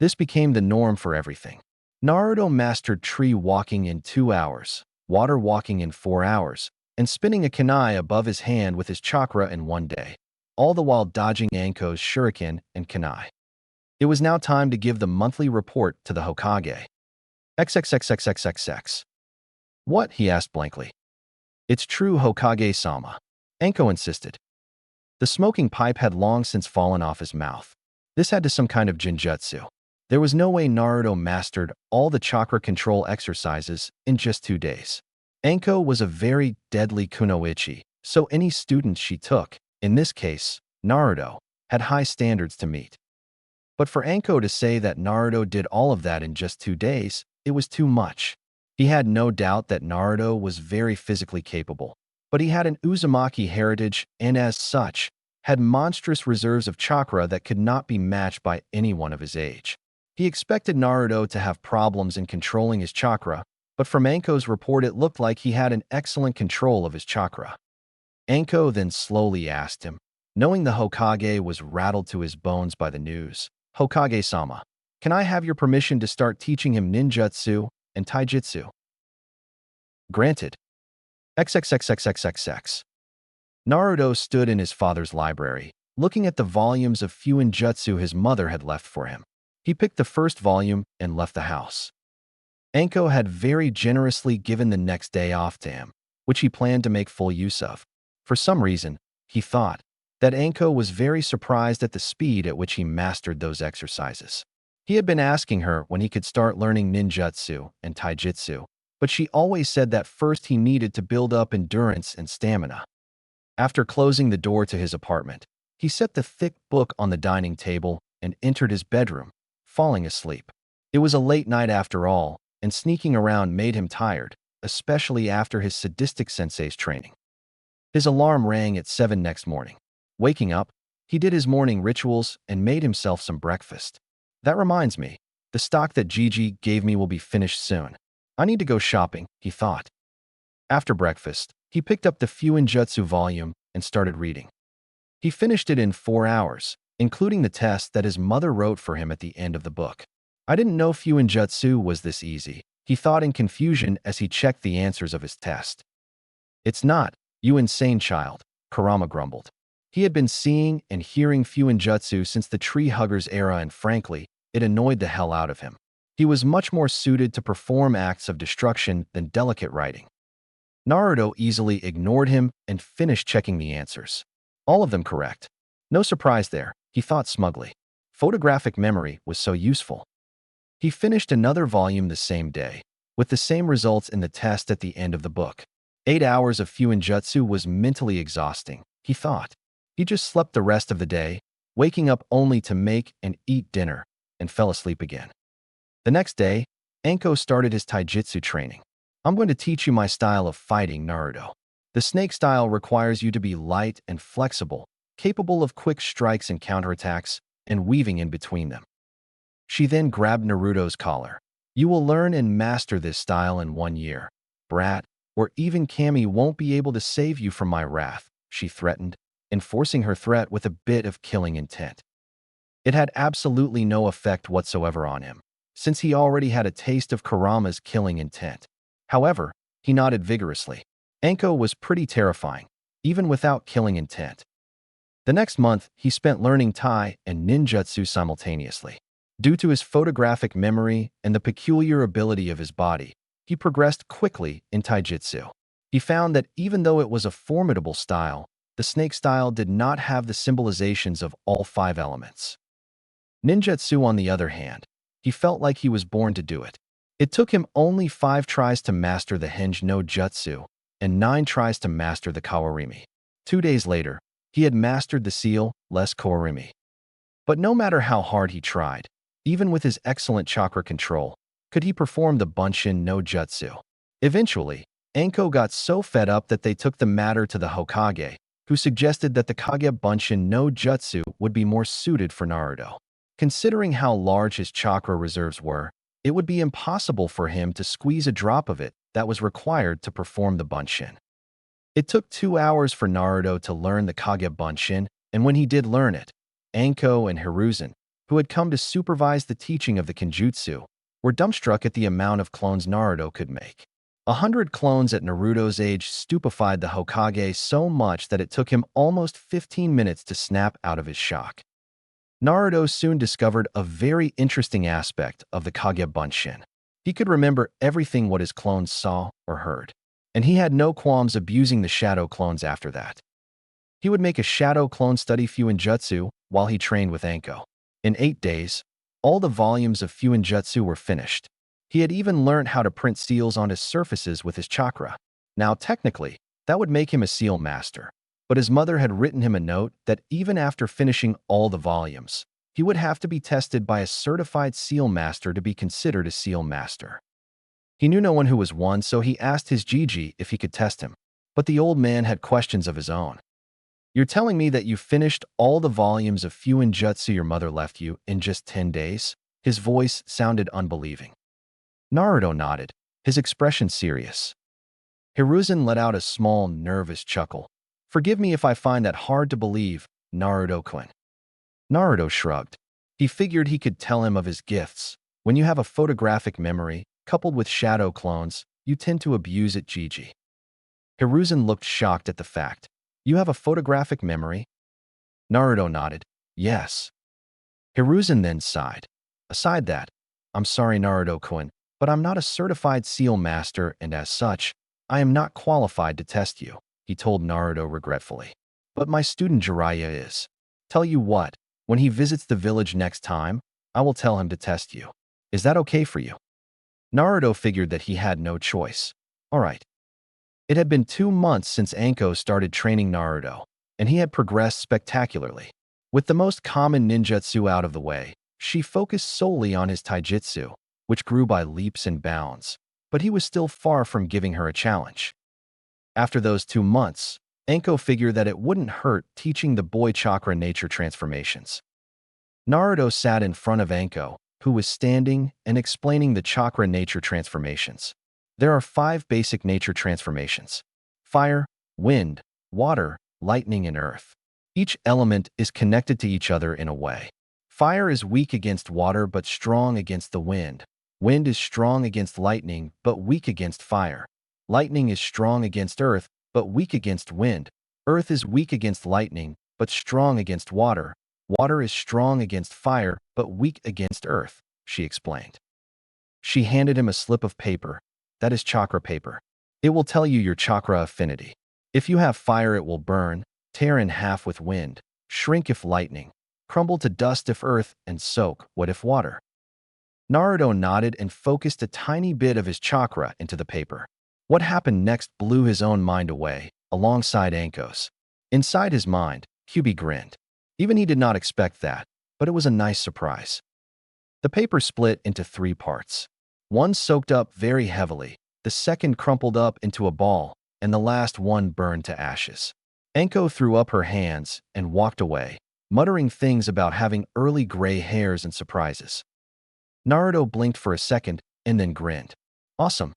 This became the norm for everything. Naruto mastered tree walking in 2 hours, water walking in 4 hours, and spinning a kunai above his hand with his chakra in 1 day, all the while dodging Anko's shuriken and kunai. It was now time to give the monthly report to the Hokage. XXXXXXX. What? He asked blankly. It's true, Hokage-sama, Anko insisted. The smoking pipe had long since fallen off his mouth. This had to some kind of genjutsu. There was no way Naruto mastered all the chakra control exercises in just 2 days. Anko was a very deadly kunoichi, so any student she took, in this case, Naruto, had high standards to meet. But for Anko to say that Naruto did all of that in just 2 days, it was too much. He had no doubt that Naruto was very physically capable, but he had an Uzumaki heritage and as such, had monstrous reserves of chakra that could not be matched by anyone of his age. He expected Naruto to have problems in controlling his chakra, but from Anko's report it looked like he had an excellent control of his chakra. Anko then slowly asked him, knowing the Hokage was rattled to his bones by the news, Hokage-sama, can I have your permission to start teaching him ninjutsu and taijutsu? Granted. XXXXXXX. Naruto stood in his father's library, looking at the volumes of Fuinjutsu his mother had left for him. He picked the first volume and left the house. Anko had very generously given the next day off to him, which he planned to make full use of. For some reason, he thought that Anko was very surprised at the speed at which he mastered those exercises. He had been asking her when he could start learning ninjutsu and taijutsu, but she always said that first he needed to build up endurance and stamina. After closing the door to his apartment, He set the thick book on the dining table and entered his bedroom, falling asleep. It was a late night after all, and sneaking around made him tired, especially after his sadistic sensei's training. His alarm rang at 7 next morning. Waking up, he did his morning rituals and made himself some breakfast. That reminds me, the stock that Gigi gave me will be finished soon. I need to go shopping, he thought. After breakfast, he picked up the Fuinjutsu volume and started reading. He finished it in 4 hours, including the test that his mother wrote for him at the end of the book. I didn't know Fuinjutsu was this easy, he thought in confusion as he checked the answers of his test. It's not, you insane child, Kurama grumbled. He had been seeing and hearing Fuinjutsu since the tree huggers era, and frankly, it annoyed the hell out of him. He was much more suited to perform acts of destruction than delicate writing. Naruto easily ignored him and finished checking the answers. All of them correct. No surprise there, he thought smugly. Photographic memory was so useful. He finished another volume the same day, with the same results in the test at the end of the book. 8 hours of Fuinjutsu was mentally exhausting, he thought. He just slept the rest of the day, waking up only to make and eat dinner, and fell asleep again. The next day, Anko started his taijutsu training. I'm going to teach you my style of fighting, Naruto. The snake style requires you to be light and flexible, capable of quick strikes and counterattacks, and weaving in between them. She then grabbed Naruto's collar. You will learn and master this style in 1 year, brat, or even Kami won't be able to save you from my wrath, she threatened, enforcing her threat with a bit of killing intent. It had absolutely no effect whatsoever on him, since he already had a taste of Kurama's killing intent. However, he nodded vigorously. Anko was pretty terrifying, even without killing intent. The next month, he spent learning Tai and ninjutsu simultaneously. Due to his photographic memory and the peculiar ability of his body, he progressed quickly in taijutsu. He found that even though it was a formidable style, the snake style did not have the symbolizations of all 5 elements. Ninjutsu, on the other hand, he felt like he was born to do it. It took him only 5 tries to master the Henge no Jutsu and 9 tries to master the Kawarimi. 2 days later, he had mastered the seal, less Kawarimi. But no matter how hard he tried, even with his excellent chakra control, could he perform the Bunshin no Jutsu. Eventually, Anko got so fed up that they took the matter to the Hokage, who suggested that the Kage Bunshin no Jutsu would be more suited for Naruto. Considering how large his chakra reserves were, it would be impossible for him to squeeze a drop of it that was required to perform the Bunshin. It took 2 hours for Naruto to learn the Kage Bunshin, and when he did learn it, Anko and Hiruzen, who had come to supervise the teaching of the Kenjutsu, were dumbstruck at the amount of clones Naruto could make. 100 clones at Naruto's age stupefied the Hokage so much that it took him almost 15 minutes to snap out of his shock. Naruto soon discovered a very interesting aspect of the Kage Bunshin. He could remember everything what his clones saw or heard, and he had no qualms abusing the shadow clones after that. He would make a shadow clone study Fuinjutsu while he trained with Anko. In 8 days, all the volumes of Fuinjutsu were finished. He had even learned how to print seals on his surfaces with his chakra. Now, technically, that would make him a seal master. But his mother had written him a note that even after finishing all the volumes, he would have to be tested by a certified seal master to be considered a seal master. He knew no one who was one, so he asked his Gigi if he could test him. But the old man had questions of his own. You're telling me that you finished all the volumes of Fuinjutsu your mother left you in just 10 days? His voice sounded unbelieving. Naruto nodded, his expression serious. Hiruzen let out a small, nervous chuckle. Forgive me if I find that hard to believe, Naruto-kun. Naruto shrugged. He figured he could tell him of his gifts. When you have a photographic memory, coupled with shadow clones, you tend to abuse it, Gigi. Hiruzen looked shocked at the fact. You have a photographic memory? Naruto nodded. Yes. Hiruzen then sighed. Aside that, I'm sorry, Naruto-kun, but I'm not a certified seal master, and as such, I am not qualified to test you, he told Naruto regretfully. But my student Jiraiya is. Tell you what, when he visits the village next time, I will tell him to test you. Is that okay for you? Naruto figured that he had no choice. All right. It had been 2 months since Anko started training Naruto, and he had progressed spectacularly. With the most common ninjutsu out of the way, she focused solely on his taijutsu, which grew by leaps and bounds, but he was still far from giving her a challenge. After those 2 months, Anko figured that it wouldn't hurt teaching the boy chakra nature transformations. Naruto sat in front of Anko, who was standing and explaining the chakra nature transformations. There are 5 basic nature transformations: fire, wind, water, lightning, and earth. Each element is connected to each other in a way. Fire is weak against water but strong against the wind. Wind is strong against lightning but weak against fire. Lightning is strong against earth but weak against wind. Earth is weak against lightning but strong against water. Water is strong against fire but weak against earth, she explained. She handed him a slip of paper. That is chakra paper. It will tell you your chakra affinity. If you have fire, it will burn, tear in half with wind, shrink if lightning, crumble to dust if earth, and soak what if water. Naruto nodded and focused a tiny bit of his chakra into the paper. What happened next blew his own mind away, alongside Anko's. Inside his mind, Kyubi grinned. Even he did not expect that, but it was a nice surprise. The paper split into 3 parts. One soaked up very heavily, the second crumpled up into a ball, and the last one burned to ashes. Anko threw up her hands and walked away, muttering things about having early gray hairs and surprises. Naruto blinked for a second and then grinned. Awesome.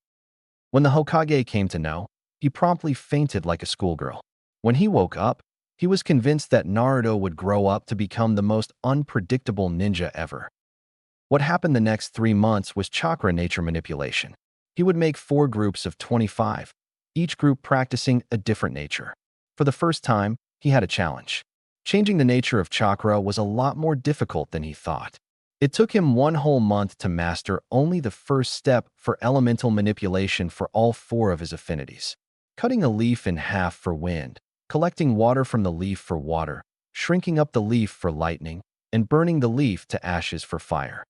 When the Hokage came to know, he promptly fainted like a schoolgirl. When he woke up, he was convinced that Naruto would grow up to become the most unpredictable ninja ever. What happened the next 3 months was chakra nature manipulation. He would make 4 groups of 25, each group practicing a different nature. For the first time, he had a challenge. Changing the nature of chakra was a lot more difficult than he thought. It took him 1 whole month to master only the first step for elemental manipulation for all 4 of his affinities. Cutting a leaf in half for wind, collecting water from the leaf for water, shrinking up the leaf for lightning, and burning the leaf to ashes for fire.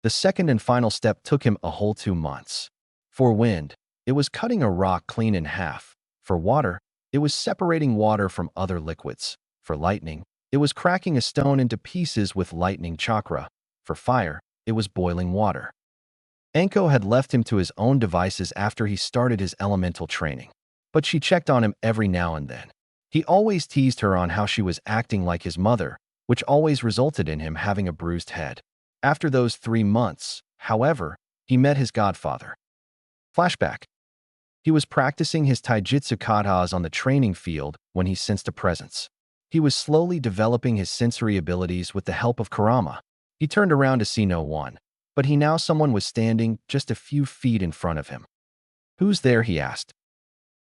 The second and final step took him a whole 2 months. For wind, it was cutting a rock clean in half. For water, it was separating water from other liquids. For lightning, it was cracking a stone into pieces with lightning chakra. For fire, it was boiling water. Anko had left him to his own devices after he started his elemental training, but she checked on him every now and then. He always teased her on how she was acting like his mother, which always resulted in him having a bruised head. After those 3 months, however, he met his godfather. Flashback. He was practicing his taijutsu katas on the training field when he sensed a presence. He was slowly developing his sensory abilities with the help of Kurama. He turned around to see no one, but he now someone was standing just a few feet in front of him. "Who's there?" he asked.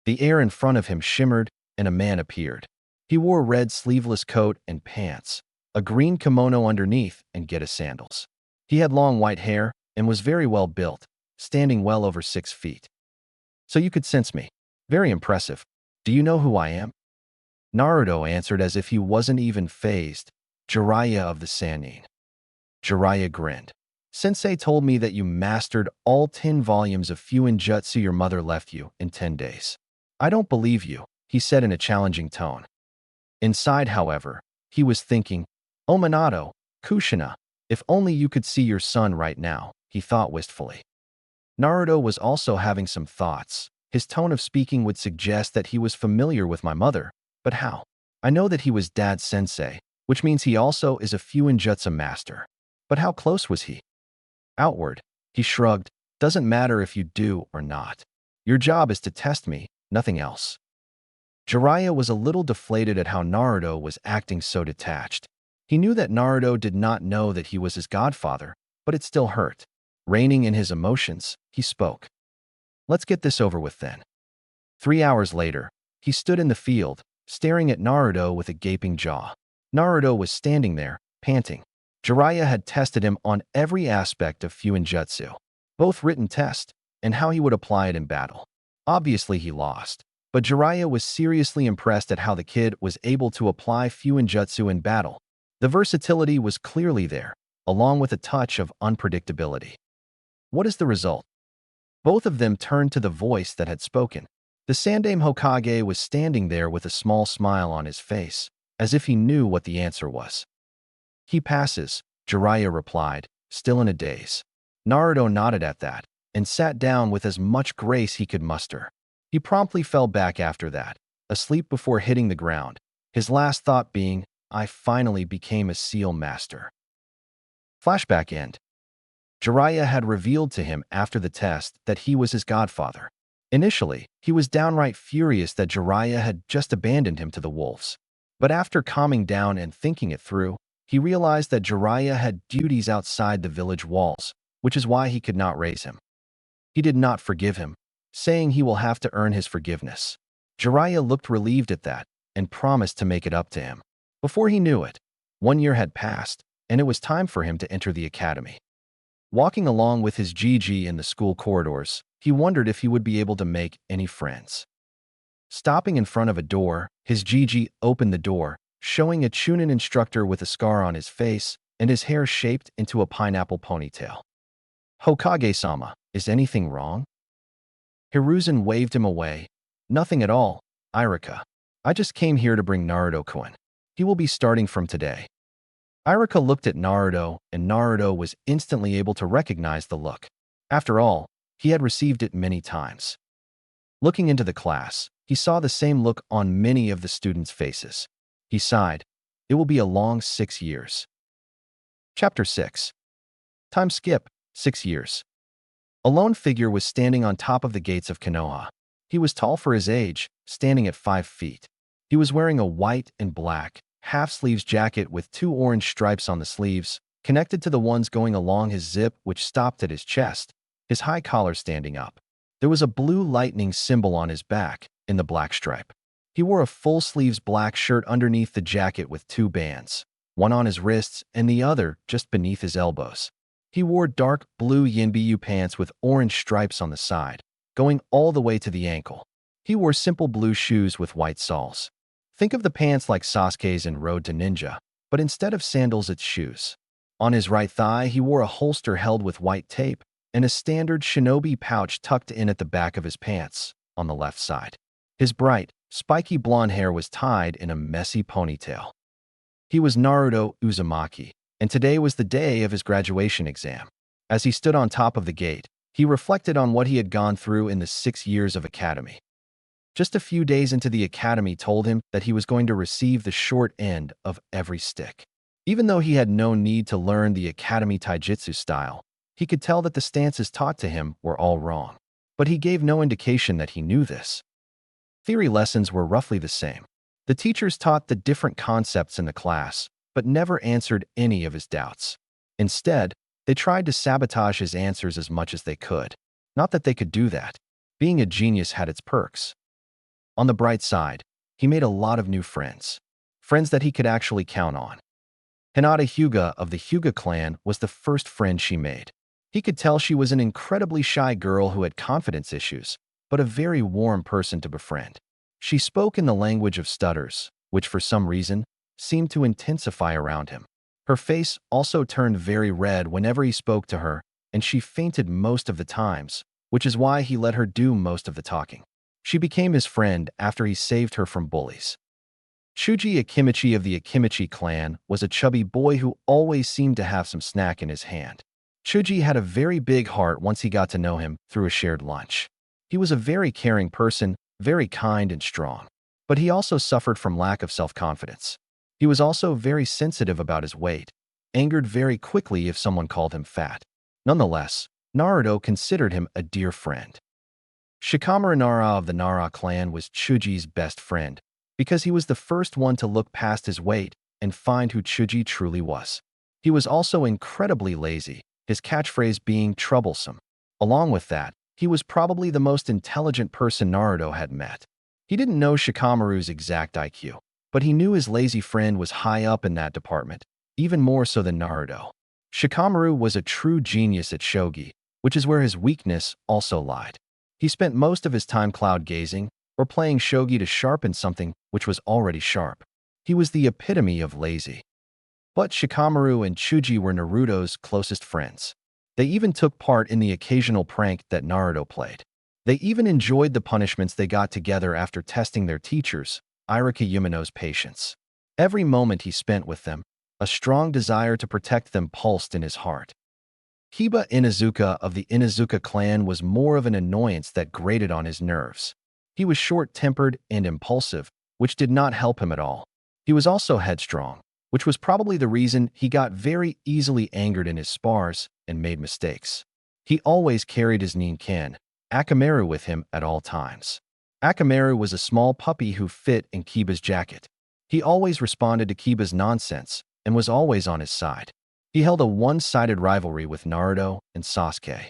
The air in front of him shimmered, and a man appeared. He wore a red sleeveless coat and pants, a green kimono underneath, and Geta sandals. He had long white hair and was very well built, standing well over 6 feet. "So you could sense me. Very impressive. Do you know who I am?" Naruto answered as if he wasn't even fazed. "Jiraiya of the Sannin." Jiraiya grinned. "Sensei told me that you mastered all 10 volumes of Fuin Jutsu your mother left you in 10 days. I don't believe you," he said in a challenging tone. Inside, however, he was thinking, "Oh Minato, Kushina, if only you could see your son right now," he thought wistfully. Naruto was also having some thoughts. His tone of speaking would suggest that he was familiar with my mother, but how? I know that he was Dad's sensei, which means he also is a Fuin Jutsu master. But how close was he? Outward, he shrugged. "Doesn't matter if you do or not. Your job is to test me, nothing else." Jiraiya was a little deflated at how Naruto was acting so detached. He knew that Naruto did not know that he was his godfather, but it still hurt. Reining in his emotions, he spoke. "Let's get this over with then." 3 hours later, he stood in the field, staring at Naruto with a gaping jaw. Naruto was standing there, panting. Jiraiya had tested him on every aspect of Fuin Jutsu, both written test and how he would apply it in battle. Obviously, he lost, but Jiraiya was seriously impressed at how the kid was able to apply Fuin Jutsu in battle. The versatility was clearly there, along with a touch of unpredictability. What is the result? Both of them turned to the voice that had spoken. The Sandaime Hokage was standing there with a small smile on his face, as if he knew what the answer was. He passes, Jiraiya replied, still in a daze. Naruto nodded at that, and sat down with as much grace he could muster. He promptly fell back after that, asleep before hitting the ground, his last thought being, I finally became a seal master. Flashback end. Jiraiya had revealed to him after the test that he was his godfather. Initially, he was downright furious that Jiraiya had just abandoned him to the wolves. But after calming down and thinking it through, he realized that Jiraiya had duties outside the village walls, which is why he could not raise him. He did not forgive him, saying he will have to earn his forgiveness. Jiraiya looked relieved at that and promised to make it up to him. Before he knew it, 1 year had passed, and it was time for him to enter the academy. Walking along with his Gigi in the school corridors, he wondered if he would be able to make any friends. Stopping in front of a door, his Gigi opened the door, showing a Chunin instructor with a scar on his face and his hair shaped into a pineapple ponytail. Hokage-sama, is anything wrong? Hiruzen waved him away. Nothing at all, Irika. I just came here to bring Naruto-kun. He will be starting from today. Irika looked at Naruto, and Naruto was instantly able to recognize the look. After all, he had received it many times. Looking into the class, he saw the same look on many of the students' faces. He sighed. It will be a long 6 years. Chapter 6. Time skip, 6 years. A lone figure was standing on top of the gates of Konoha. He was tall for his age, standing at 5 feet. He was wearing a white and black, half-sleeves jacket with 2 orange stripes on the sleeves, connected to the ones going along his zip which stopped at his chest, his high collar standing up. There was a blue lightning symbol on his back, in the black stripe. He wore a full-sleeves black shirt underneath the jacket with 2 bands, one on his wrists and the other just beneath his elbows. He wore dark blue Yinbyu pants with orange stripes on the side, going all the way to the ankle. He wore simple blue shoes with white soles. Think of the pants like Sasuke's in Road to Ninja, but instead of sandals, it's shoes. On his right thigh, he wore a holster held with white tape and a standard shinobi pouch tucked in at the back of his pants, on the left side. His bright, spiky blonde hair was tied in a messy ponytail. He was Naruto Uzumaki, and today was the day of his graduation exam. As he stood on top of the gate, he reflected on what he had gone through in the 6 years of academy. Just a few days into the academy told him that he was going to receive the short end of every stick. Even though he had no need to learn the academy taijutsu style, he could tell that the stances taught to him were all wrong. But he gave no indication that he knew this. Theory lessons were roughly the same. The teachers taught the different concepts in the class, but never answered any of his doubts. Instead, they tried to sabotage his answers as much as they could. Not that they could do that. Being a genius had its perks. On the bright side, he made a lot of new friends. Friends that he could actually count on. Hinata Hyuga of the Hyuga clan was the first friend she made. He could tell she was an incredibly shy girl who had confidence issues, but a very warm person to befriend. She spoke in the language of stutters, which for some reason seemed to intensify around him. Her face also turned very red whenever he spoke to her, and she fainted most of the times, which is why he let her do most of the talking. She became his friend after he saved her from bullies. Chuji Akimichi of the Akimichi clan was a chubby boy who always seemed to have some snack in his hand. Chuji had a very big heart once he got to know him through a shared lunch. He was a very caring person, very kind and strong. But he also suffered from lack of self-confidence. He was also very sensitive about his weight, angered very quickly if someone called him fat. Nonetheless, Naruto considered him a dear friend. Shikamaru Nara of the Nara clan was Chuji's best friend, because he was the first one to look past his weight and find who Chuji truly was. He was also incredibly lazy, his catchphrase being troublesome. Along with that, he was probably the most intelligent person Naruto had met. He didn't know Shikamaru's exact IQ, but he knew his lazy friend was high up in that department, even more so than Naruto. Shikamaru was a true genius at shogi, which is where his weakness also lied. He spent most of his time cloud gazing or playing shogi to sharpen something which was already sharp. He was the epitome of lazy. But Shikamaru and Chuji were Naruto's closest friends. They even took part in the occasional prank that Naruto played. They even enjoyed the punishments they got together after testing their teachers, Irika Yumino's patience. Every moment he spent with them, a strong desire to protect them pulsed in his heart. Kiba Inuzuka of the Inuzuka clan was more of an annoyance that grated on his nerves. He was short-tempered and impulsive, which did not help him at all. He was also headstrong, which was probably the reason he got very easily angered in his spars and made mistakes. He always carried his Ninken, Akamaru, with him at all times. Akamaru was a small puppy who fit in Kiba's jacket. He always responded to Kiba's nonsense and was always on his side. He held a one-sided rivalry with Naruto and Sasuke.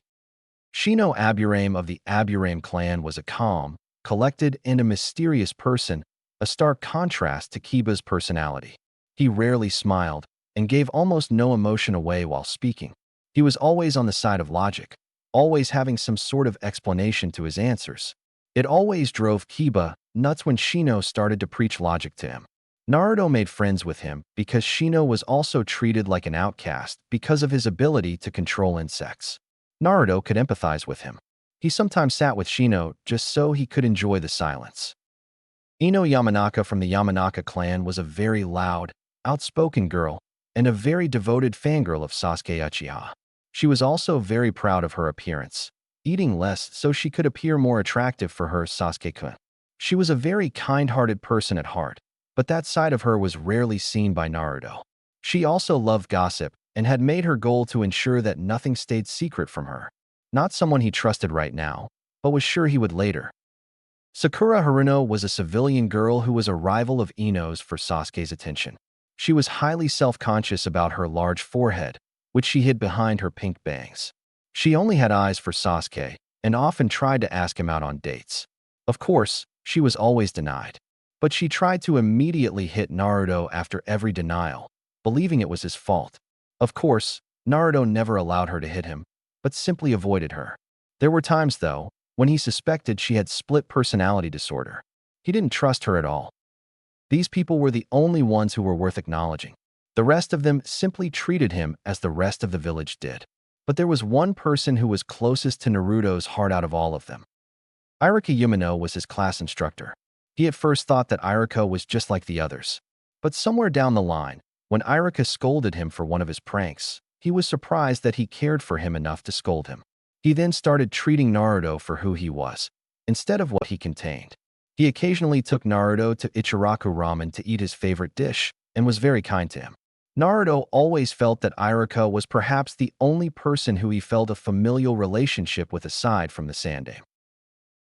Shino Aburame of the Aburame clan was a calm, collected, and a mysterious person, a stark contrast to Kiba's personality. He rarely smiled and gave almost no emotion away while speaking. He was always on the side of logic, always having some sort of explanation to his answers. It always drove Kiba nuts when Shino started to preach logic to him. Naruto made friends with him because Shino was also treated like an outcast because of his ability to control insects. Naruto could empathize with him. He sometimes sat with Shino just so he could enjoy the silence. Ino Yamanaka from the Yamanaka clan was a very loud, outspoken girl and a very devoted fangirl of Sasuke Uchiha. She was also very proud of her appearance, eating less so she could appear more attractive for her Sasuke-kun. She was a very kind-hearted person at heart, but that side of her was rarely seen by Naruto. She also loved gossip and had made her goal to ensure that nothing stayed secret from her. Not someone he trusted right now, but was sure he would later. Sakura Haruno was a civilian girl who was a rival of Ino's for Sasuke's attention. She was highly self-conscious about her large forehead, which she hid behind her pink bangs. She only had eyes for Sasuke and often tried to ask him out on dates. Of course, she was always denied. But she tried to immediately hit Naruto after every denial, believing it was his fault. Of course, Naruto never allowed her to hit him, but simply avoided her. There were times, though, when he suspected she had split personality disorder. He didn't trust her at all. These people were the only ones who were worth acknowledging. The rest of them simply treated him as the rest of the village did. But there was one person who was closest to Naruto's heart out of all of them. Irika Yumino was his class instructor. He at first thought that Irika was just like the others. But somewhere down the line, when Irika scolded him for one of his pranks, he was surprised that he cared for him enough to scold him. He then started treating Naruto for who he was, instead of what he contained. He occasionally took Naruto to Ichiraku Ramen to eat his favorite dish, and was very kind to him. Naruto always felt that Irika was perhaps the only person who he felt a familial relationship with aside from the Sandame.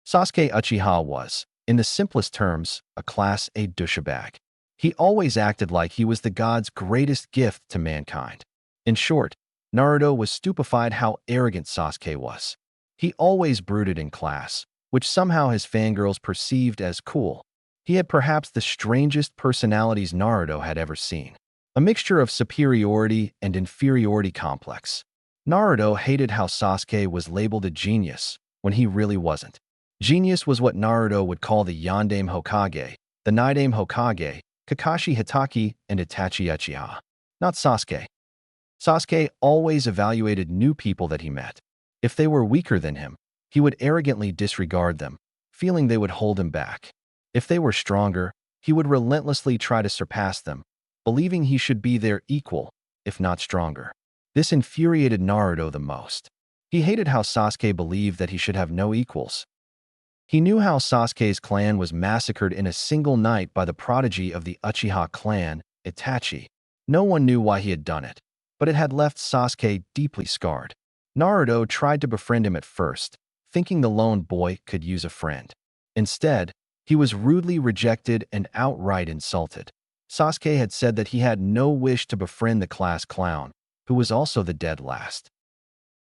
Sasuke Uchiha was, in the simplest terms, a Class A douchebag. He always acted like he was the god's greatest gift to mankind. In short, Naruto was stupefied how arrogant Sasuke was. He always brooded in class, which somehow his fangirls perceived as cool. He had perhaps the strangest personalities Naruto had ever seen. A mixture of superiority and inferiority complex. Naruto hated how Sasuke was labeled a genius when he really wasn't. Genius was what Naruto would call the Yondaime Hokage, the Nidaime Hokage, Kakashi Hitaki, and Itachi Uchiha. Not Sasuke. Sasuke always evaluated new people that he met. If they were weaker than him, he would arrogantly disregard them, feeling they would hold him back. If they were stronger, he would relentlessly try to surpass them, believing he should be their equal, if not stronger. This infuriated Naruto the most. He hated how Sasuke believed that he should have no equals. He knew how Sasuke's clan was massacred in a single night by the prodigy of the Uchiha clan, Itachi. No one knew why he had done it, but it had left Sasuke deeply scarred. Naruto tried to befriend him at first, thinking the lone boy could use a friend. Instead, he was rudely rejected and outright insulted. Sasuke had said that he had no wish to befriend the class clown, who was also the dead last.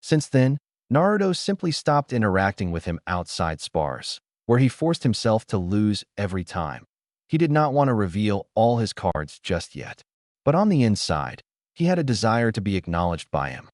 Since then, Naruto simply stopped interacting with him outside spars, where he forced himself to lose every time. He did not want to reveal all his cards just yet. But on the inside, he had a desire to be acknowledged by him.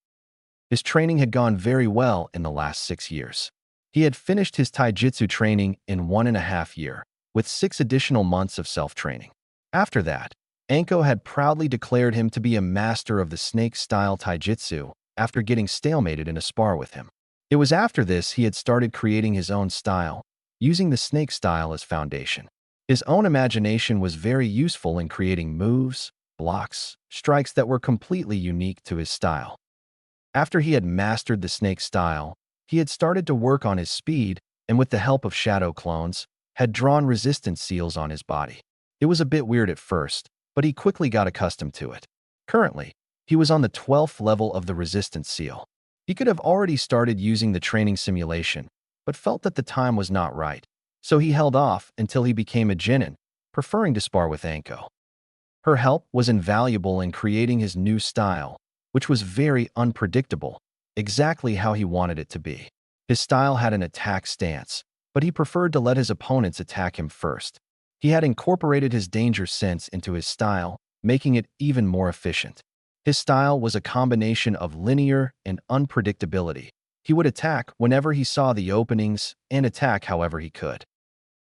His training had gone very well in the last 6 years. He had finished his taijutsu training in 1.5 years, with 6 additional months of self-training. After that, Anko had proudly declared him to be a master of the snake-style taijutsu after getting stalemated in a spar with him. It was after this he had started creating his own style, using the snake style as foundation. His own imagination was very useful in creating moves, blocks, strikes that were completely unique to his style. After he had mastered the snake style, he had started to work on his speed and with the help of shadow clones, had drawn resistance seals on his body. It was a bit weird at first, but he quickly got accustomed to it. Currently, he was on the 12th level of the resistance seal. He could have already started using the training simulation, but felt that the time was not right, so he held off until he became a genin, preferring to spar with Anko. Her help was invaluable in creating his new style, which was very unpredictable, exactly how he wanted it to be. His style had an attack stance, but he preferred to let his opponents attack him first. He had incorporated his danger sense into his style, making it even more efficient. His style was a combination of linear and unpredictability. He would attack whenever he saw the openings and attack however he could.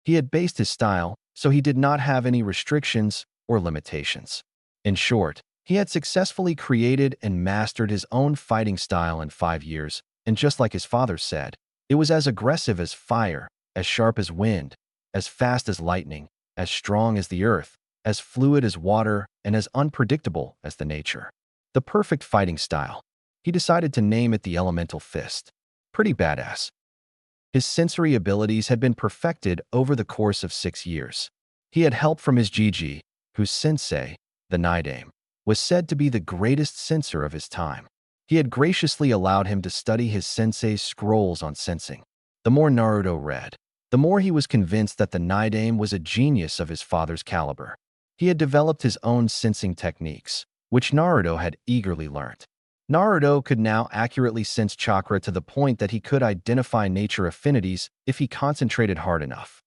He had based his style, so he did not have any restrictions or limitations. In short, he had successfully created and mastered his own fighting style in 5 years, and just like his father said, it was as aggressive as fire, as sharp as wind, as fast as lightning, as strong as the earth, as fluid as water, and as unpredictable as the nature. The perfect fighting style. He decided to name it the Elemental Fist. Pretty badass. His sensory abilities had been perfected over the course of 6 years. He had help from his Gigi, whose sensei, the Naidame, was said to be the greatest censor of his time. He had graciously allowed him to study his sensei's scrolls on sensing. The more Naruto read, the more he was convinced that the Naidame was a genius of his father's caliber. He had developed his own sensing techniques, which Naruto had eagerly learnt. Naruto could now accurately sense chakra to the point that he could identify nature affinities if he concentrated hard enough.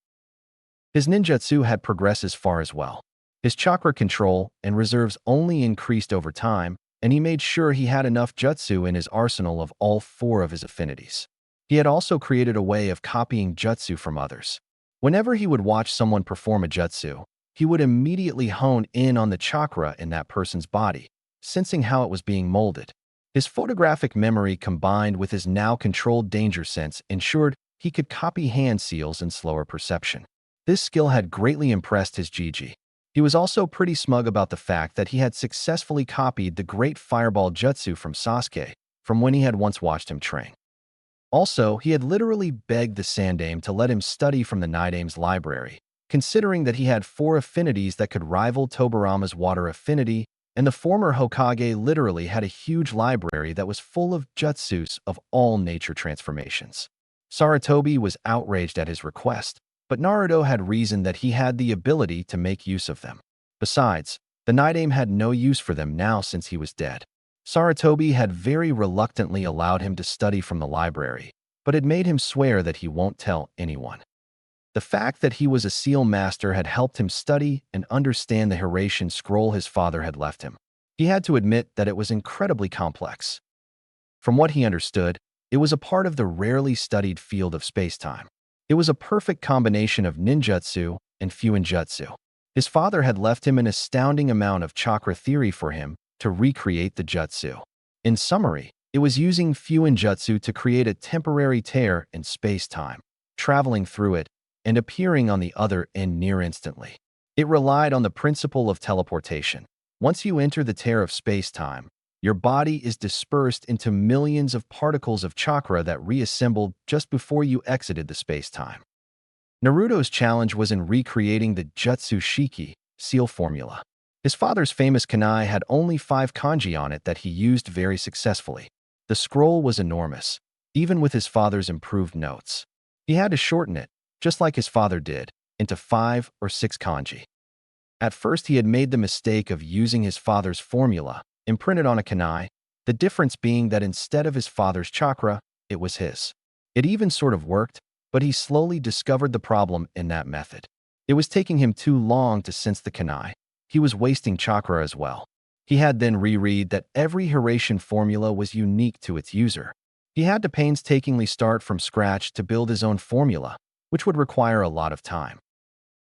His ninjutsu had progressed as far as well. His chakra control and reserves only increased over time, and he made sure he had enough jutsu in his arsenal of all 4 of his affinities. He had also created a way of copying jutsu from others. Whenever he would watch someone perform a jutsu, he would immediately hone in on the chakra in that person's body, sensing how it was being molded. His photographic memory combined with his now controlled danger sense ensured he could copy hand seals and slower perception. This skill had greatly impressed his Gigi. He was also pretty smug about the fact that he had successfully copied the great fireball jutsu from Sasuke from when he had once watched him train. Also, he had literally begged the Sandaime to let him study from the Naidame's library, considering that he had 4 affinities that could rival Tobarama's water affinity, and the former Hokage literally had a huge library that was full of jutsus of all nature transformations. Sarutobi was outraged at his request, but Naruto had reasoned that he had the ability to make use of them. Besides, the Naidame had no use for them now since he was dead. Sarutobi had very reluctantly allowed him to study from the library, but had made him swear that he won't tell anyone. The fact that he was a seal master had helped him study and understand the hiraishin scroll his father had left him. He had to admit that it was incredibly complex. From what he understood, it was a part of the rarely studied field of space-time. It was a perfect combination of ninjutsu and fuinjutsu. His father had left him an astounding amount of chakra theory for him to recreate the jutsu. In summary, it was using fuinjutsu to create a temporary tear in space-time, traveling through it, and appearing on the other end near instantly. It relied on the principle of teleportation. Once you enter the tear of space-time, your body is dispersed into millions of particles of chakra that reassembled just before you exited the space-time. Naruto's challenge was in recreating the Jutsu Shiki seal formula. His father's famous kunai had only 5 kanji on it that he used very successfully. The scroll was enormous, even with his father's improved notes. He had to shorten it, just like his father did, into 5 or 6 kanji. At first he had made the mistake of using his father's formula, imprinted on a kunai, the difference being that instead of his father's chakra, it was his. It even sort of worked, but he slowly discovered the problem in that method. It was taking him too long to sense the kunai. He was wasting chakra as well. He had then reread that every hiraishin formula was unique to its user. He had to painstakingly start from scratch to build his own formula, which would require a lot of time.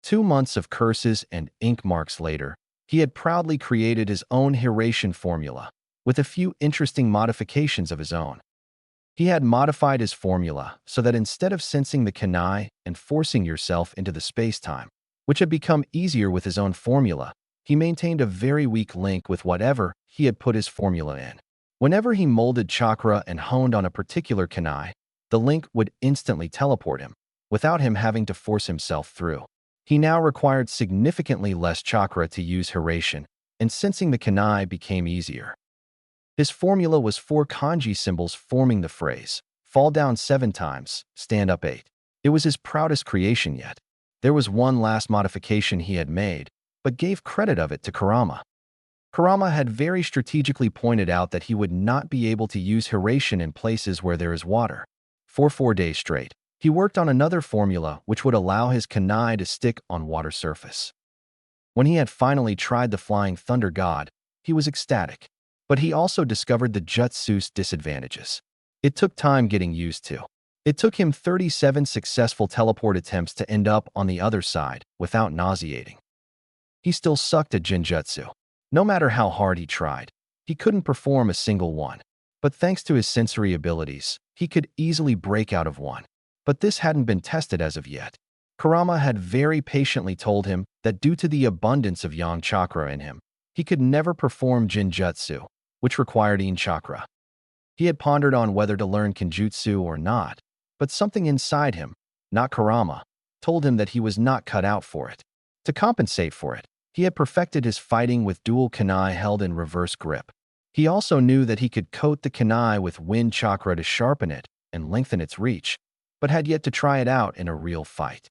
2 months of curses and ink marks later, he had proudly created his own hiraishin formula, with a few interesting modifications of his own. He had modified his formula so that instead of sensing the kunai and forcing yourself into the space-time, which had become easier with his own formula, he maintained a very weak link with whatever he had put his formula in. Whenever he molded chakra and honed on a particular kunai, the link would instantly teleport him, without him having to force himself through. He now required significantly less chakra to use hiraishin, and sensing the kunai became easier. His formula was 4 kanji symbols forming the phrase, fall down 7 times, stand up 8. It was his proudest creation yet. There was one last modification he had made, but gave credit of it to Kurama. Kurama had very strategically pointed out that he would not be able to use hiraishin in places where there is water. For 4 days straight, he worked on another formula which would allow his kunai to stick on water surface. When he had finally tried the Flying Thunder God, he was ecstatic. But he also discovered the jutsu's disadvantages. It took time getting used to. It took him 37 successful teleport attempts to end up on the other side without nauseating. He still sucked at Jinjutsu. No matter how hard he tried, he couldn't perform a single one. But thanks to his sensory abilities, he could easily break out of one. But this hadn't been tested as of yet. Kurama had very patiently told him that due to the abundance of yang chakra in him, he could never perform Jinjutsu, which required yin chakra. He had pondered on whether to learn Kenjutsu or not, but something inside him, not Kurama, told him that he was not cut out for it. To compensate for it, he had perfected his fighting with dual kunai held in reverse grip. He also knew that he could coat the kunai with wind chakra to sharpen it and lengthen its reach, but had yet to try it out in a real fight.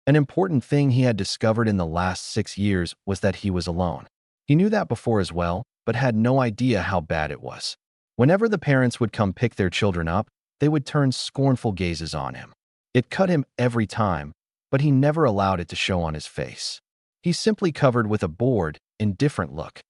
An important thing he had discovered in the last 6 years was that he was alone. He knew that before as well, but had no idea how bad it was. Whenever the parents would come pick their children up, they would turn scornful gazes on him. It cut him every time, but he never allowed it to show on his face. He simply covered with a bored, indifferent look.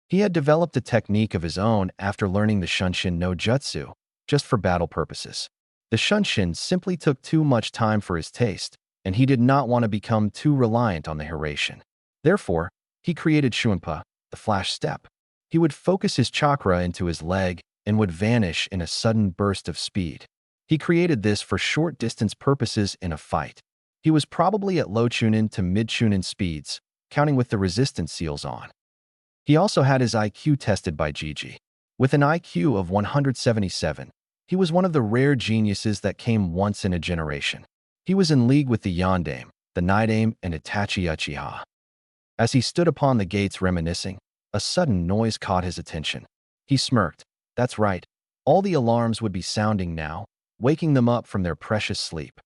He had developed a technique of his own after learning the Shunshin no Jutsu, just for battle purposes. The Shunshin simply took too much time for his taste, and he did not want to become too reliant on the hiraishin. Therefore, he created Shunpa, the flash step. He would focus his chakra into his leg and would vanish in a sudden burst of speed. He created this for short-distance purposes in a fight. He was probably at low chunin to mid-chunin speeds, counting with the resistance seals on. He also had his IQ tested by Gigi. With an IQ of 177, he was one of the rare geniuses that came once in a generation. He was in league with the Yondaime, the Nidaime, and Itachi Uchiha. As he stood upon the gates reminiscing, a sudden noise caught his attention. He smirked. That's right. All the alarms would be sounding now, waking them up from their precious sleep.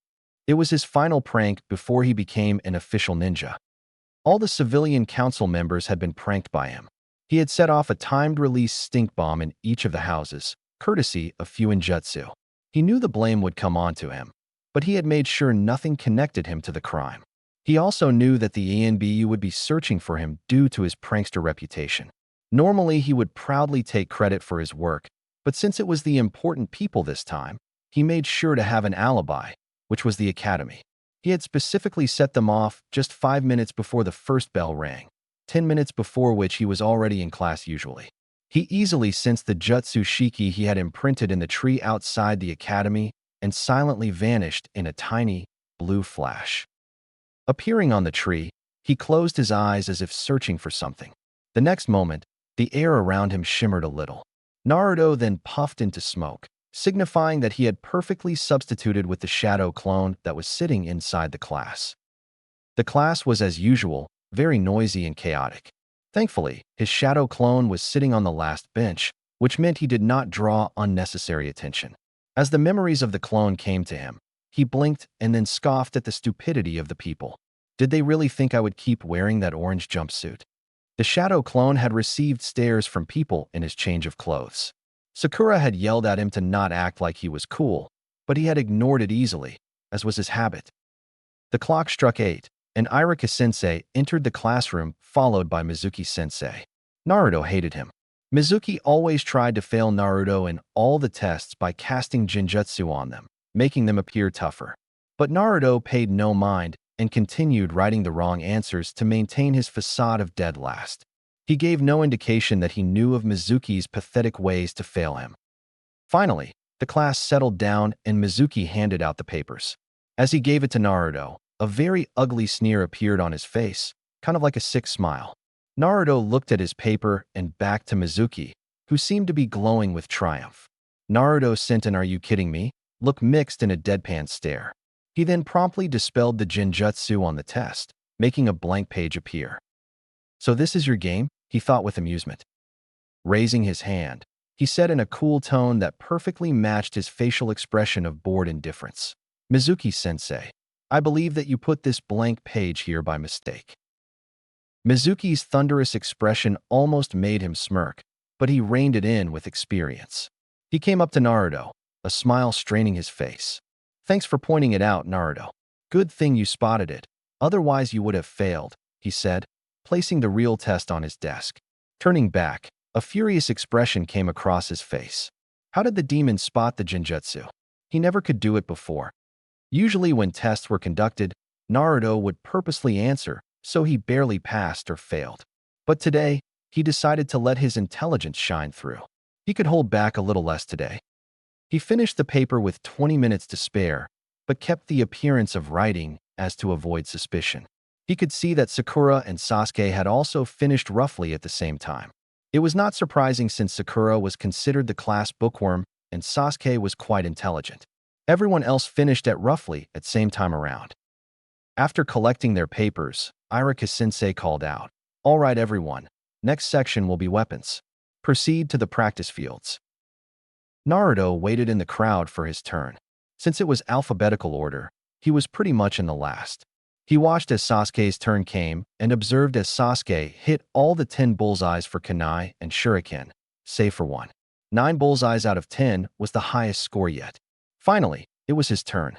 It was his final prank before he became an official ninja. All the civilian council members had been pranked by him. He had set off a timed-release stink bomb in each of the houses, courtesy of Fuinjutsu. He knew the blame would come onto him, but he had made sure nothing connected him to the crime. He also knew that the ANBU would be searching for him due to his prankster reputation. Normally, he would proudly take credit for his work, but since it was the important people this time, he made sure to have an alibi, which was the academy. He had specifically set them off just 5 minutes before the first bell rang, 10 minutes before which he was already in class usually. He easily sensed the jutsu shiki he had imprinted in the tree outside the academy and silently vanished in a tiny, blue flash. Appearing on the tree, he closed his eyes as if searching for something. The next moment, the air around him shimmered a little. Naruto then puffed into smoke, signifying that he had perfectly substituted with the shadow clone that was sitting inside the class. The class was as usual, very noisy and chaotic. Thankfully, his shadow clone was sitting on the last bench, which meant he did not draw unnecessary attention. As the memories of the clone came to him, he blinked and then scoffed at the stupidity of the people. Did they really think I would keep wearing that orange jumpsuit? The shadow clone had received stares from people in his change of clothes. Sakura had yelled at him to not act like he was cool, but he had ignored it easily, as was his habit. The clock struck 8, and Irika-sensei entered the classroom, followed by Mizuki-sensei. Naruto hated him. Mizuki always tried to fail Naruto in all the tests by casting Jinjutsu on them, making them appear tougher. But Naruto paid no mind and continued writing the wrong answers to maintain his facade of dead last. He gave no indication that he knew of Mizuki's pathetic ways to fail him. Finally, The class settled down and Mizuki handed out the papers. As he gave it to Naruto, a very ugly sneer appeared on his face, kind of like a sick smile. Naruto looked at his paper and back to Mizuki, who seemed to be glowing with triumph. Naruto sent an "Are you kidding me?" look mixed in a deadpan stare. He then promptly dispelled the genjutsu on the test, making a blank page appear. "So this is your game?" he thought with amusement. Raising his hand, he said in a cool tone that perfectly matched his facial expression of bored indifference. "Mizuki-sensei, I believe that you put this blank page here by mistake." Mizuki's thunderous expression almost made him smirk, but he reined it in with experience. He came up to Naruto, a smile straining his face. "Thanks for pointing it out, Naruto. Good thing you spotted it, otherwise you would have failed," he said, placing the real test on his desk. Turning back, a furious expression came across his face. How did the demon spot the genjutsu? He never could do it before. Usually when tests were conducted, Naruto would purposely answer, so he barely passed or failed. But today, he decided to let his intelligence shine through. He could hold back a little less today. He finished the paper with 20 minutes to spare, but kept the appearance of writing as to avoid suspicion. He could see that Sakura and Sasuke had also finished roughly at the same time. It was not surprising since Sakura was considered the class bookworm and Sasuke was quite intelligent. Everyone else finished at roughly at same time around. After collecting their papers, Irika-sensei called out, "All right, everyone, next section will be weapons. Proceed to the practice fields." Naruto waited in the crowd for his turn. Since it was alphabetical order, he was pretty much in the last. He watched as Sasuke's turn came and observed as Sasuke hit all the 10 bullseyes for kunai and shuriken, save for one. 9 bullseyes out of 10 was the highest score yet. Finally, it was his turn.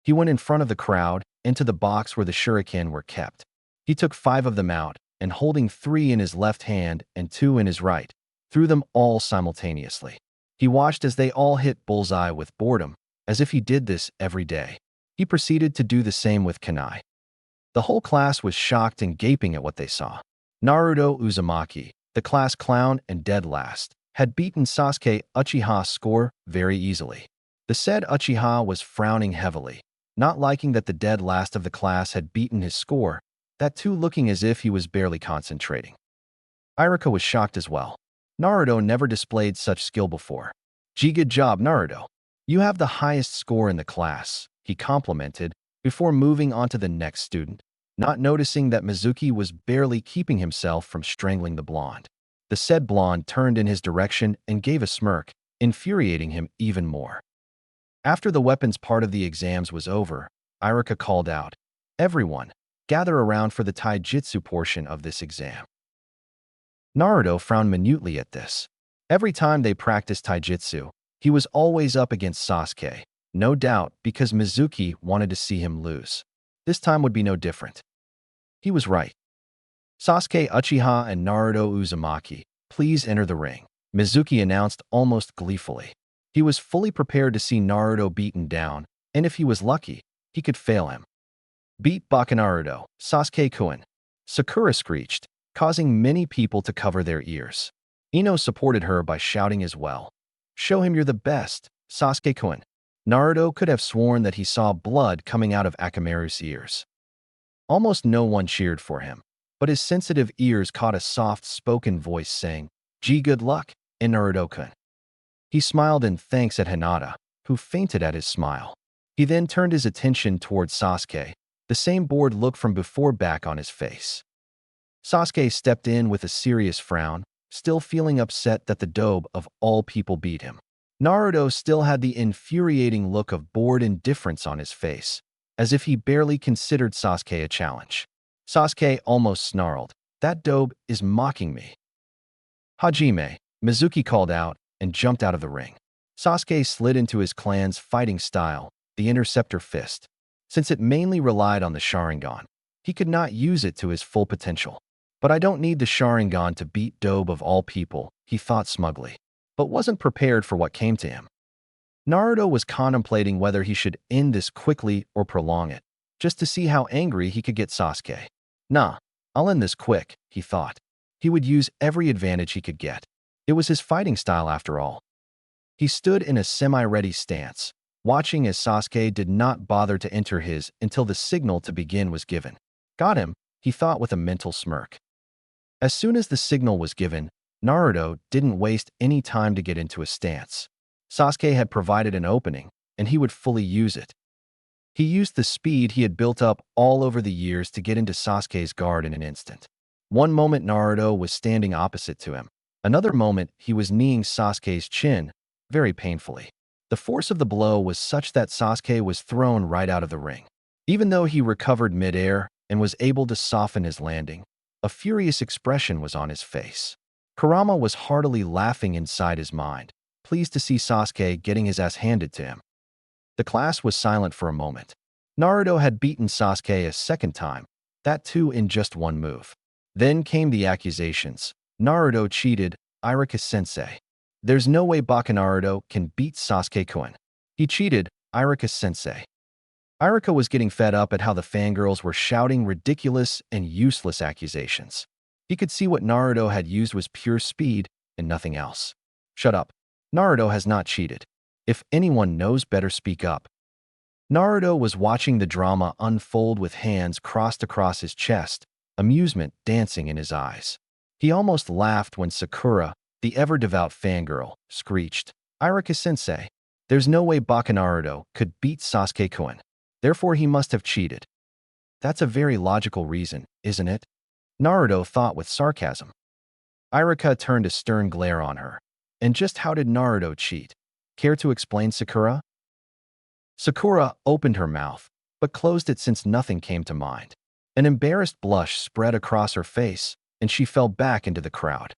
He went in front of the crowd into the box where the shuriken were kept. He took 5 of them out and holding 3 in his left hand and 2 in his right, threw them all simultaneously. He watched as they all hit bullseye with boredom, as if he did this every day. He proceeded to do the same with kunai. The whole class was shocked and gaping at what they saw. Naruto Uzumaki, the class clown and dead last, had beaten Sasuke Uchiha's score very easily. The said Uchiha was frowning heavily, not liking that the dead last of the class had beaten his score, that too looking as if he was barely concentrating. Irika was shocked as well. Naruto never displayed such skill before. "Gee, good job, Naruto. You have the highest score in the class," he complimented before moving on to the next student, not noticing that Mizuki was barely keeping himself from strangling the blonde. The said blonde turned in his direction and gave a smirk, infuriating him even more. After the weapons part of the exams was over, Irika called out, "Everyone, gather around for the taijutsu portion of this exam." Naruto frowned minutely at this. Every time they practiced taijutsu, he was always up against Sasuke, no doubt because Mizuki wanted to see him lose. This time would be no different. He was right. "Sasuke Uchiha and Naruto Uzumaki, please enter the ring," Mizuki announced almost gleefully. He was fully prepared to see Naruto beaten down, and if he was lucky, he could fail him. "Beat Bakunaruto, Sasuke-kun," Sakura screeched, causing many people to cover their ears. Ino supported her by shouting as well. "Show him you're the best, Sasuke-kun." Naruto could have sworn that he saw blood coming out of Akamaru's ears. Almost no one cheered for him, but his sensitive ears caught a soft-spoken voice saying, "Gee, good luck, Naruto-kun." He smiled in thanks at Hinata, who fainted at his smile. He then turned his attention towards Sasuke, the same bored look from before back on his face. Sasuke stepped in with a serious frown, still feeling upset that the dobe of all people beat him. Naruto still had the infuriating look of bored indifference on his face, as if he barely considered Sasuke a challenge. Sasuke almost snarled, "That dobe is mocking me." "Hajime," Mizuki called out and jumped out of the ring. Sasuke slid into his clan's fighting style, the Interceptor Fist. Since it mainly relied on the Sharingan, he could not use it to his full potential. "But I don't need the Sharingan to beat dobe of all people," he thought smugly, but wasn't prepared for what came to him. Naruto was contemplating whether he should end this quickly or prolong it, just to see how angry he could get Sasuke. "Nah, I'll end this quick," he thought. He would use every advantage he could get. It was his fighting style after all. He stood in a semi-ready stance, watching as Sasuke did not bother to enter his until the signal to begin was given. Got him, he thought with a mental smirk. As soon as the signal was given, Naruto didn't waste any time to get into a stance. Sasuke had provided an opening, and he would fully use it. He used the speed he had built up all over the years to get into Sasuke's guard in an instant. One moment Naruto was standing opposite to him. Another moment he was kneeing Sasuke's chin, very painfully. The force of the blow was such that Sasuke was thrown right out of the ring. Even though he recovered midair and was able to soften his landing, a furious expression was on his face. Kurama was heartily laughing inside his mind, pleased to see Sasuke getting his ass handed to him. The class was silent for a moment. Naruto had beaten Sasuke a second time, that too in just one move. Then came the accusations. Naruto cheated, Irika-sensei. There's no way Baka Naruto can beat Sasuke-kun. He cheated, Irika-sensei. Irika was getting fed up at how the fangirls were shouting ridiculous and useless accusations. He could see what Naruto had used was pure speed and nothing else. Shut up. Naruto has not cheated. If anyone knows better, speak up. Naruto was watching the drama unfold with hands crossed across his chest, amusement dancing in his eyes. He almost laughed when Sakura, the ever-devout fangirl, screeched, Irika-sensei, there's no way Baka Naruto could beat Sasuke-kun. Therefore, he must have cheated. That's a very logical reason, isn't it? Naruto thought with sarcasm. Irika turned a stern glare on her. And just how did Naruto cheat? Care to explain, Sakura? Sakura opened her mouth, but closed it since nothing came to mind. An embarrassed blush spread across her face, and she fell back into the crowd.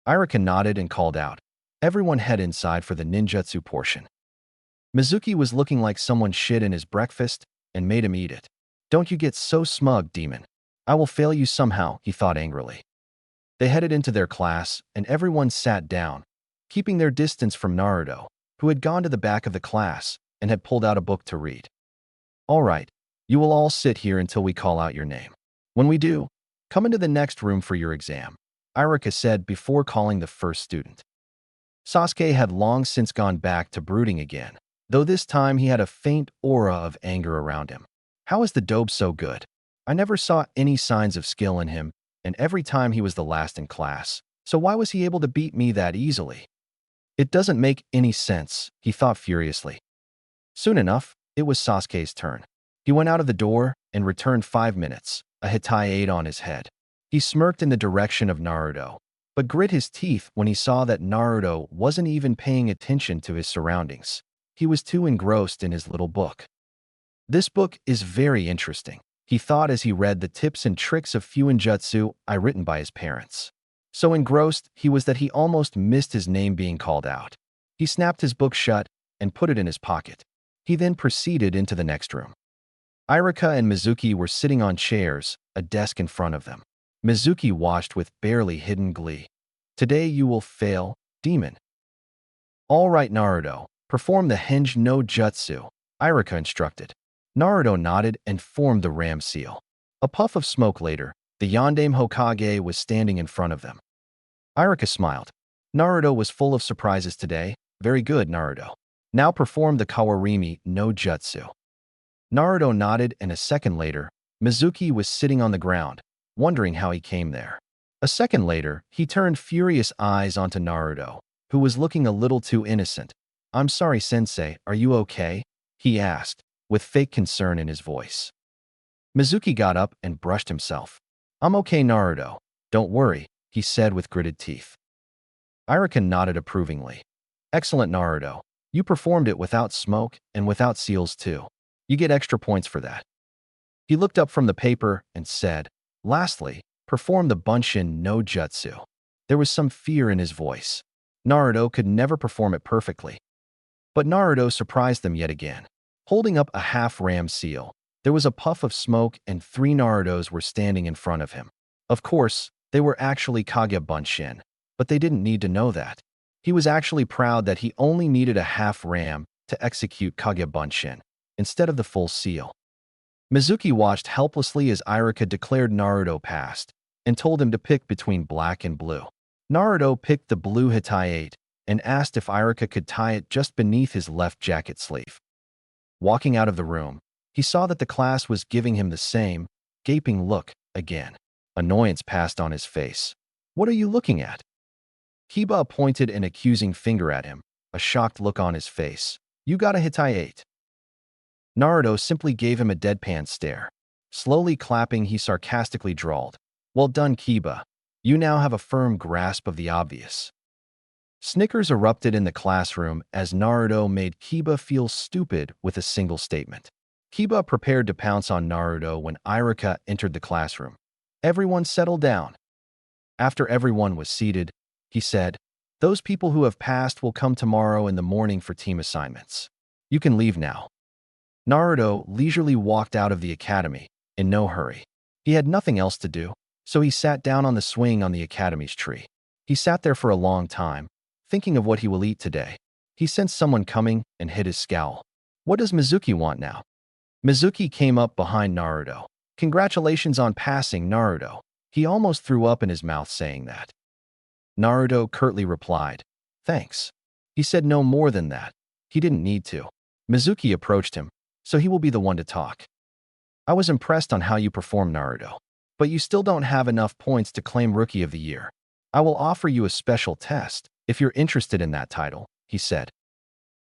Irika nodded and called out, everyone head inside for the ninjutsu portion. Mizuki was looking like someone shit in his breakfast and made him eat it. Don't you get so smug, demon. I will fail you somehow, he thought angrily. They headed into their class, and everyone sat down, keeping their distance from Naruto, who had gone to the back of the class and had pulled out a book to read. All right, you will all sit here until we call out your name. When we do, come into the next room for your exam, Irika said before calling the first student. Sasuke had long since gone back to brooding again, though this time he had a faint aura of anger around him. How is the dope so good? I never saw any signs of skill in him, and every time he was the last in class. So why was he able to beat me that easily? It doesn't make any sense, he thought furiously. Soon enough, it was Sasuke's turn. He went out of the door and returned 5 minutes, a hiraishin on his head. He smirked in the direction of Naruto, but grit his teeth when he saw that Naruto wasn't even paying attention to his surroundings. He was too engrossed in his little book. This book is very interesting, he thought as he read the tips and tricks of Fuinjutsu written by his parents. So engrossed he was that he almost missed his name being called out. He snapped his book shut and put it in his pocket. He then proceeded into the next room. Irika and Mizuki were sitting on chairs, a desk in front of them. Mizuki watched with barely hidden glee. Today you will fail, demon. All right, Naruto, perform the Henge no Jutsu, Irika instructed. Naruto nodded and formed the ram seal. A puff of smoke later, the Yondaime Hokage was standing in front of them. Irika smiled. Naruto was full of surprises today. Very good, Naruto. Now perform the Kawarimi no Jutsu. Naruto nodded, and a second later, Mizuki was sitting on the ground, wondering how he came there. A second later, he turned furious eyes onto Naruto, who was looking a little too innocent. I'm sorry, sensei, are you okay? He asked, with fake concern in his voice. Mizuki got up and brushed himself. I'm okay, Naruto. Don't worry, he said with gritted teeth. Irika nodded approvingly. Excellent, Naruto. You performed it without smoke and without seals too. You get extra points for that. He looked up from the paper and said, lastly, perform the Bunshin no Jutsu. There was some fear in his voice. Naruto could never perform it perfectly. But Naruto surprised them yet again. Holding up a half-ram seal, there was a puff of smoke and 3 Narutos were standing in front of him. Of course, they were actually Kage Bunshin, but they didn't need to know that. He was actually proud that he only needed a half-ram to execute Kage Bunshin, instead of the full seal. Mizuki watched helplessly as Irika declared Naruto passed, and told him to pick between black and blue. Naruto picked the blue hiraishin and asked if Irika could tie it just beneath his left jacket sleeve. Walking out of the room, he saw that the class was giving him the same, gaping look again. Annoyance passed on his face. "What are you looking at?" Kiba pointed an accusing finger at him, a shocked look on his face. "You got a Hitai 8. Naruto simply gave him a deadpan stare. Slowly clapping, he sarcastically drawled, "Well done, Kiba. You now have a firm grasp of the obvious." Snickers erupted in the classroom as Naruto made Kiba feel stupid with a single statement. Kiba prepared to pounce on Naruto when Irika entered the classroom. "Everyone settle down." After everyone was seated, he said, "Those people who have passed will come tomorrow in the morning for team assignments. You can leave now." Naruto leisurely walked out of the academy, in no hurry. He had nothing else to do, so he sat down on the swing on the academy's tree. He sat there for a long time, thinking of what he will eat today. He sensed someone coming and hid his scowl. What does Mizuki want now? Mizuki came up behind Naruto. "Congratulations on passing, Naruto." He almost threw up in his mouth saying that. Naruto curtly replied, "Thanks." He said no more than that. He didn't need to. Mizuki approached him, so he will be the one to talk. "I was impressed on how you performed, Naruto, but you still don't have enough points to claim Rookie of the Year. I will offer you a special test if you're interested in that title," he said.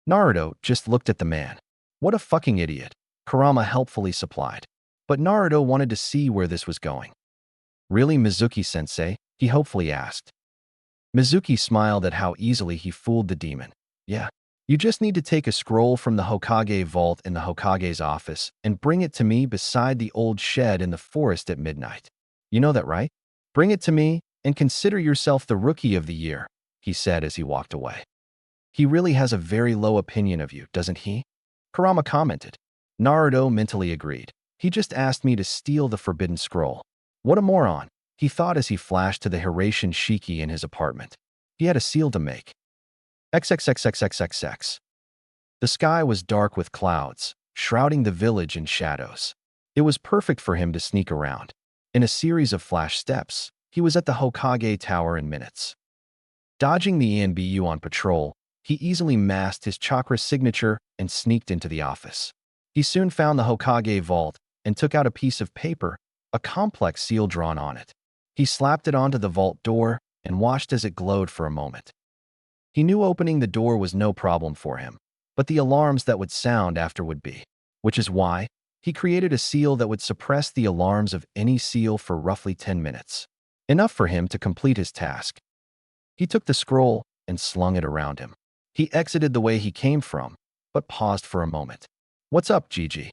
Naruto just looked at the man. What a fucking idiot, Kurama helpfully supplied. But Naruto wanted to see where this was going. "Really, Mizuki-sensei?" he hopefully asked. Mizuki smiled at how easily he fooled the demon. "Yeah. You just need to take a scroll from the Hokage vault in the Hokage's office and bring it to me beside the old shed in the forest at midnight. You know that, right? Bring it to me and consider yourself the Rookie of the Year," he said as he walked away. "He really has a very low opinion of you, doesn't he?" Kurama commented. Naruto mentally agreed. "He just asked me to steal the forbidden scroll. What a moron," he thought as he flashed to the hiraishin shiki in his apartment. He had a seal to make. XXXXXXX. The sky was dark with clouds, shrouding the village in shadows. It was perfect for him to sneak around. In a series of flash steps, he was at the Hokage Tower in minutes. Dodging the ENBU on patrol, he easily masked his chakra signature and sneaked into the office. He soon found the Hokage vault and took out a piece of paper, a complex seal drawn on it. He slapped it onto the vault door and watched as it glowed for a moment. He knew opening the door was no problem for him, but the alarms that would sound after would be, which is why he created a seal that would suppress the alarms of any seal for roughly 10 minutes, enough for him to complete his task. He took the scroll and slung it around him. He exited the way he came from, but paused for a moment. "What's up, Gigi?"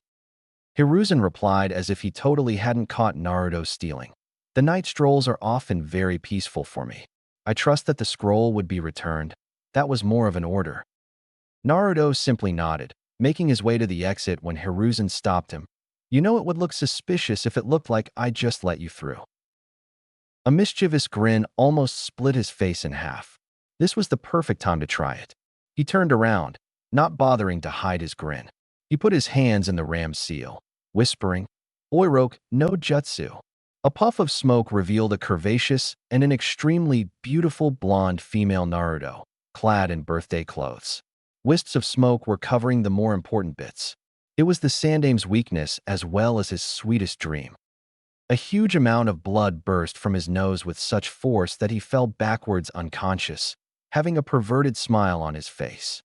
Hiruzen replied as if he totally hadn't caught Naruto stealing. "The night strolls are often very peaceful for me. I trust that the scroll would be returned. That was more of an order." Naruto simply nodded, making his way to the exit when Hiruzen stopped him. "You know it would look suspicious if it looked like I just let you through." A mischievous grin almost split his face in half. This was the perfect time to try it. He turned around, not bothering to hide his grin. He put his hands in the ram's seal, whispering, "Oiroke no jutsu." A puff of smoke revealed a curvaceous and an extremely beautiful blonde female Naruto, clad in birthday clothes. Wisps of smoke were covering the more important bits. It was the Sandame's weakness as well as his sweetest dream. A huge amount of blood burst from his nose with such force that he fell backwards unconscious, having a perverted smile on his face.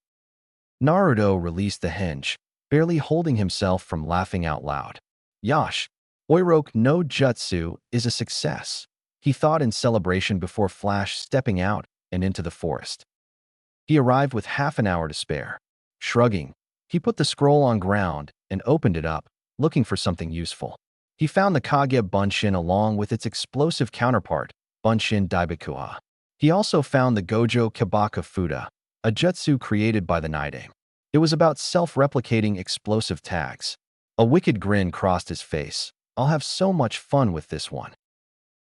Naruto released the hinge, barely holding himself from laughing out loud. "Yash, Oiroke no Jutsu is a success," he thought in celebration before Flash stepping out and into the forest. He arrived with half an hour to spare. Shrugging, he put the scroll on ground and opened it up, looking for something useful. He found the Kage Bunshin along with its explosive counterpart, Bunshin Daibikuha. He also found the Gojo Kibaka Fuda, a jutsu created by the Naidame. It was about self-replicating explosive tags. A wicked grin crossed his face. "I'll have so much fun with this one."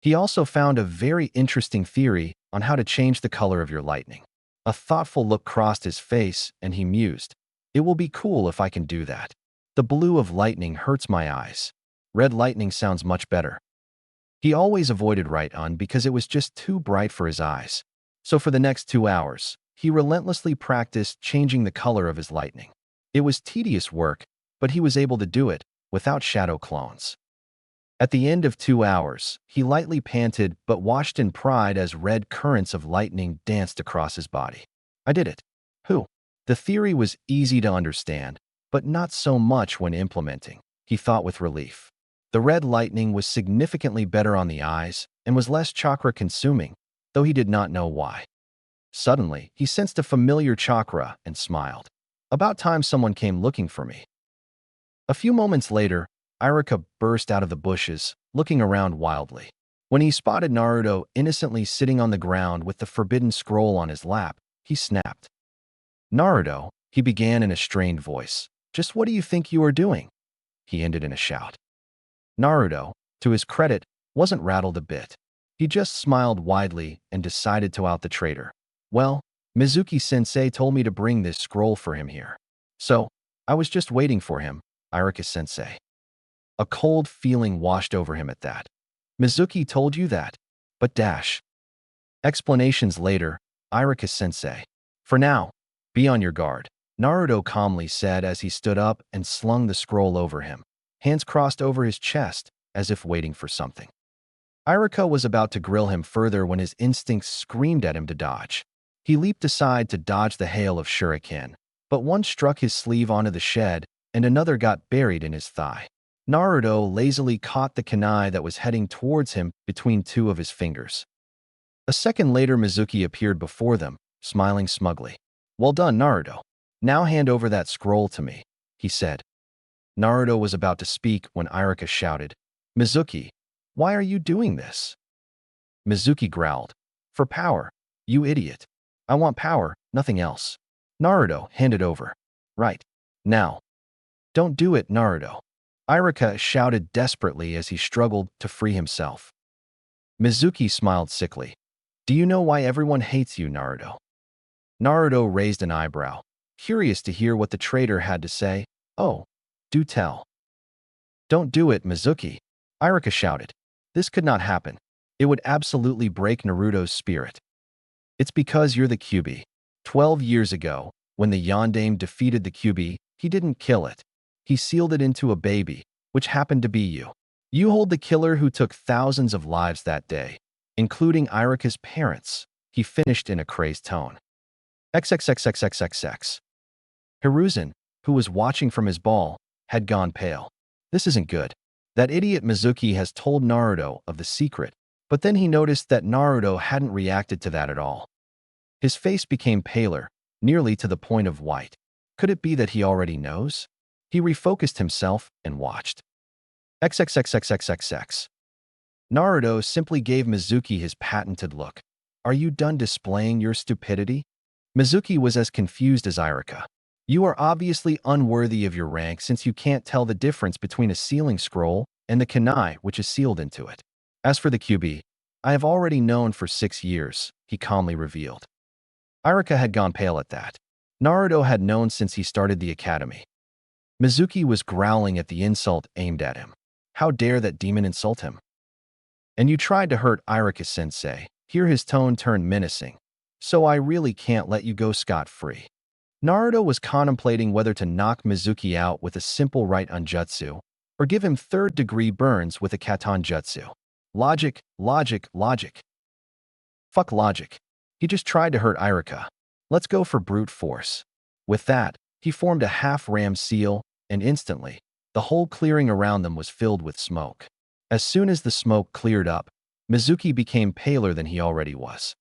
He also found a very interesting theory on how to change the color of your lightning. A thoughtful look crossed his face, and he mused, "It will be cool if I can do that. The blue of lightning hurts my eyes. Red lightning sounds much better." He always avoided Right-On because it was just too bright for his eyes. So for the next 2 hours, he relentlessly practiced changing the color of his lightning. It was tedious work, but he was able to do it without shadow clones. At the end of 2 hours, he lightly panted but washed in pride as red currents of lightning danced across his body. I did it. Who? The theory was easy to understand, but not so much when implementing, he thought with relief. The red lightning was significantly better on the eyes and was less chakra-consuming, though he did not know why. Suddenly, he sensed a familiar chakra and smiled. About time someone came looking for me. A few moments later, Irika burst out of the bushes, looking around wildly. When he spotted Naruto innocently sitting on the ground with the forbidden scroll on his lap, he snapped. "Naruto," he began in a strained voice, "just what do you think you are doing?" He ended in a shout. Naruto, to his credit, wasn't rattled a bit. He just smiled widely and decided to out the traitor. "Well, Mizuki-sensei told me to bring this scroll for him here. So, I was just waiting for him, Irika-sensei." A cold feeling washed over him at that. "Mizuki told you that? But dash. Explanations later, Irika-sensei. For now, be on your guard," Naruto calmly said as he stood up and slung the scroll over him, hands crossed over his chest, as if waiting for something. Irika was about to grill him further when his instincts screamed at him to dodge. He leaped aside to dodge the hail of shuriken, but one struck his sleeve onto the shed and another got buried in his thigh. Naruto lazily caught the kunai that was heading towards him between two of his fingers. A second later, Mizuki appeared before them, smiling smugly. "Well done, Naruto. Now hand over that scroll to me," he said. Naruto was about to speak when Irika shouted, "Mizuki, why are you doing this?" Mizuki growled, "For power, you idiot. I want power, nothing else." Naruto handed over. "Right. Now. Don't do it, Naruto." Irika shouted desperately as he struggled to free himself. Mizuki smiled sickly. "Do you know why everyone hates you, Naruto?" Naruto raised an eyebrow, curious to hear what the traitor had to say. "Oh, do tell." "Don't do it, Mizuki," Irika shouted. "This could not happen. It would absolutely break Naruto's spirit. It's because you're the Kyuubi. 12 years ago, when the Yondaime defeated the Kyuubi, he didn't kill it. He sealed it into a baby, which happened to be you. You hold the killer who took thousands of lives that day, including Irika's parents," he finished in a crazed tone. XXXXXXX. Hiruzen, who was watching from his ball, had gone pale. This isn't good. That idiot Mizuki has told Naruto of the secret, but then he noticed that Naruto hadn't reacted to that at all. His face became paler, nearly to the point of white. Could it be that he already knows? He refocused himself and watched. XXXXXXX. Naruto simply gave Mizuki his patented look. "Are you done displaying your stupidity?" Mizuki was as confused as Irika. "You are obviously unworthy of your rank since you can't tell the difference between a sealing scroll and the kunai which is sealed into it. As for the Kyuubi, I have already known for 6 years," he calmly revealed. Irika had gone pale at that. Naruto had known since he started the academy. Mizuki was growling at the insult aimed at him. How dare that demon insult him? "And you tried to hurt Irika-sensei." Here his tone turned menacing. "So I really can't let you go scot-free." Naruto was contemplating whether to knock Mizuki out with a simple right unjutsu or give him third-degree burns with a katan jutsu. Logic, logic, logic. Fuck logic. He just tried to hurt Irika. Let's go for brute force. With that, he formed a half-ram seal, and instantly, the whole clearing around them was filled with smoke. As soon as the smoke cleared up, Mizuki became paler than he already was.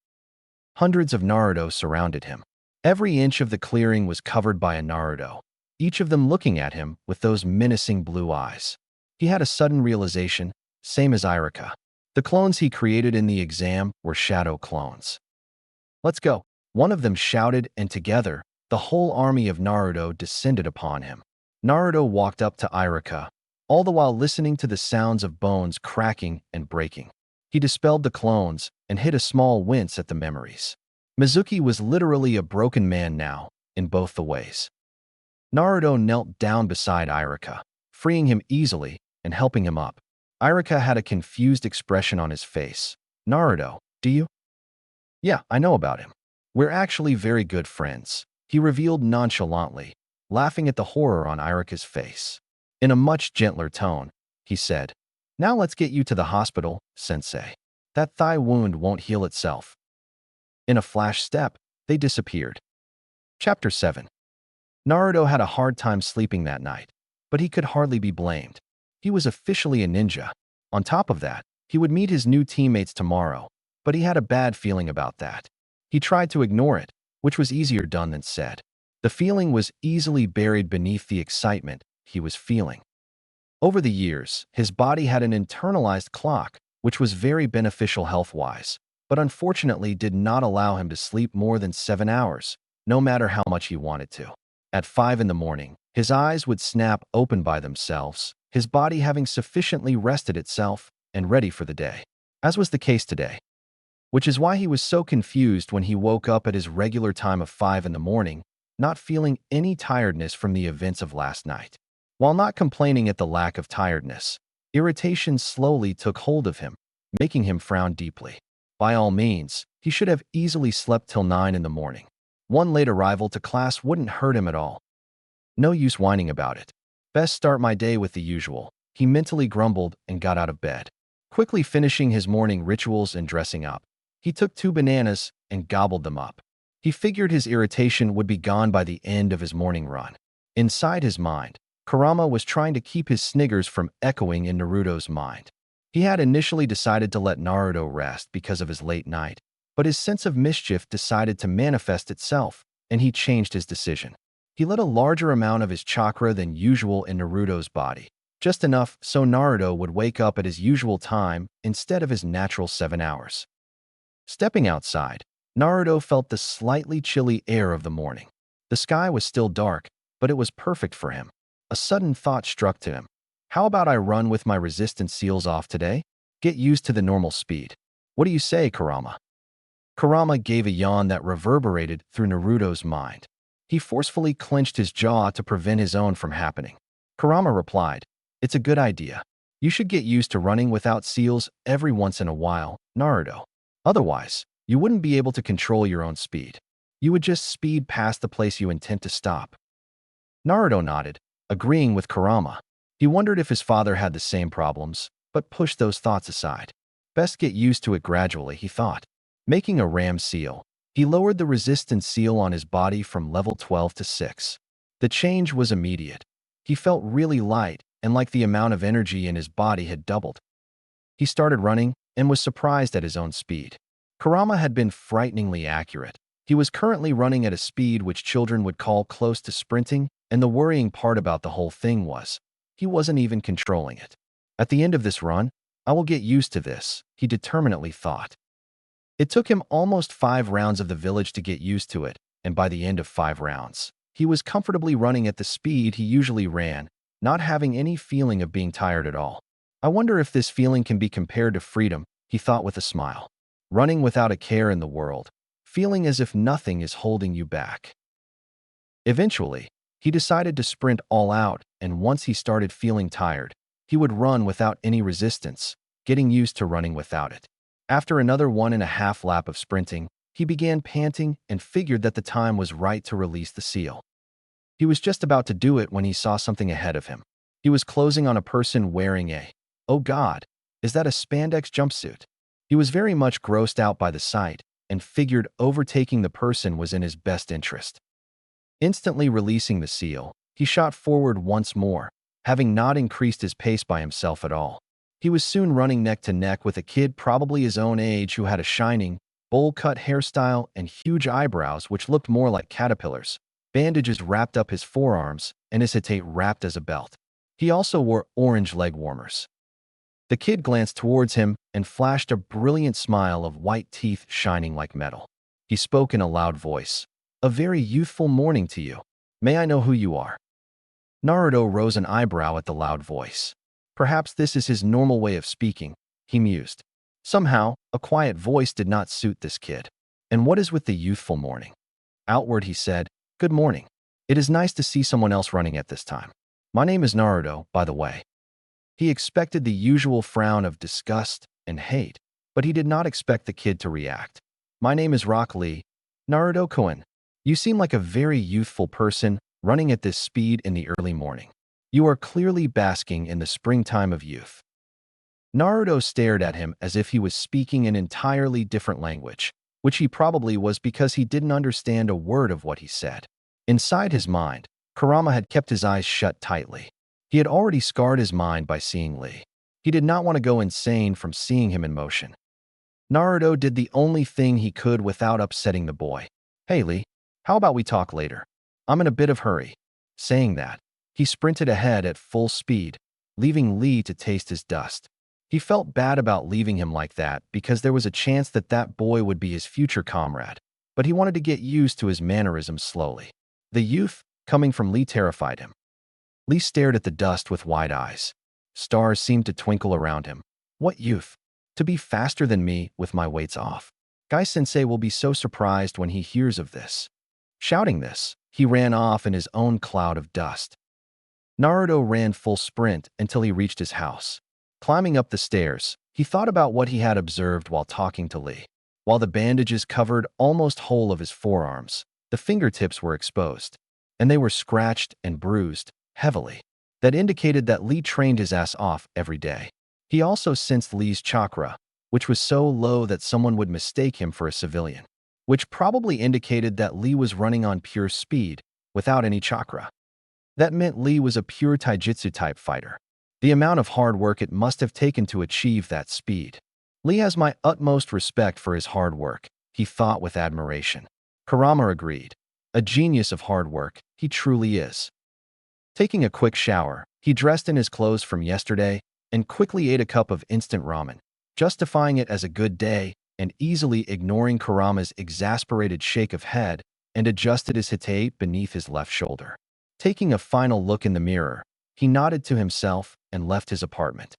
Hundreds of Naruto surrounded him. Every inch of the clearing was covered by a Naruto, each of them looking at him with those menacing blue eyes. He had a sudden realization, same as Irika. The clones he created in the exam were shadow clones. "Let's go," one of them shouted, and together, the whole army of Naruto descended upon him. Naruto walked up to Irika, all the while listening to the sounds of bones cracking and breaking. He dispelled the clones and hid a small wince at the memories. Mizuki was literally a broken man now, in both the ways. Naruto knelt down beside Irika, freeing him easily and helping him up. Irika had a confused expression on his face. "Naruto, do you?" "Yeah, I know about him." We're actually very good friends, he revealed nonchalantly, laughing at the horror on Irika's face. In a much gentler tone, he said, "Now let's get you to the hospital, sensei. That thigh wound won't heal itself." In a flash step, they disappeared. Chapter 7. Naruto had a hard time sleeping that night, but he could hardly be blamed. He was officially a ninja. On top of that, he would meet his new teammates tomorrow, but he had a bad feeling about that. He tried to ignore it, which was easier done than said. The feeling was easily buried beneath the excitement he was feeling. Over the years, his body had an internalized clock, which was very beneficial health-wise, but unfortunately did not allow him to sleep more than 7 hours, no matter how much he wanted to. At 5 in the morning, his eyes would snap open by themselves, his body having sufficiently rested itself and ready for the day, as was the case today. Which is why he was so confused when he woke up at his regular time of 5 in the morning, not feeling any tiredness from the events of last night. While not complaining at the lack of tiredness, irritation slowly took hold of him, making him frown deeply. By all means, he should have easily slept till 9 in the morning. One late arrival to class wouldn't hurt him at all. No use whining about it. Best start my day with the usual, he mentally grumbled and got out of bed. Quickly finishing his morning rituals and dressing up, he took 2 bananas and gobbled them up. He figured his irritation would be gone by the end of his morning run. Inside his mind, Kurama was trying to keep his sniggers from echoing in Naruto's mind. He had initially decided to let Naruto rest because of his late night, but his sense of mischief decided to manifest itself, and he changed his decision. He let a larger amount of his chakra than usual in Naruto's body, just enough so Naruto would wake up at his usual time instead of his natural 7 hours. Stepping outside, Naruto felt the slightly chilly air of the morning. The sky was still dark, but it was perfect for him. A sudden thought struck to him. How about I run with my resistance seals off today? Get used to the normal speed. What do you say, Kurama? Kurama gave a yawn that reverberated through Naruto's mind. He forcefully clenched his jaw to prevent his own from happening. Kurama replied, "It's a good idea. You should get used to running without seals every once in a while, Naruto. Otherwise, you wouldn't be able to control your own speed. You would just speed past the place you intend to stop." Naruto nodded, agreeing with Kurama. He wondered if his father had the same problems, but pushed those thoughts aside. Best get used to it gradually, he thought. Making a ram seal, he lowered the resistance seal on his body from level 12 to 6. The change was immediate. He felt really light and like the amount of energy in his body had doubled. He started running and was surprised at his own speed. Kurama had been frighteningly accurate. He was currently running at a speed which children would call close to sprinting, and the worrying part about the whole thing was, he wasn't even controlling it. At the end of this run, I will get used to this, he determinedly thought. It took him almost 5 rounds of the village to get used to it, and by the end of 5 rounds, he was comfortably running at the speed he usually ran, not having any feeling of being tired at all. I wonder if this feeling can be compared to freedom, he thought with a smile. Running without a care in the world, feeling as if nothing is holding you back. Eventually, he decided to sprint all out, and once he started feeling tired, he would run without any resistance, getting used to running without it. After another 1.5 lap of sprinting, he began panting and figured that the time was right to release the seal. He was just about to do it when he saw something ahead of him. He was closing on a person wearing a, oh God, is that a spandex jumpsuit? He was very much grossed out by the sight and figured overtaking the person was in his best interest. Instantly releasing the seal, he shot forward once more, having not increased his pace by himself at all. He was soon running neck to neck with a kid probably his own age who had a shining, bowl-cut hairstyle and huge eyebrows which looked more like caterpillars. Bandages wrapped up his forearms and his hitate wrapped as a belt. He also wore orange leg warmers. The kid glanced towards him and flashed a brilliant smile of white teeth shining like metal. He spoke in a loud voice. "A very youthful morning to you. May I know who you are?" Naruto rose an eyebrow at the loud voice. Perhaps this is his normal way of speaking, he mused. Somehow, a quiet voice did not suit this kid. And what is with the youthful morning? Outward he said, "Good morning. It is nice to see someone else running at this time. My name is Naruto, by the way." He expected the usual frown of disgust and hate, but he did not expect the kid to react. "My name is Rock Lee. Naruto-kun, you seem like a very youthful person running at this speed in the early morning. You are clearly basking in the springtime of youth. Naruto stared at him as if he was speaking an entirely different language, which he probably was because he didn't understand a word of what he said. Inside his mind, Kurama had kept his eyes shut tightly. He had already scarred his mind by seeing Lee. He did not want to go insane from seeing him in motion. Naruto did the only thing he could without upsetting the boy. Hey Lee, how about we talk later? I'm in a bit of hurry. Saying that, he sprinted ahead at full speed, leaving Lee to taste his dust. He felt bad about leaving him like that because there was a chance that that boy would be his future comrade, but he wanted to get used to his mannerisms slowly. The youth, coming from Lee, terrified him. Lee stared at the dust with wide eyes. Stars seemed to twinkle around him. What youth? To be faster than me with my weights off. Guy-sensei will be so surprised when he hears of this. Shouting this, he ran off in his own cloud of dust. Naruto ran full sprint until he reached his house. Climbing up the stairs, he thought about what he had observed while talking to Lee. While the bandages covered almost whole of his forearms, the fingertips were exposed, and they were scratched and bruised heavily. That indicated that Lee trained his ass off every day. He also sensed Lee's chakra, which was so low that someone would mistake him for a civilian, which probably indicated that Lee was running on pure speed, without any chakra. That meant Lee was a pure taijutsu-type fighter. The amount of hard work it must have taken to achieve that speed. Lee has my utmost respect for his hard work, he thought with admiration. Kurama agreed. A genius of hard work, he truly is. Taking a quick shower, he dressed in his clothes from yesterday and quickly ate a cup of instant ramen, justifying it as a good day and easily ignoring Kurama's exasperated shake of head, and adjusted his hite beneath his left shoulder. Taking a final look in the mirror, he nodded to himself and left his apartment.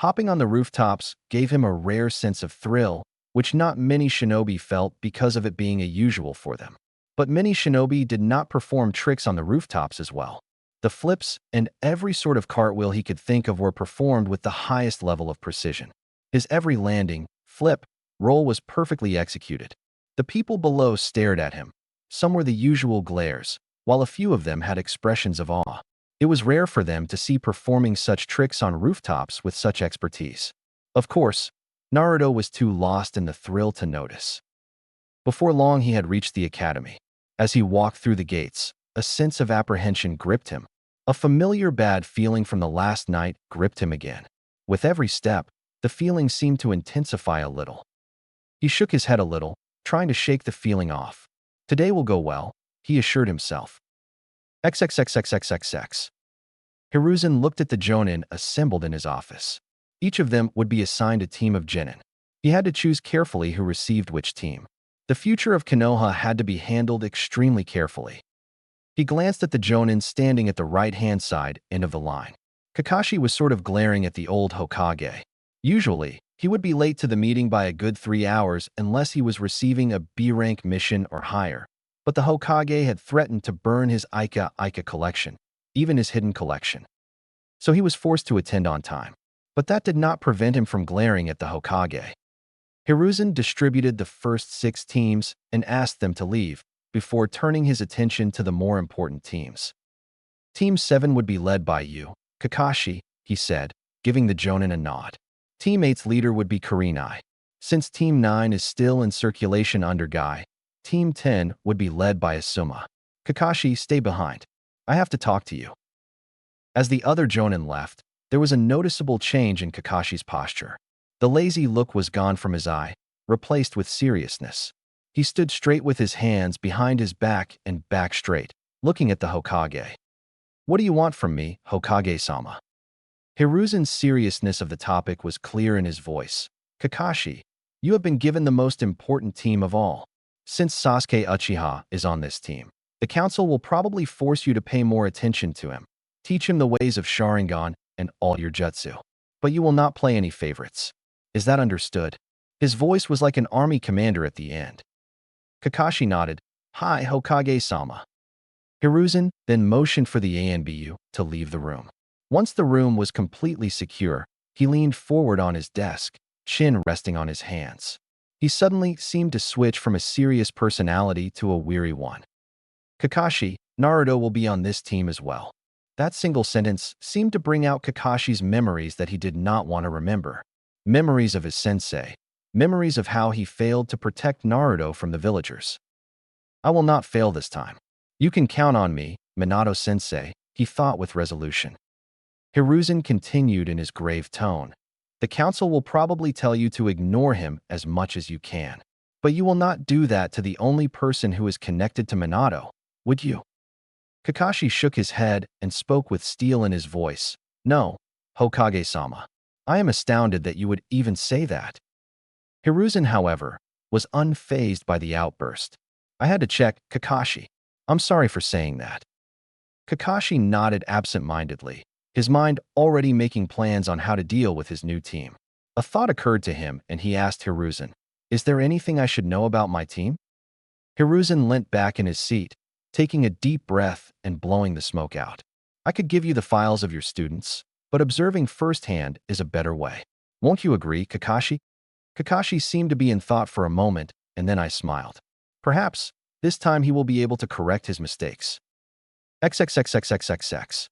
Hopping on the rooftops gave him a rare sense of thrill, which not many shinobi felt because of it being a usual for them. But many shinobi did not perform tricks on the rooftops as well. The flips and every sort of cartwheel he could think of were performed with the highest level of precision. His every landing, flip, roll was perfectly executed. The people below stared at him. Some were the usual glares, while a few of them had expressions of awe. It was rare for them to see performing such tricks on rooftops with such expertise. Of course, Naruto was too lost in the thrill to notice. Before long he had reached the academy. As he walked through the gates, a sense of apprehension gripped him. A familiar bad feeling from the last night gripped him again. With every step, the feeling seemed to intensify a little. He shook his head a little, trying to shake the feeling off. Today will go well, he assured himself. XXXXXXX. Hiruzen looked at the jonin assembled in his office. Each of them would be assigned a team of genin. He had to choose carefully who received which team. The future of Konoha had to be handled extremely carefully. He glanced at the jonin standing at the right-hand side end of the line. Kakashi was sort of glaring at the old Hokage. Usually, he would be late to the meeting by a good 3 hours unless he was receiving a B-rank mission or higher. But the Hokage had threatened to burn his Ika collection, even his hidden collection. So he was forced to attend on time. But that did not prevent him from glaring at the Hokage. Hiruzen distributed the first 6 teams and asked them to leave, before turning his attention to the more important teams. Team 7 would be led by you, Kakashi, he said, giving the jonin a nod. Team 8's leader would be Kurenai. Since Team 9 is still in circulation under Guy, Team 10 would be led by Asuma. Kakashi, stay behind. I have to talk to you. As the other jonin left, there was a noticeable change in Kakashi's posture. The lazy look was gone from his eye, replaced with seriousness. He stood straight with his hands behind his back and back straight, looking at the Hokage. What do you want from me, Hokage-sama? Hiruzen's seriousness of the topic was clear in his voice. Kakashi, you have been given the most important team of all. Since Sasuke Uchiha is on this team, the council will probably force you to pay more attention to him. Teach him the ways of Sharingan and all your jutsu. But you will not play any favorites. Is that understood? His voice was like an army commander at the end. Kakashi nodded. Hi, Hokage-sama. Hiruzen then motioned for the ANBU to leave the room. Once the room was completely secure, he leaned forward on his desk, chin resting on his hands. He suddenly seemed to switch from a serious personality to a weary one. Kakashi, Naruto will be on this team as well. That single sentence seemed to bring out Kakashi's memories that he did not want to remember. Memories of his sensei. Memories of how he failed to protect Naruto from the villagers. I will not fail this time. You can count on me, Minato-sensei, he thought with resolution. Hiruzen continued in his grave tone. The council will probably tell you to ignore him as much as you can. But you will not do that to the only person who is connected to Minato, would you? Kakashi shook his head and spoke with steel in his voice. No, Hokage-sama. I am astounded that you would even say that. Hiruzen, however, was unfazed by the outburst. I had to check, Kakashi. I'm sorry for saying that. Kakashi nodded absent-mindedly, his mind already making plans on how to deal with his new team. A thought occurred to him and he asked Hiruzen, is there anything I should know about my team? Hiruzen leant back in his seat, taking a deep breath and blowing the smoke out. I could give you the files of your students, but observing firsthand is a better way. Won't you agree, Kakashi? Kakashi seemed to be in thought for a moment, and then I smiled. Perhaps, this time he will be able to correct his mistakes. XXXXXXX.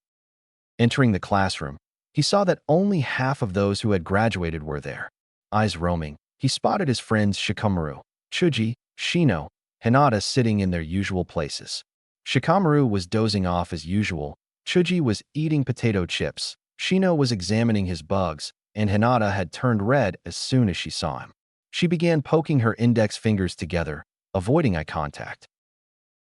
Entering the classroom, he saw that only half of those who had graduated were there. Eyes roaming, he spotted his friends Shikamaru, Chuji, Shino, Hinata sitting in their usual places. Shikamaru was dozing off as usual, Chuji was eating potato chips, Shino was examining his bugs, and Hinata had turned red as soon as she saw him. She began poking her index fingers together, avoiding eye contact.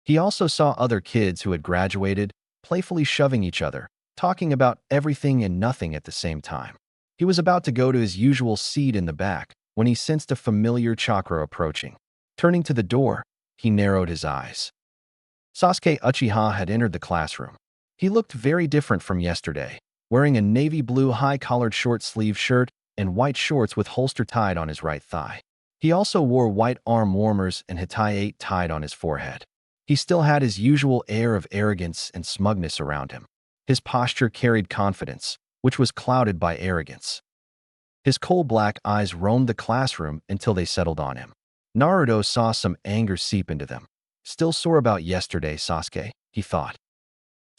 He also saw other kids who had graduated, playfully shoving each other, talking about everything and nothing at the same time. He was about to go to his usual seat in the back when he sensed a familiar chakra approaching. Turning to the door, he narrowed his eyes. Sasuke Uchiha had entered the classroom. He looked very different from yesterday, wearing a navy blue high-collared short-sleeve shirt and white shorts with holster tied on his right thigh. He also wore white arm warmers and hitae tied on his forehead. He still had his usual air of arrogance and smugness around him. His posture carried confidence, which was clouded by arrogance. His coal-black eyes roamed the classroom until they settled on him. Naruto saw some anger seep into them. Still sore about yesterday, Sasuke, he thought.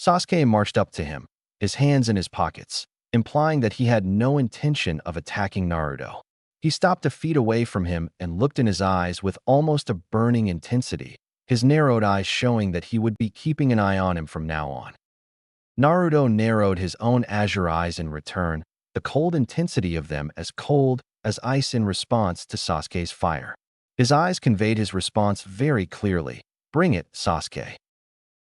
Sasuke marched up to him, his hands in his pockets, implying that he had no intention of attacking Naruto. He stopped a feet away from him and looked in his eyes with almost a burning intensity, his narrowed eyes showing that he would be keeping an eye on him from now on. Naruto narrowed his own azure eyes in return, the cold intensity of them as cold as ice in response to Sasuke's fire. His eyes conveyed his response very clearly. Bring it, Sasuke.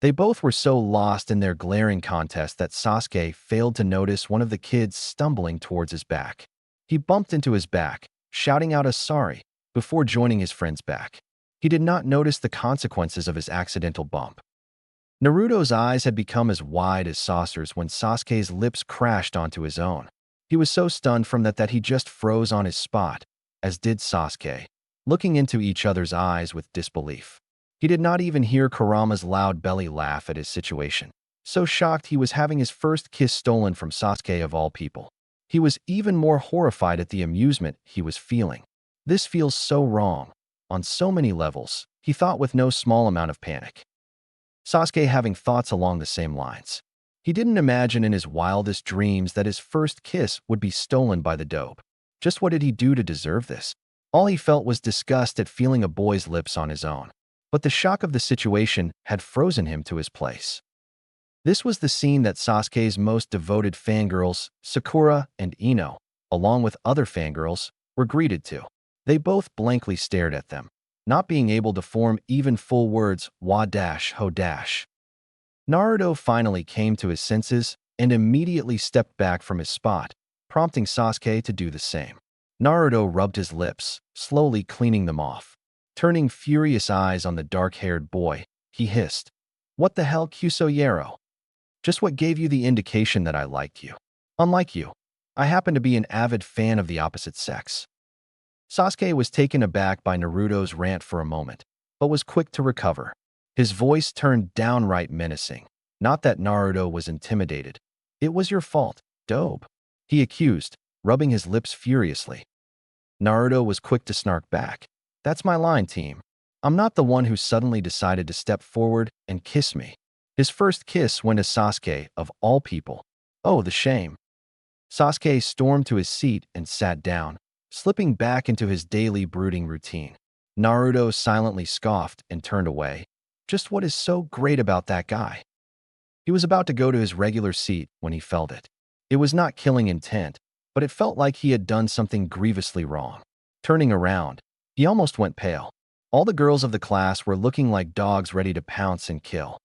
They both were so lost in their glaring contest that Sasuke failed to notice one of the kids stumbling towards his back. He bumped into his back, shouting out a sorry, before joining his friend's back. He did not notice the consequences of his accidental bump. Naruto's eyes had become as wide as saucers when Sasuke's lips crashed onto his own. He was so stunned from that he just froze on his spot, as did Sasuke, looking into each other's eyes with disbelief. He did not even hear Kurama's loud belly laugh at his situation. So shocked he was having his first kiss stolen from Sasuke of all people. He was even more horrified at the amusement he was feeling. This feels so wrong, on so many levels, he thought with no small amount of panic. Sasuke having thoughts along the same lines. He didn't imagine in his wildest dreams that his first kiss would be stolen by the dope. Just what did he do to deserve this? All he felt was disgust at feeling a boy's lips on his own. But the shock of the situation had frozen him to his place. This was the scene that Sasuke's most devoted fangirls, Sakura and Ino, along with other fangirls, were greeted to. They both blankly stared at them, not being able to form even full words, wa-ho-. Naruto finally came to his senses and immediately stepped back from his spot, prompting Sasuke to do the same. Naruto rubbed his lips, slowly cleaning them off. Turning furious eyes on the dark-haired boy, he hissed, "What the hell, Kusoyero? Just what gave you the indication that I liked you? Unlike you, I happen to be an avid fan of the opposite sex." Sasuke was taken aback by Naruto's rant for a moment, but was quick to recover. His voice turned downright menacing. Not that Naruto was intimidated. "It was your fault, dope," he accused, rubbing his lips furiously. Naruto was quick to snark back. That's my line, team. I'm not the one who suddenly decided to step forward and kiss me. His first kiss went to Sasuke, of all people. Oh, the shame. Sasuke stormed to his seat and sat down, slipping back into his daily brooding routine. Naruto silently scoffed and turned away. Just what is so great about that guy? He was about to go to his regular seat when he felt it. It was not killing intent, but it felt like he had done something grievously wrong. Turning around, he almost went pale. All the girls of the class were looking like dogs ready to pounce and kill.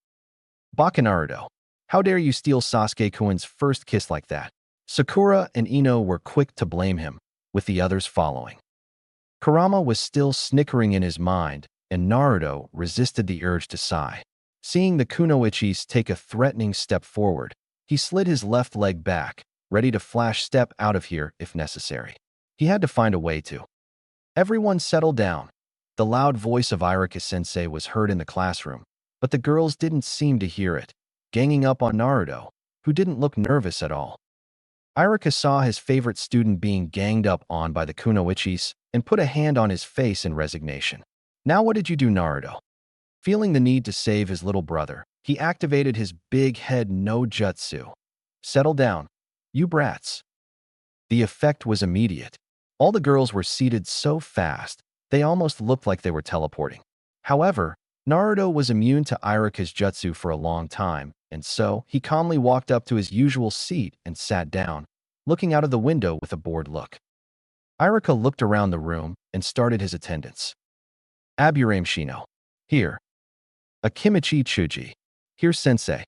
Baka Naruto, how dare you steal Sasuke-kun's first kiss like that? Sakura and Ino were quick to blame him, with the others following. Kurama was still snickering in his mind, and Naruto resisted the urge to sigh. Seeing the kunoichis take a threatening step forward, he slid his left leg back, ready to flash step out of here if necessary. He had to find a way to. Everyone settled down. The loud voice of Iruka-sensei was heard in the classroom, but the girls didn't seem to hear it, ganging up on Naruto, who didn't look nervous at all. Iruka saw his favorite student being ganged up on by the kunoichis and put a hand on his face in resignation. Now what did you do, Naruto? Feeling the need to save his little brother, he activated his big head no jutsu. Settle down, you brats. The effect was immediate. All the girls were seated so fast, they almost looked like they were teleporting. However, Naruto was immune to Iruka's jutsu for a long time, and so he calmly walked up to his usual seat and sat down, looking out of the window with a bored look. Iruka looked around the room and started his attendance. Aburame Shino. Here. Akimichi Chuji. Here, sensei.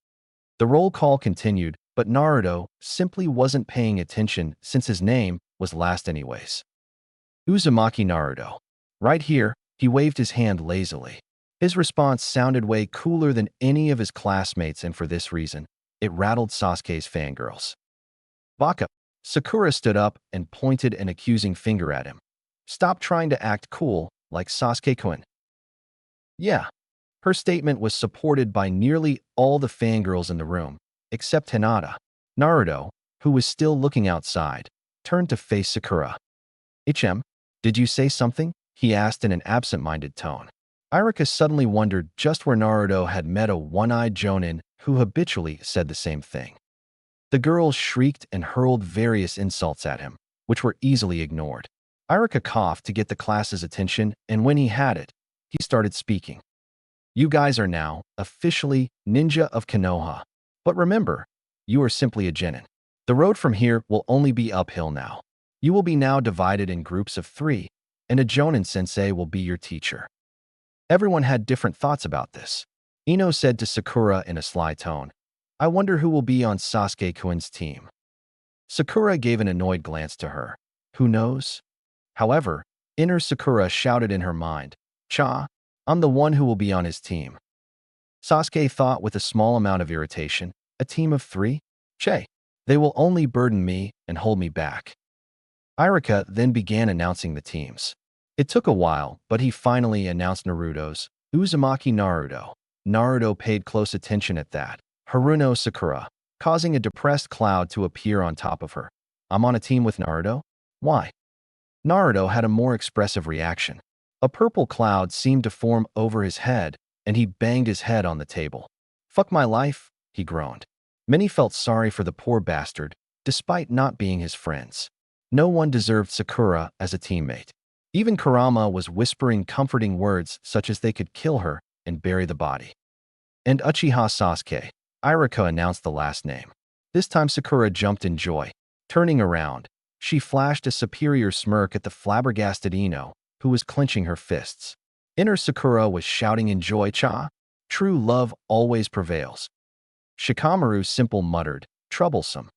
The roll call continued, but Naruto simply wasn't paying attention since his name was last anyways. Uzumaki Naruto. Right here, he waved his hand lazily. His response sounded way cooler than any of his classmates, and for this reason, it rattled Sasuke's fangirls. Baka. Sakura stood up and pointed an accusing finger at him. Stop trying to act cool like Sasuke-kun. Yeah. Her statement was supported by nearly all the fangirls in the room, except Hinata. Naruto, who was still looking outside, turned to face Sakura. Ichem, did you say something? He asked in an absent-minded tone. Iruka suddenly wondered just where Naruto had met a one-eyed jonin who habitually said the same thing. The girls shrieked and hurled various insults at him, which were easily ignored. Iruka coughed to get the class's attention, and when he had it, he started speaking. You guys are now, officially, ninja of Konoha. But remember, you are simply a genin. The road from here will only be uphill now. You will be now divided in groups of 3, and a jonin sensei will be your teacher. Everyone had different thoughts about this. Ino said to Sakura in a sly tone, I wonder who will be on Sasuke-kun's team. Sakura gave an annoyed glance to her. Who knows? However, inner Sakura shouted in her mind, Cha, I'm the one who will be on his team. Sasuke thought with a small amount of irritation, a team of 3? Che, they will only burden me and hold me back. Iruka then began announcing the teams. It took a while, but he finally announced Naruto's, Uzumaki Naruto. Naruto paid close attention at that. Haruno Sakura, causing a depressed cloud to appear on top of her. I'm on a team with Naruto? Why? Naruto had a more expressive reaction. A purple cloud seemed to form over his head, and he banged his head on the table. Fuck my life, he groaned. Many felt sorry for the poor bastard, despite not being his friends. No one deserved Sakura as a teammate. Even Kurama was whispering comforting words such as they could kill her and bury the body. And Uchiha Sasuke. Iruka announced the last name. This time Sakura jumped in joy. Turning around, she flashed a superior smirk at the flabbergasted Ino, who was clenching her fists. Inner Sakura was shouting in joy, Cha. True love always prevails. Shikamaru simple muttered, troublesome.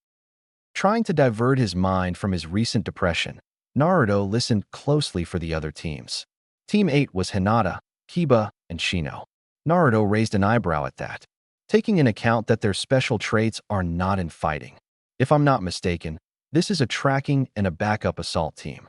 Trying to divert his mind from his recent depression, Naruto listened closely for the other teams. Team 8 was Hinata, Kiba, and Shino. Naruto raised an eyebrow at that, taking in account that their special traits are not in fighting. If I'm not mistaken, this is a tracking and a backup assault team.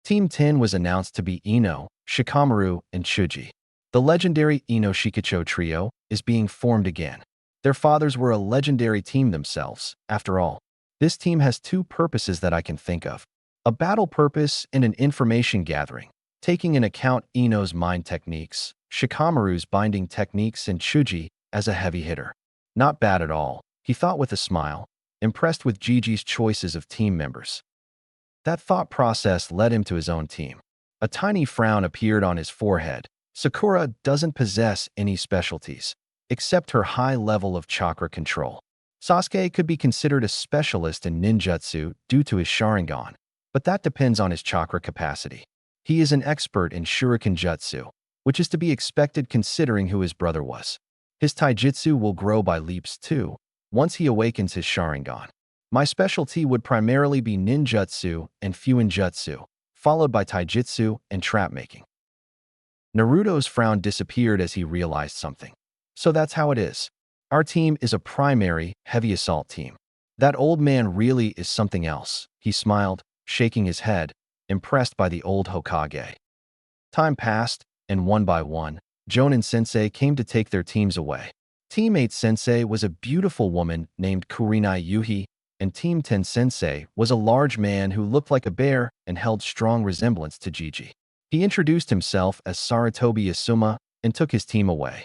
Team 10 was announced to be Ino, Shikamaru, and Chuji. The legendary Ino Shikacho trio is being formed again. Their fathers were a legendary team themselves, after all. This team has 2 purposes that I can think of. A battle purpose and an information gathering. taking into account Ino's mind techniques, Shikamaru's binding techniques, and Chuji as a heavy hitter. Not bad at all, he thought with a smile, impressed with Gigi's choices of team members. That thought process led him to his own team. A tiny frown appeared on his forehead. Sakura doesn't possess any specialties, except her high level of chakra control. Sasuke could be considered a specialist in ninjutsu due to his Sharingan, but that depends on his chakra capacity. He is an expert in shuriken jutsu, which is to be expected considering who his brother was. His taijutsu will grow by leaps too, once he awakens his Sharingan. My specialty would primarily be ninjutsu and fuinjutsu, followed by taijutsu and trap-making. Naruto's frown disappeared as he realized something. So that's how it is. Our team is a primary, heavy assault team. That old man really is something else, he smiled, shaking his head, impressed by the old Hokage. Time passed, and one by one, Jonin Sensei came to take their teams away. Teammate Sensei was a beautiful woman named Kurinai Yuhi, and Team 10 Sensei was a large man who looked like a bear and held strong resemblance to Gigi. He introduced himself as Saratobi Asuma and took his team away.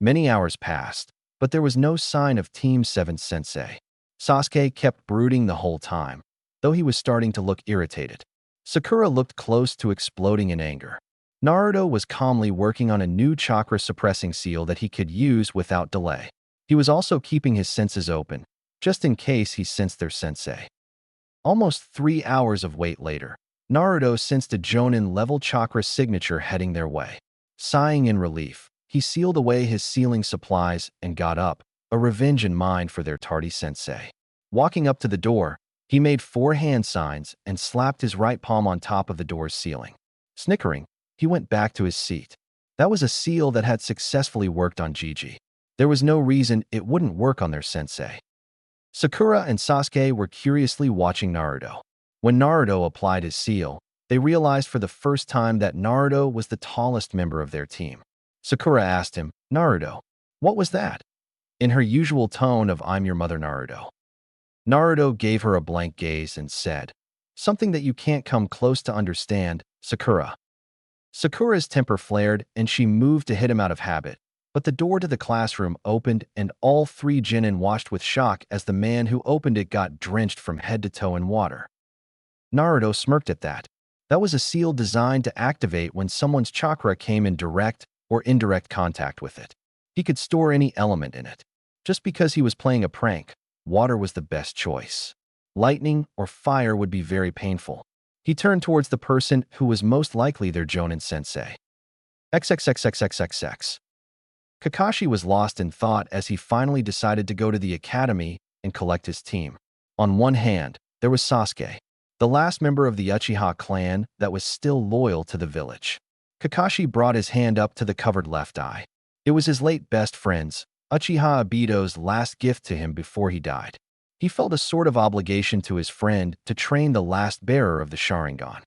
Many hours passed, but there was no sign of Team 7 Sensei. Sasuke kept brooding the whole time, though he was starting to look irritated. Sakura looked close to exploding in anger. Naruto was calmly working on a new chakra-suppressing seal that he could use without delay. He was also keeping his senses open, just in case he sensed their sensei. Almost 3 hours of wait later, Naruto sensed a Jonin-level chakra signature heading their way. Sighing in relief, he sealed away his sealing supplies and got up, a revenge in mind for their tardy sensei. Walking up to the door, he made 4 hand signs and slapped his right palm on top of the door's ceiling. Snickering, he went back to his seat. That was a seal that had successfully worked on Gigi. There was no reason it wouldn't work on their sensei. Sakura and Sasuke were curiously watching Naruto. When Naruto applied his seal, they realized for the first time that Naruto was the tallest member of their team. Sakura asked him, "Naruto, what was that?" in her usual tone of "I'm your mother, Naruto." Naruto gave her a blank gaze and said, "Something that you can't come close to understand, Sakura." Sakura's temper flared and she moved to hit him out of habit, but the door to the classroom opened and all 3 genin washed with shock as the man who opened it got drenched from head to toe in water. Naruto smirked at that. That was a seal designed to activate when someone's chakra came in direct or indirect contact with it. He could store any element in it. Just because he was playing a prank, water was the best choice. Lightning or fire would be very painful. He turned towards the person who was most likely their Jonin sensei. XXXXXXX. Kakashi was lost in thought as he finally decided to go to the academy and collect his team. On one hand, there was Sasuke, the last member of the Uchiha clan that was still loyal to the village. Kakashi brought his hand up to the covered left eye. It was his late best friend's, Uchiha Obito's last gift to him before he died. He felt a sort of obligation to his friend to train the last bearer of the Sharingan.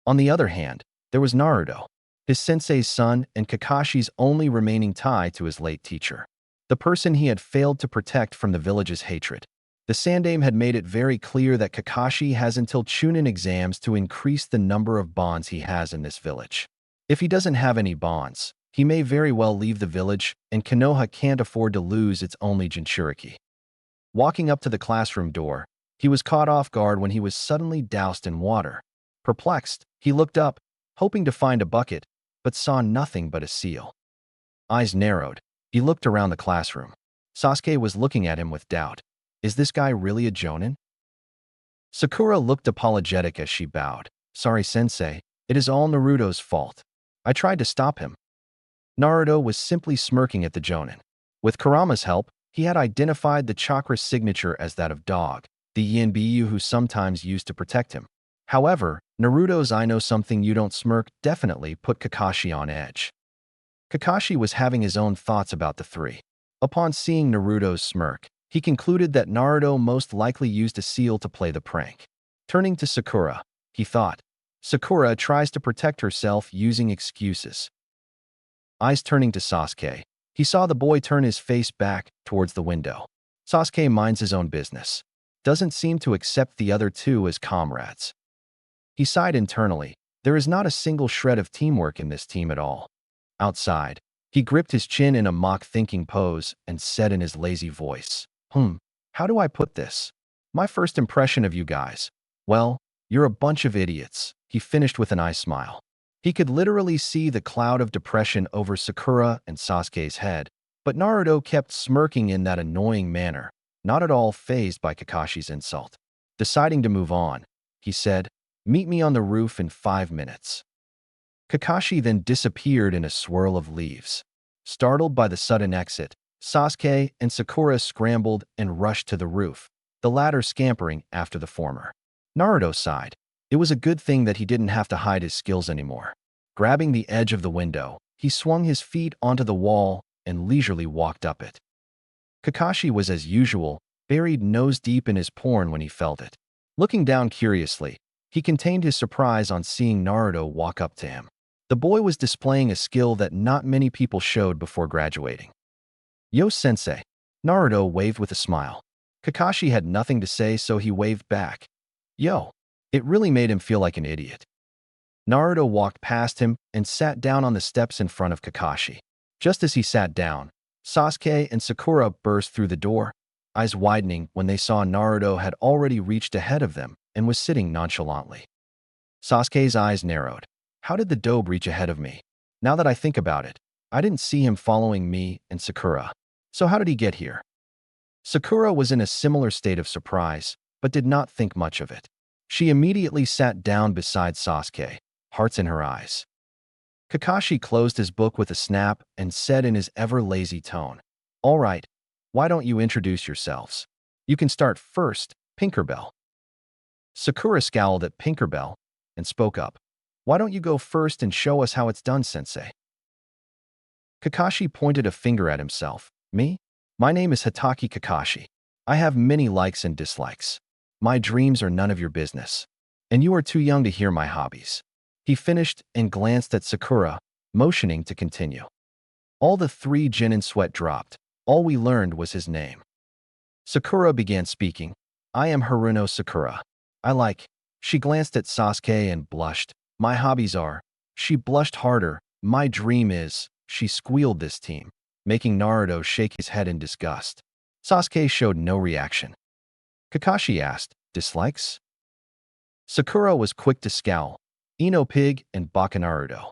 On the other hand, there was Naruto, his sensei's son and Kakashi's only remaining tie to his late teacher, the person he had failed to protect from the village's hatred. The Sandaime had made it very clear that Kakashi has until Chunin exams to increase the number of bonds he has in this village. If he doesn't have any bonds, he may very well leave the village, and Konoha can't afford to lose its only Jinchuriki. Walking up to the classroom door, he was caught off guard when he was suddenly doused in water. Perplexed, he looked up, hoping to find a bucket, but saw nothing but a seal. Eyes narrowed, he looked around the classroom. Sasuke was looking at him with doubt. Is this guy really a Jonin? Sakura looked apologetic as she bowed. Sorry, sensei, it is all Naruto's fault. I tried to stop him. Naruto was simply smirking at the Jonin. With Kurama's help, he had identified the chakra signature as that of Dog, the Yinbyu who sometimes used to protect him. However, Naruto's "I know something you don't" smirk definitely put Kakashi on edge. Kakashi was having his own thoughts about the 3. Upon seeing Naruto's smirk, he concluded that Naruto most likely used a seal to play the prank. Turning to Sakura, he thought, Sakura tries to protect herself using excuses. Eyes turning to Sasuke, he saw the boy turn his face back towards the window. Sasuke minds his own business. Doesn't seem to accept the other 2 as comrades. He sighed internally, There is not a single shred of teamwork in this team at all. Outside, he gripped his chin in a mock thinking pose and said in his lazy voice, how do I put this? My first impression of you guys. Well, you're a bunch of idiots, he finished with an eye smile. He could literally see the cloud of depression over Sakura and Sasuke's head, but Naruto kept smirking in that annoying manner, not at all fazed by Kakashi's insult. Deciding to move on, he said, "Meet me on the roof in 5 minutes." Kakashi then disappeared in a swirl of leaves. Startled by the sudden exit, Sasuke and Sakura scrambled and rushed to the roof, the latter scampering after the former. Naruto sighed. It was a good thing that he didn't have to hide his skills anymore. Grabbing the edge of the window, he swung his feet onto the wall and leisurely walked up it. Kakashi was, as usual, buried nose-deep in his porn when he felt it. Looking down curiously, he contained his surprise on seeing Naruto walk up to him. The boy was displaying a skill that not many people showed before graduating. "Yo, sensei." Naruto waved with a smile. Kakashi had nothing to say, so he waved back. "Yo." It really made him feel like an idiot. Naruto walked past him and sat down on the steps in front of Kakashi. Just as he sat down, Sasuke and Sakura burst through the door, eyes widening when they saw Naruto had already reached ahead of them and was sitting nonchalantly. Sasuke's eyes narrowed. How did the dobe reach ahead of me? Now that I think about it, I didn't see him following me and Sakura. So how did he get here? Sakura was in a similar state of surprise, but did not think much of it. She immediately sat down beside Sasuke, hearts in her eyes. Kakashi closed his book with a snap and said in his ever-lazy tone, "All right, why don't you introduce yourselves? You can start first, Pinkerbell." Sakura scowled at Pinkerbell and spoke up. "Why don't you go first and show us how it's done, sensei?" Kakashi pointed a finger at himself. "Me? My name is Hitaki Kakashi. I have many likes and dislikes. My dreams are none of your business. And you are too young to hear my hobbies." He finished and glanced at Sakura, motioning to continue. All the three Genin sweat dropped. All we learned was his name. Sakura began speaking. "I am Haruno Sakura. I like..." She glanced at Sasuke and blushed. "My hobbies are..." She blushed harder. "My dream is..." She squealed this team, making Naruto shake his head in disgust. Sasuke showed no reaction. Kakashi asked, "Dislikes?" Sakura was quick to scowl. "Ino Pig and Baka Naruto."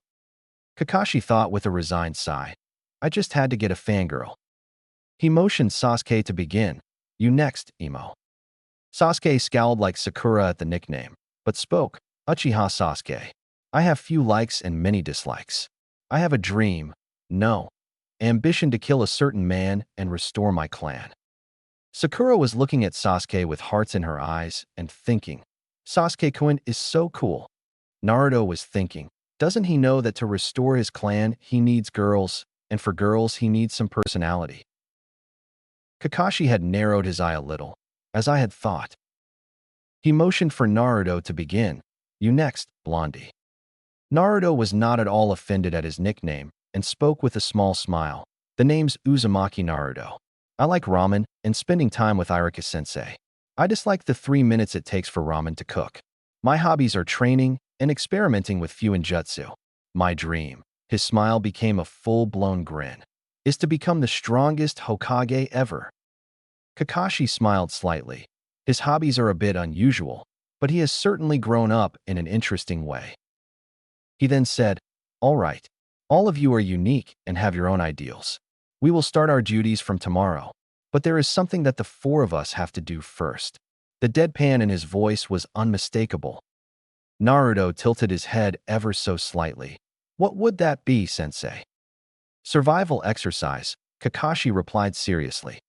Kakashi thought with a resigned sigh. "I just had to get a fangirl." He motioned Sasuke to begin. "You next, Emo." Sasuke scowled like Sakura at the nickname, but spoke, "Uchiha Sasuke. I have few likes and many dislikes. I have a dream, no, ambition to kill a certain man and restore my clan." Sakura was looking at Sasuke with hearts in her eyes and thinking, "Sasuke-kun is so cool." Naruto was thinking, doesn't he know that to restore his clan, he needs girls, and for girls, he needs some personality? Kakashi had narrowed his eye a little, as I had thought. He motioned for Naruto to begin. "You next, Blondie." Naruto was not at all offended at his nickname and spoke with a small smile. "The name's Uzumaki Naruto. I like ramen and spending time with Irika-sensei. I dislike the 3 minutes it takes for ramen to cook. My hobbies are training and experimenting with Fuinjutsu. My dream," his smile became a full-blown grin, "is to become the strongest Hokage ever." Kakashi smiled slightly. His hobbies are a bit unusual, but he has certainly grown up in an interesting way. He then said, "All right, all of you are unique and have your own ideals. We will start our duties from tomorrow, but there is something that the 4 of us have to do first." The deadpan in his voice was unmistakable. Naruto tilted his head ever so slightly. "What would that be, sensei?" "Survival exercise," Kakashi replied seriously.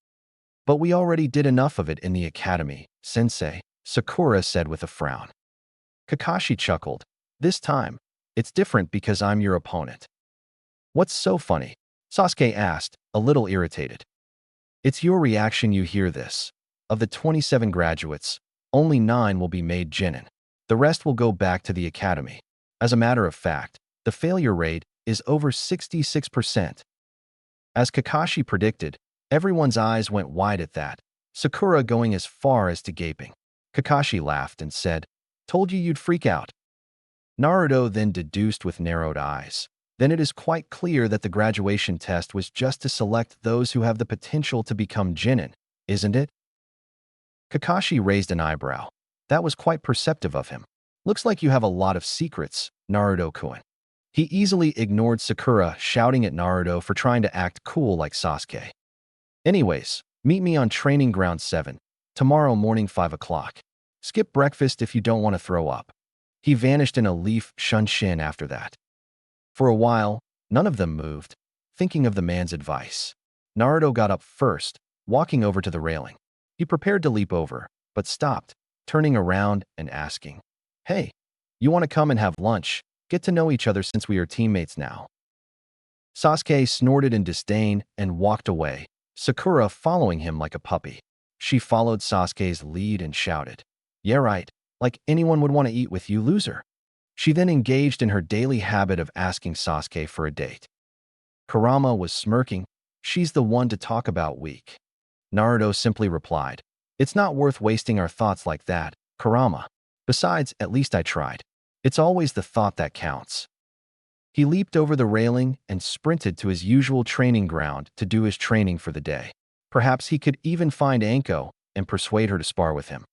"But we already did enough of it in the academy, sensei," Sakura said with a frown. Kakashi chuckled. "This time, it's different because I'm your opponent." "What's so funny?" Sasuke asked, a little irritated. "It's your reaction you hear this. Of the 27 graduates, only 9 will be made Genin. The rest will go back to the academy. As a matter of fact, the failure rate is over 66%. As Kakashi predicted, everyone's eyes went wide at that, Sakura going as far as to gaping. Kakashi laughed and said, "Told you you'd freak out." Naruto then deduced with narrowed eyes. Then it is quite clear that the graduation test was just to select those who have the potential to become Genin, isn't it? Kakashi raised an eyebrow. That was quite perceptive of him. Looks like you have a lot of secrets, Naruto-kun. He easily ignored Sakura shouting at Naruto for trying to act cool like Sasuke. Anyways, meet me on Training Ground 7, tomorrow morning 5 o'clock. Skip breakfast if you don't want to throw up. He vanished in a leaf shunshin after that. For a while, none of them moved, thinking of the man's advice. Naruto got up first, walking over to the railing. He prepared to leap over, but stopped, turning around and asking, "Hey, you want to come and have lunch? Get to know each other since we are teammates now." Sasuke snorted in disdain and walked away, Sakura following him like a puppy. She followed Sasuke's lead and shouted, "Yeah right, like anyone would want to eat with you, loser." She then engaged in her daily habit of asking Sasuke for a date. Kurama was smirking. "She's the one to talk about weak." Naruto simply replied, "It's not worth wasting our thoughts like that, Kurama. Besides, at least I tried. It's always the thought that counts." He leaped over the railing and sprinted to his usual training ground to do his training for the day. Perhaps he could even find Anko and persuade her to spar with him.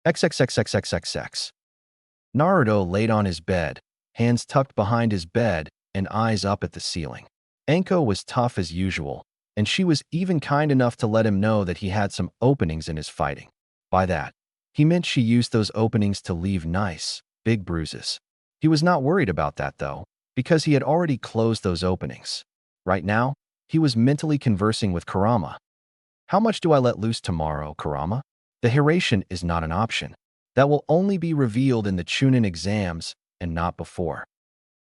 XXXXXXX. Naruto laid on his bed, hands tucked behind his bed and eyes up at the ceiling. Anko was tough as usual, and she was even kind enough to let him know that he had some openings in his fighting. By that, he meant she used those openings to leave nice, big bruises. He was not worried about that, though, because he had already closed those openings. Right now, he was mentally conversing with Kurama. "How much do I let loose tomorrow, Kurama? The hiraishin is not an option. That will only be revealed in the Chunin exams and not before.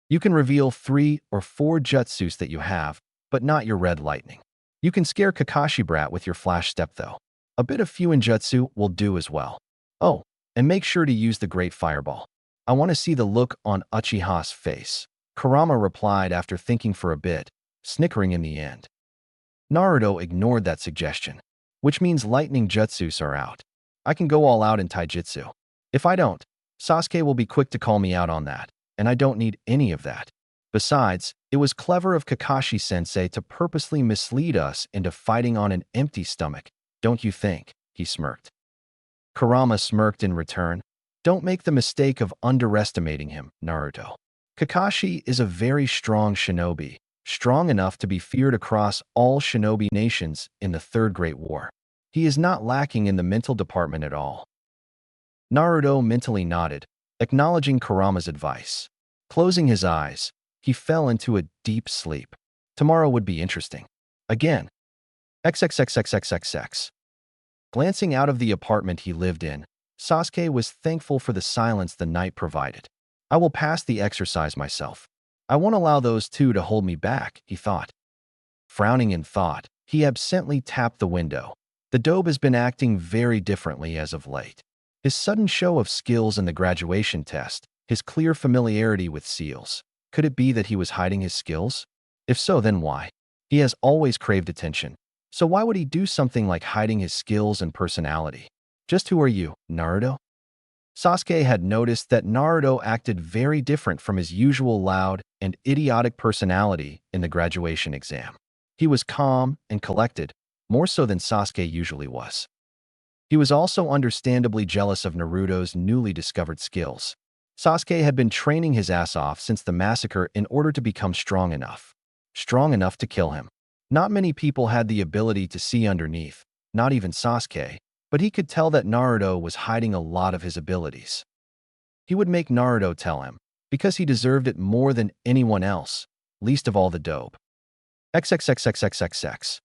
You can reveal 3 or 4 jutsus that you have, but not your red lightning. You can scare Kakashi Brat with your flash step though. A bit of Fuinjutsu will do as well. Oh, and make sure to use the Great Fireball. I want to see the look on Uchiha's face." Kurama replied after thinking for a bit, snickering in the end. Naruto ignored that suggestion, which means lightning jutsus are out. I can go all out in taijutsu. If I don't, Sasuke will be quick to call me out on that, and I don't need any of that. Besides, it was clever of Kakashi-sensei to purposely mislead us into fighting on an empty stomach, don't you think? He smirked. Kurama smirked in return. "Don't make the mistake of underestimating him, Naruto. Kakashi is a very strong shinobi, strong enough to be feared across all shinobi nations in the Third Great War. He is not lacking in the mental department at all." Naruto mentally nodded, acknowledging Kurama's advice. Closing his eyes, he fell into a deep sleep. Tomorrow would be interesting. Again. XXXXXXX. Glancing out of the apartment he lived in, Sasuke was thankful for the silence the night provided. "I will pass the exercise myself. I won't allow those two to hold me back," he thought. Frowning in thought, he absently tapped the window. The dobe has been acting very differently as of late. His sudden show of skills in the graduation test, his clear familiarity with seals. Could it be that he was hiding his skills? If so, then why? He has always craved attention. So why would he do something like hiding his skills and personality? Just who are you, Naruto? Sasuke had noticed that Naruto acted very different from his usual loud and idiotic personality in the graduation exam. He was calm and collected, more so than Sasuke usually was. He was also understandably jealous of Naruto's newly discovered skills. Sasuke had been training his ass off since the massacre in order to become strong enough to kill him. Not many people had the ability to see underneath, not even Sasuke, but he could tell that Naruto was hiding a lot of his abilities. He would make Naruto tell him, because he deserved it more than anyone else, least of all the dope. XXXXXXX.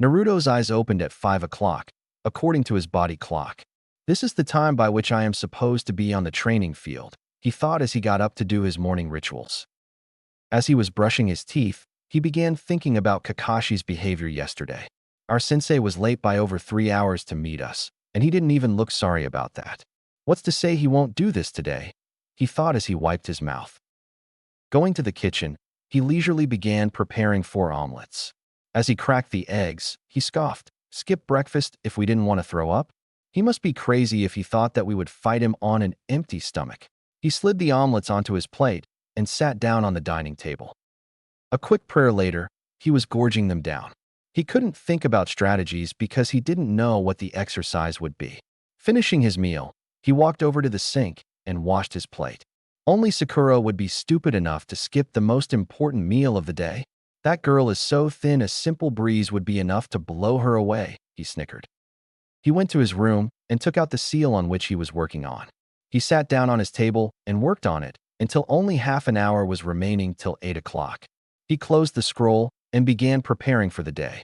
Naruto's eyes opened at 5 o'clock, according to his body clock. This is the time by which I am supposed to be on the training field, he thought as he got up to do his morning rituals. As he was brushing his teeth, he began thinking about Kakashi's behavior yesterday. Our sensei was late by over 3 hours to meet us, and he didn't even look sorry about that. What's to say he won't do this today? He thought as he wiped his mouth. Going to the kitchen, he leisurely began preparing 4 omelets. As he cracked the eggs, he scoffed. Skip breakfast if we didn't want to throw up? He must be crazy if he thought that we would fight him on an empty stomach. He slid the omelets onto his plate and sat down on the dining table. A quick prayer later, he was gorging them down. He couldn't think about strategies because he didn't know what the exercise would be. Finishing his meal, he walked over to the sink and washed his plate. Only Sakura would be stupid enough to skip the most important meal of the day. That girl is so thin a simple breeze would be enough to blow her away, he snickered. He went to his room and took out the seal on which he was working on. He sat down on his table and worked on it until only half an hour was remaining till 8 o'clock. He closed the scroll and began preparing for the day.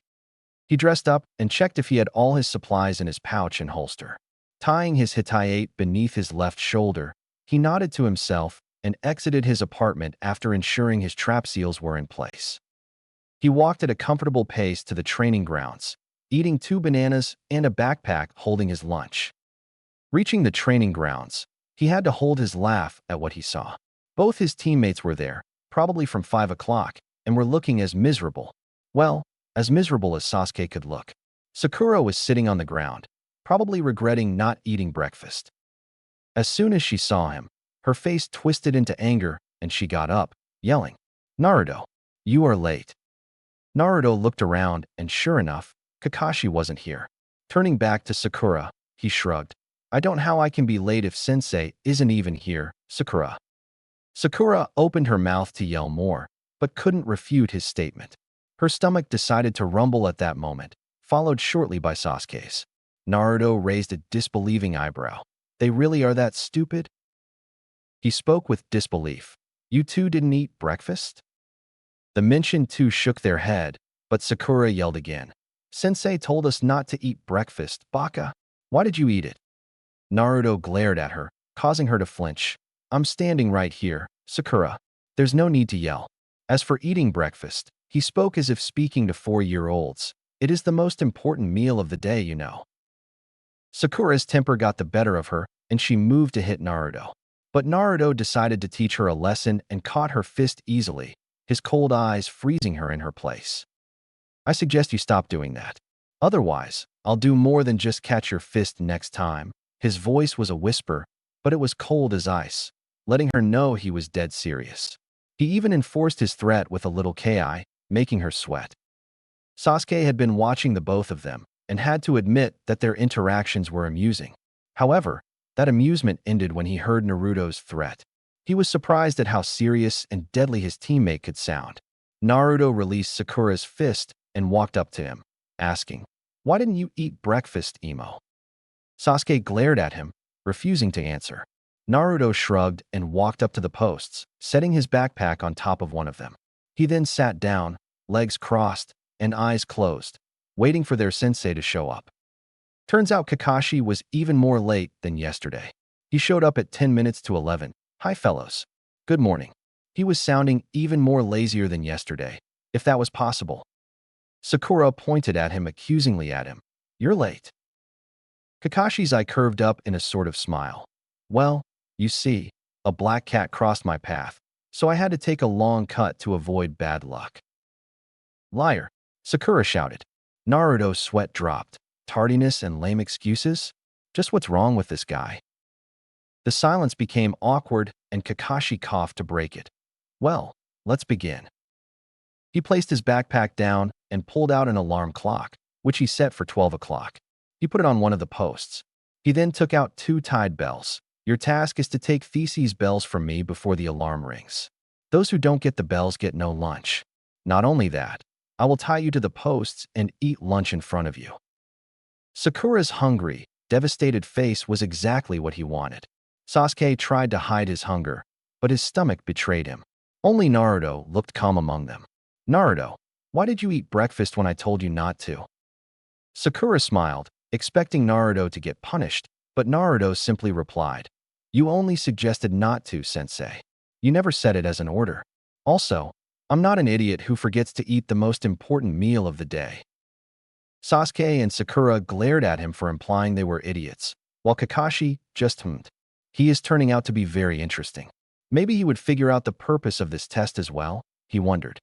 He dressed up and checked if he had all his supplies in his pouch and holster. Tying his hiraishin beneath his left shoulder, he nodded to himself and exited his apartment after ensuring his trap seals were in place. He walked at a comfortable pace to the training grounds, eating 2 bananas and a backpack holding his lunch. Reaching the training grounds, he had to hold his laugh at what he saw. Both his teammates were there, probably from 5 o'clock, and were looking as miserable. Well, as miserable as Sasuke could look. Sakura was sitting on the ground, probably regretting not eating breakfast. As soon as she saw him, her face twisted into anger and she got up, yelling, "Naruto, you are late." Naruto looked around and sure enough, Kakashi wasn't here. Turning back to Sakura, he shrugged. "I don't know how I can be late if Sensei isn't even here, Sakura." Sakura opened her mouth to yell more, but couldn't refute his statement. Her stomach decided to rumble at that moment, followed shortly by Sasuke's. Naruto raised a disbelieving eyebrow. "They really are that stupid?" He spoke with disbelief. "You two didn't eat breakfast?" The mentioned two shook their head, but Sakura yelled again. "Sensei told us not to eat breakfast, Baka. Why did you eat it?" Naruto glared at her, causing her to flinch. "I'm standing right here, Sakura. There's no need to yell." As for eating breakfast, he spoke as if speaking to 4-year-olds. "It is the most important meal of the day, you know." Sakura's temper got the better of her, and she moved to hit Naruto. But Naruto decided to teach her a lesson and caught her fist easily, his cold eyes freezing her in her place. "I suggest you stop doing that. Otherwise, I'll do more than just catch your fist next time." His voice was a whisper, but it was cold as ice, letting her know he was dead serious. He even enforced his threat with a little ki, making her sweat. Sasuke had been watching the both of them and had to admit that their interactions were amusing. However, that amusement ended when he heard Naruto's threat. He was surprised at how serious and deadly his teammate could sound. Naruto released Sakura's fist and walked up to him, asking, "Why didn't you eat breakfast, Emo?" Sasuke glared at him, refusing to answer. Naruto shrugged and walked up to the posts, setting his backpack on top of one of them. He then sat down, legs crossed and eyes closed, waiting for their sensei to show up. Turns out Kakashi was even more late than yesterday. He showed up at 10 minutes to 11. "Hi, fellows. Good morning." He was sounding even more lazier than yesterday, if that was possible. Sakura pointed at him accusingly at him. "You're late." Kakashi's eye curved up in a sort of smile. "Well, you see, a black cat crossed my path, so I had to take a long cut to avoid bad luck." "Liar," Sakura shouted. Naruto's sweat dropped. Tardiness and lame excuses? Just what's wrong with this guy? The silence became awkward and Kakashi coughed to break it. "Well, let's begin." He placed his backpack down and pulled out an alarm clock, which he set for 12 o'clock. He put it on one of the posts. He then took out 2 tied bells. "Your task is to take these bells from me before the alarm rings. Those who don't get the bells get no lunch. Not only that, I will tie you to the posts and eat lunch in front of you." Sakura's hungry, devastated face was exactly what he wanted. Sasuke tried to hide his hunger, but his stomach betrayed him. Only Naruto looked calm among them. "Naruto, why did you eat breakfast when I told you not to?" Sakura smiled, expecting Naruto to get punished, but Naruto simply replied, "You only suggested not to, sensei. You never said it as an order. Also, I'm not an idiot who forgets to eat the most important meal of the day." Sasuke and Sakura glared at him for implying they were idiots, while Kakashi just hummed. He is turning out to be very interesting. Maybe he would figure out the purpose of this test as well, he wondered.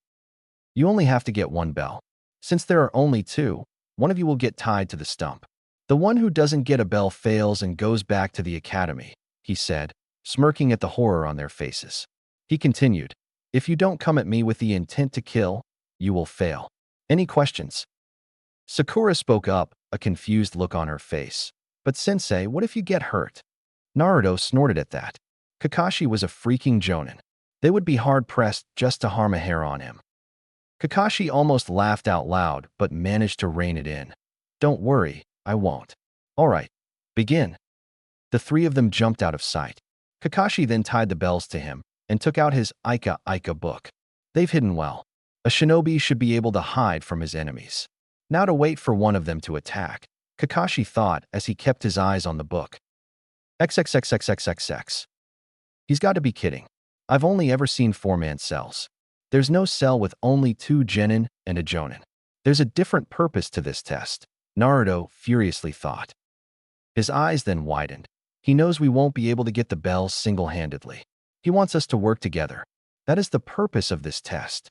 "You only have to get 1 bell. Since there are only 2, one of you will get tied to the stump. The one who doesn't get a bell fails and goes back to the academy," he said, smirking at the horror on their faces. He continued, "If you don't come at me with the intent to kill, you will fail. Any questions?" Sakura spoke up, a confused look on her face. "But sensei, what if you get hurt?" Naruto snorted at that. Kakashi was a freaking jonin. They would be hard-pressed just to harm a hair on him. Kakashi almost laughed out loud, but managed to rein it in. "Don't worry, I won't." "All right, begin." The three of them jumped out of sight. Kakashi then tied the bells to him and took out his Ika book. They've hidden well. A shinobi should be able to hide from his enemies. Now to wait for one of them to attack, Kakashi thought as he kept his eyes on the book. XXXXXXX. He's got to be kidding. I've only ever seen four-man cells. There's no cell with only two genin and a jonin. There's a different purpose to this test, Naruto furiously thought. His eyes then widened. He knows we won't be able to get the bells single-handedly. He wants us to work together. That is the purpose of this test.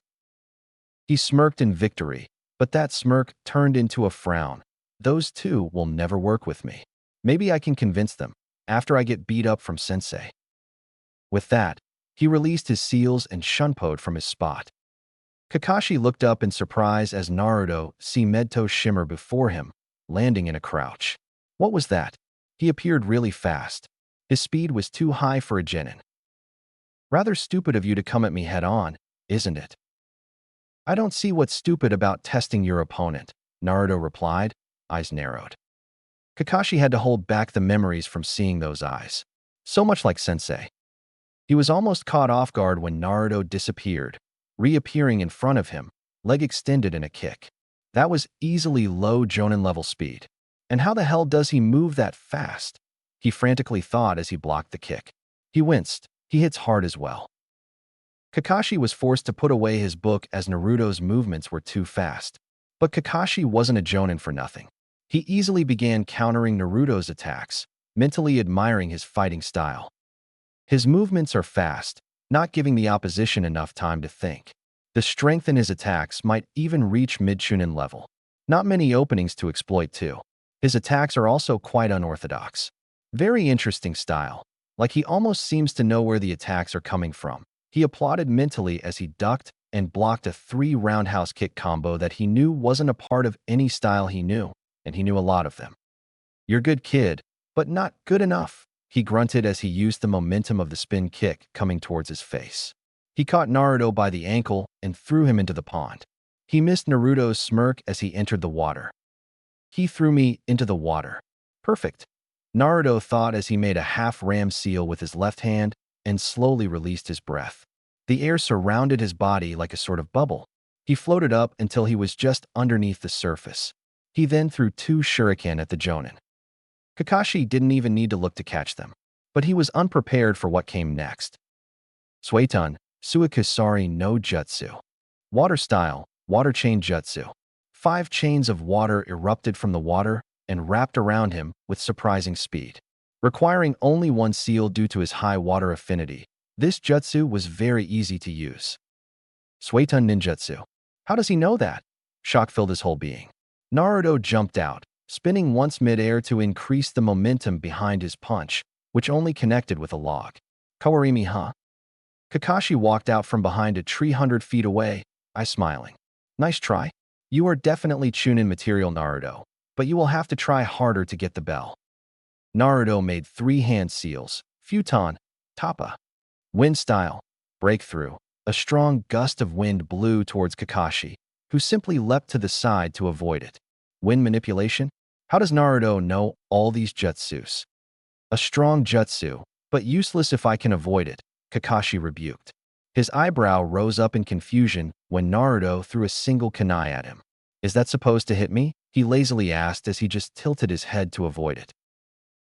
He smirked in victory, but that smirk turned into a frown. Those two will never work with me. Maybe I can convince them, after I get beat up from sensei. With that, he released his seals and shunpoed from his spot. Kakashi looked up in surprise as Naruto see Medto shimmer before him, landing in a crouch. What was that? He appeared really fast. His speed was too high for a genin. Rather stupid of you to come at me head-on, isn't it? I don't see what's stupid about testing your opponent, Naruto replied, eyes narrowed. Kakashi had to hold back the memories from seeing those eyes. So much like sensei. He was almost caught off guard when Naruto disappeared, reappearing in front of him, leg extended in a kick. That was easily low jonin level speed. And how the hell does he move that fast? He frantically thought as he blocked the kick. He winced. He hits hard as well. Kakashi was forced to put away his book as Naruto's movements were too fast. But Kakashi wasn't a jonin for nothing. He easily began countering Naruto's attacks, mentally admiring his fighting style. His movements are fast, not giving the opposition enough time to think. The strength in his attacks might even reach mid-chunin level. Not many openings to exploit too. His attacks are also quite unorthodox. Very interesting style, like he almost seems to know where the attacks are coming from. He applauded mentally as he ducked and blocked a 3 roundhouse kick combo that he knew wasn't a part of any style he knew, and he knew a lot of them. "You're good, kid, but not good enough," he grunted as he used the momentum of the spin kick coming towards his face. He caught Naruto by the ankle and threw him into the pond. He missed Naruto's smirk as he entered the water. "He threw me into the water. Perfect," Naruto thought as he made a half-ram seal with his left hand and slowly released his breath. The air surrounded his body like a sort of bubble. He floated up until he was just underneath the surface. He then threw 2 shuriken at the jonin. Kakashi didn't even need to look to catch them, but he was unprepared for what came next. Suiton, Suikusari no Jutsu. Water style, water chain jutsu. 5 chains of water erupted from the water and wrapped around him with surprising speed. Requiring only 1 seal due to his high water affinity, this jutsu was very easy to use. Suiton ninjutsu. How does he know that? Shock filled his whole being. Naruto jumped out, spinning once mid-air to increase the momentum behind his punch, which only connected with a log. Kawarimi, huh? Kakashi walked out from behind a tree 100 feet away, I smiling. Nice try. You are definitely Chunin material, Naruto, but you will have to try harder to get the bell. Naruto made 3 hand seals, futon, tappa. Wind style, breakthrough. A strong gust of wind blew towards Kakashi, who simply leapt to the side to avoid it. Wind manipulation? How does Naruto know all these jutsus? A strong jutsu, but useless if I can avoid it, Kakashi rebuked. His eyebrow rose up in confusion when Naruto threw a single kunai at him. Is that supposed to hit me? He lazily asked as he just tilted his head to avoid it.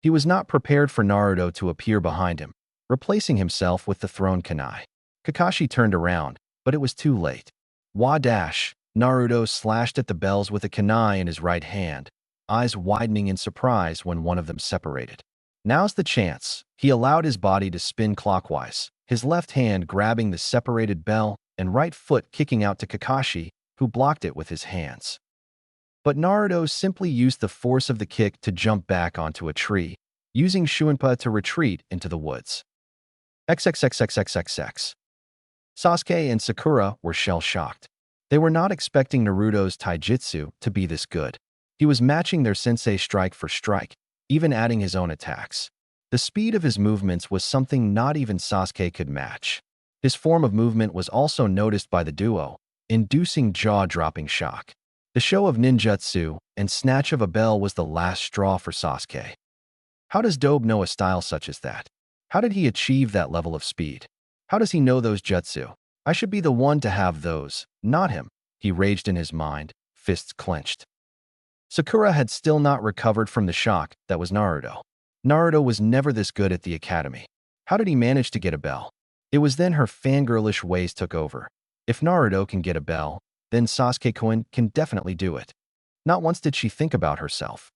He was not prepared for Naruto to appear behind him, replacing himself with the thrown kunai. Kakashi turned around, but it was too late. Wa-dash! Naruto slashed at the bells with a kunai in his right hand, eyes widening in surprise when one of them separated. Now's the chance. He allowed his body to spin clockwise, his left hand grabbing the separated bell and right foot kicking out to Kakashi, who blocked it with his hands. But Naruto simply used the force of the kick to jump back onto a tree, using Shuinpa to retreat into the woods. XXXXXXX. Sasuke and Sakura were shell-shocked. They were not expecting Naruto's taijutsu to be this good. He was matching their sensei strike for strike, even adding his own attacks. The speed of his movements was something not even Sasuke could match. His form of movement was also noticed by the duo, inducing jaw-dropping shock. The show of ninjutsu and snatch of a bell was the last straw for Sasuke. How does Dobe know a style such as that? How did he achieve that level of speed? How does he know those jutsu? I should be the one to have those, not him, he raged in his mind, fists clenched. Sakura had still not recovered from the shock that was Naruto. Naruto was never this good at the academy. How did he manage to get a bell? It was then her fangirlish ways took over. If Naruto can get a bell, then Sasuke-kun can definitely do it. Not once did she think about herself.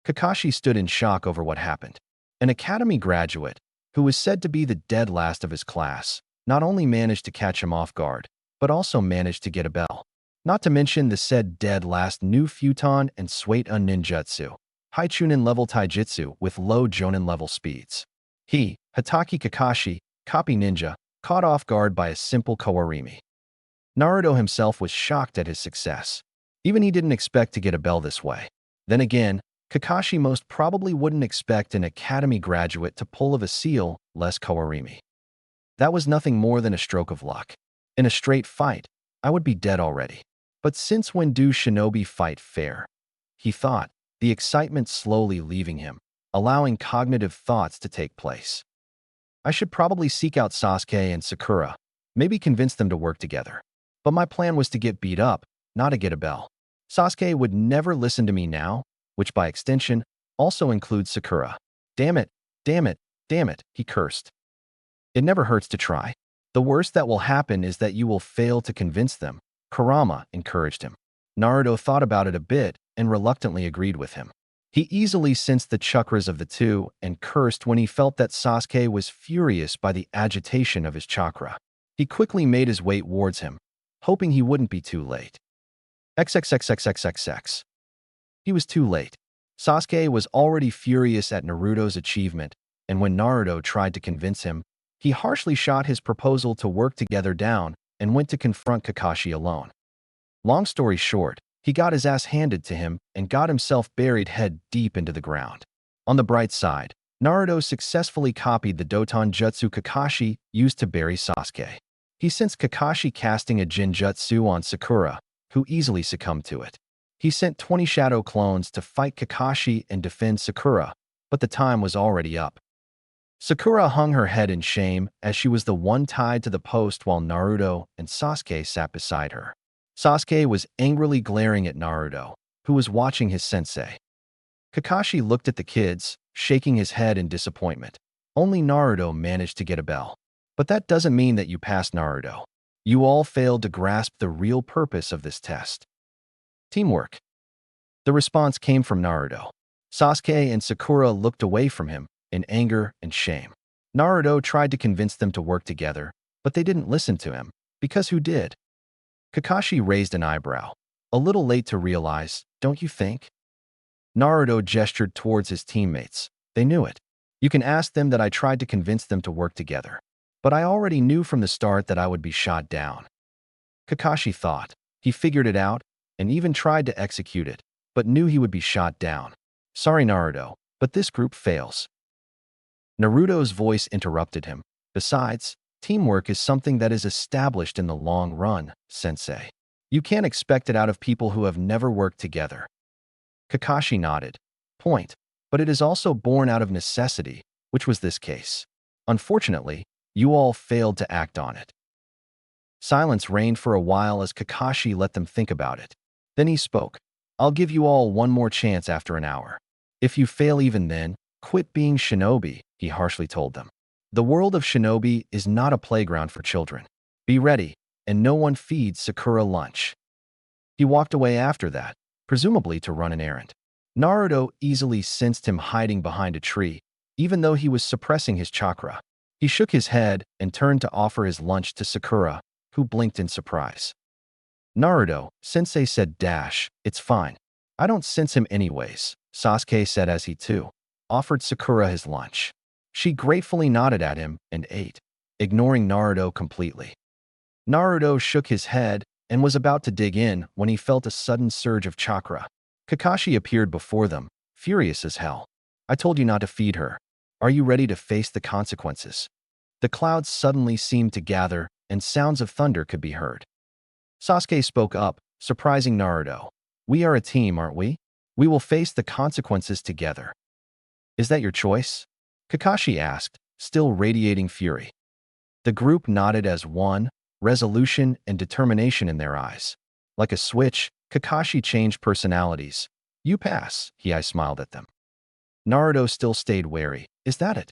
Kakashi stood in shock over what happened. An academy graduate, who was said to be the dead last of his class, not only managed to catch him off guard, but also managed to get a bell. Not to mention the said dead last knew Futon and Suiton ninjutsu, high Chunin level taijutsu with low Jonin level speeds. He, Hatake Kakashi, copy ninja, caught off guard by a simple Kawarimi. Naruto himself was shocked at his success. Even he didn't expect to get a bell this way. Then again, Kakashi most probably wouldn't expect an academy graduate to pull of a seal less Kawarimi. That was nothing more than a stroke of luck. In a straight fight, I would be dead already. But since when do shinobi fight fair? He thought, the excitement slowly leaving him, allowing cognitive thoughts to take place. I should probably seek out Sasuke and Sakura, maybe convince them to work together. But my plan was to get beat up, not to get a bell. Sasuke would never listen to me now, which by extension also includes Sakura. Damn it, damn it, damn it, he cursed. It never hurts to try. The worst that will happen is that you will fail to convince them, Kurama encouraged him. Naruto thought about it a bit and reluctantly agreed with him. He easily sensed the chakras of the two and cursed when he felt that Sasuke was furious by the agitation of his chakra. He quickly made his way towards him, hoping he wouldn't be too late. XXXXXXX. He was too late. Sasuke was already furious at Naruto's achievement, and when Naruto tried to convince him, he harshly shot his proposal to work together down and went to confront Kakashi alone. Long story short, he got his ass handed to him and got himself buried head deep into the ground. On the bright side, Naruto successfully copied the Doton Jutsu Kakashi used to bury Sasuke. He sensed Kakashi casting a Jinjutsu on Sakura, who easily succumbed to it. He sent 20 shadow clones to fight Kakashi and defend Sakura, but the time was already up. Sakura hung her head in shame as she was the one tied to the post while Naruto and Sasuke sat beside her. Sasuke was angrily glaring at Naruto, who was watching his sensei. Kakashi looked at the kids, shaking his head in disappointment. Only Naruto managed to get a bell. But that doesn't mean that you passed Naruto. You all failed to grasp the real purpose of this test. Teamwork. The response came from Naruto. Sasuke and Sakura looked away from him in anger and shame. Naruto tried to convince them to work together, but they didn't listen to him, because who did? Kakashi raised an eyebrow. A little late to realize, don't you think? Naruto gestured towards his teammates. They knew it. You can ask them that I tried to convince them to work together. But I already knew from the start that I would be shot down. Kakashi thought. He figured it out and even tried to execute it, but knew he would be shot down. Sorry, Naruto, but this group fails. Naruto's voice interrupted him. Besides, teamwork is something that is established in the long run, sensei. You can't expect it out of people who have never worked together. Kakashi nodded. Point. But it is also born out of necessity, which was this case. Unfortunately, you all failed to act on it. Silence reigned for a while as Kakashi let them think about it. Then he spoke. I'll give you all one more chance after an hour. If you fail even then, quit being shinobi, he harshly told them. The world of shinobi is not a playground for children. Be ready, and no one feeds Sakura lunch. He walked away after that, presumably to run an errand. Naruto easily sensed him hiding behind a tree, even though he was suppressing his chakra. He shook his head and turned to offer his lunch to Sakura, who blinked in surprise. Naruto, sensei said it's fine. I don't sense him anyways, Sasuke said as he too offered Sakura his lunch. She gratefully nodded at him and ate, ignoring Naruto completely. Naruto shook his head and was about to dig in when he felt a sudden surge of chakra. Kakashi appeared before them, furious as hell. I told you not to feed her. Are you ready to face the consequences? The clouds suddenly seemed to gather, and sounds of thunder could be heard. Sasuke spoke up, surprising Naruto. We are a team, aren't we? We will face the consequences together. Is that your choice? Kakashi asked, still radiating fury. The group nodded as one, resolution and determination in their eyes. Like a switch, Kakashi changed personalities. You pass, I smiled at them. Naruto still stayed wary. Is that it?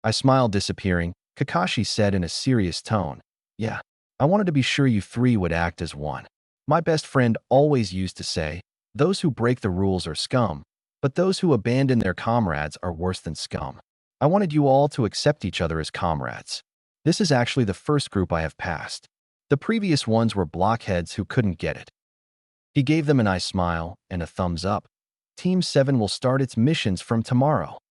I smiled, disappearing. Kakashi said in a serious tone. Yeah, I wanted to be sure you three would act as one. My best friend always used to say, those who break the rules are scum, but those who abandon their comrades are worse than scum. I wanted you all to accept each other as comrades. This is actually the first group I have passed. The previous ones were blockheads who couldn't get it. He gave them a nice smile and a thumbs up. Team 7 will start its missions from tomorrow.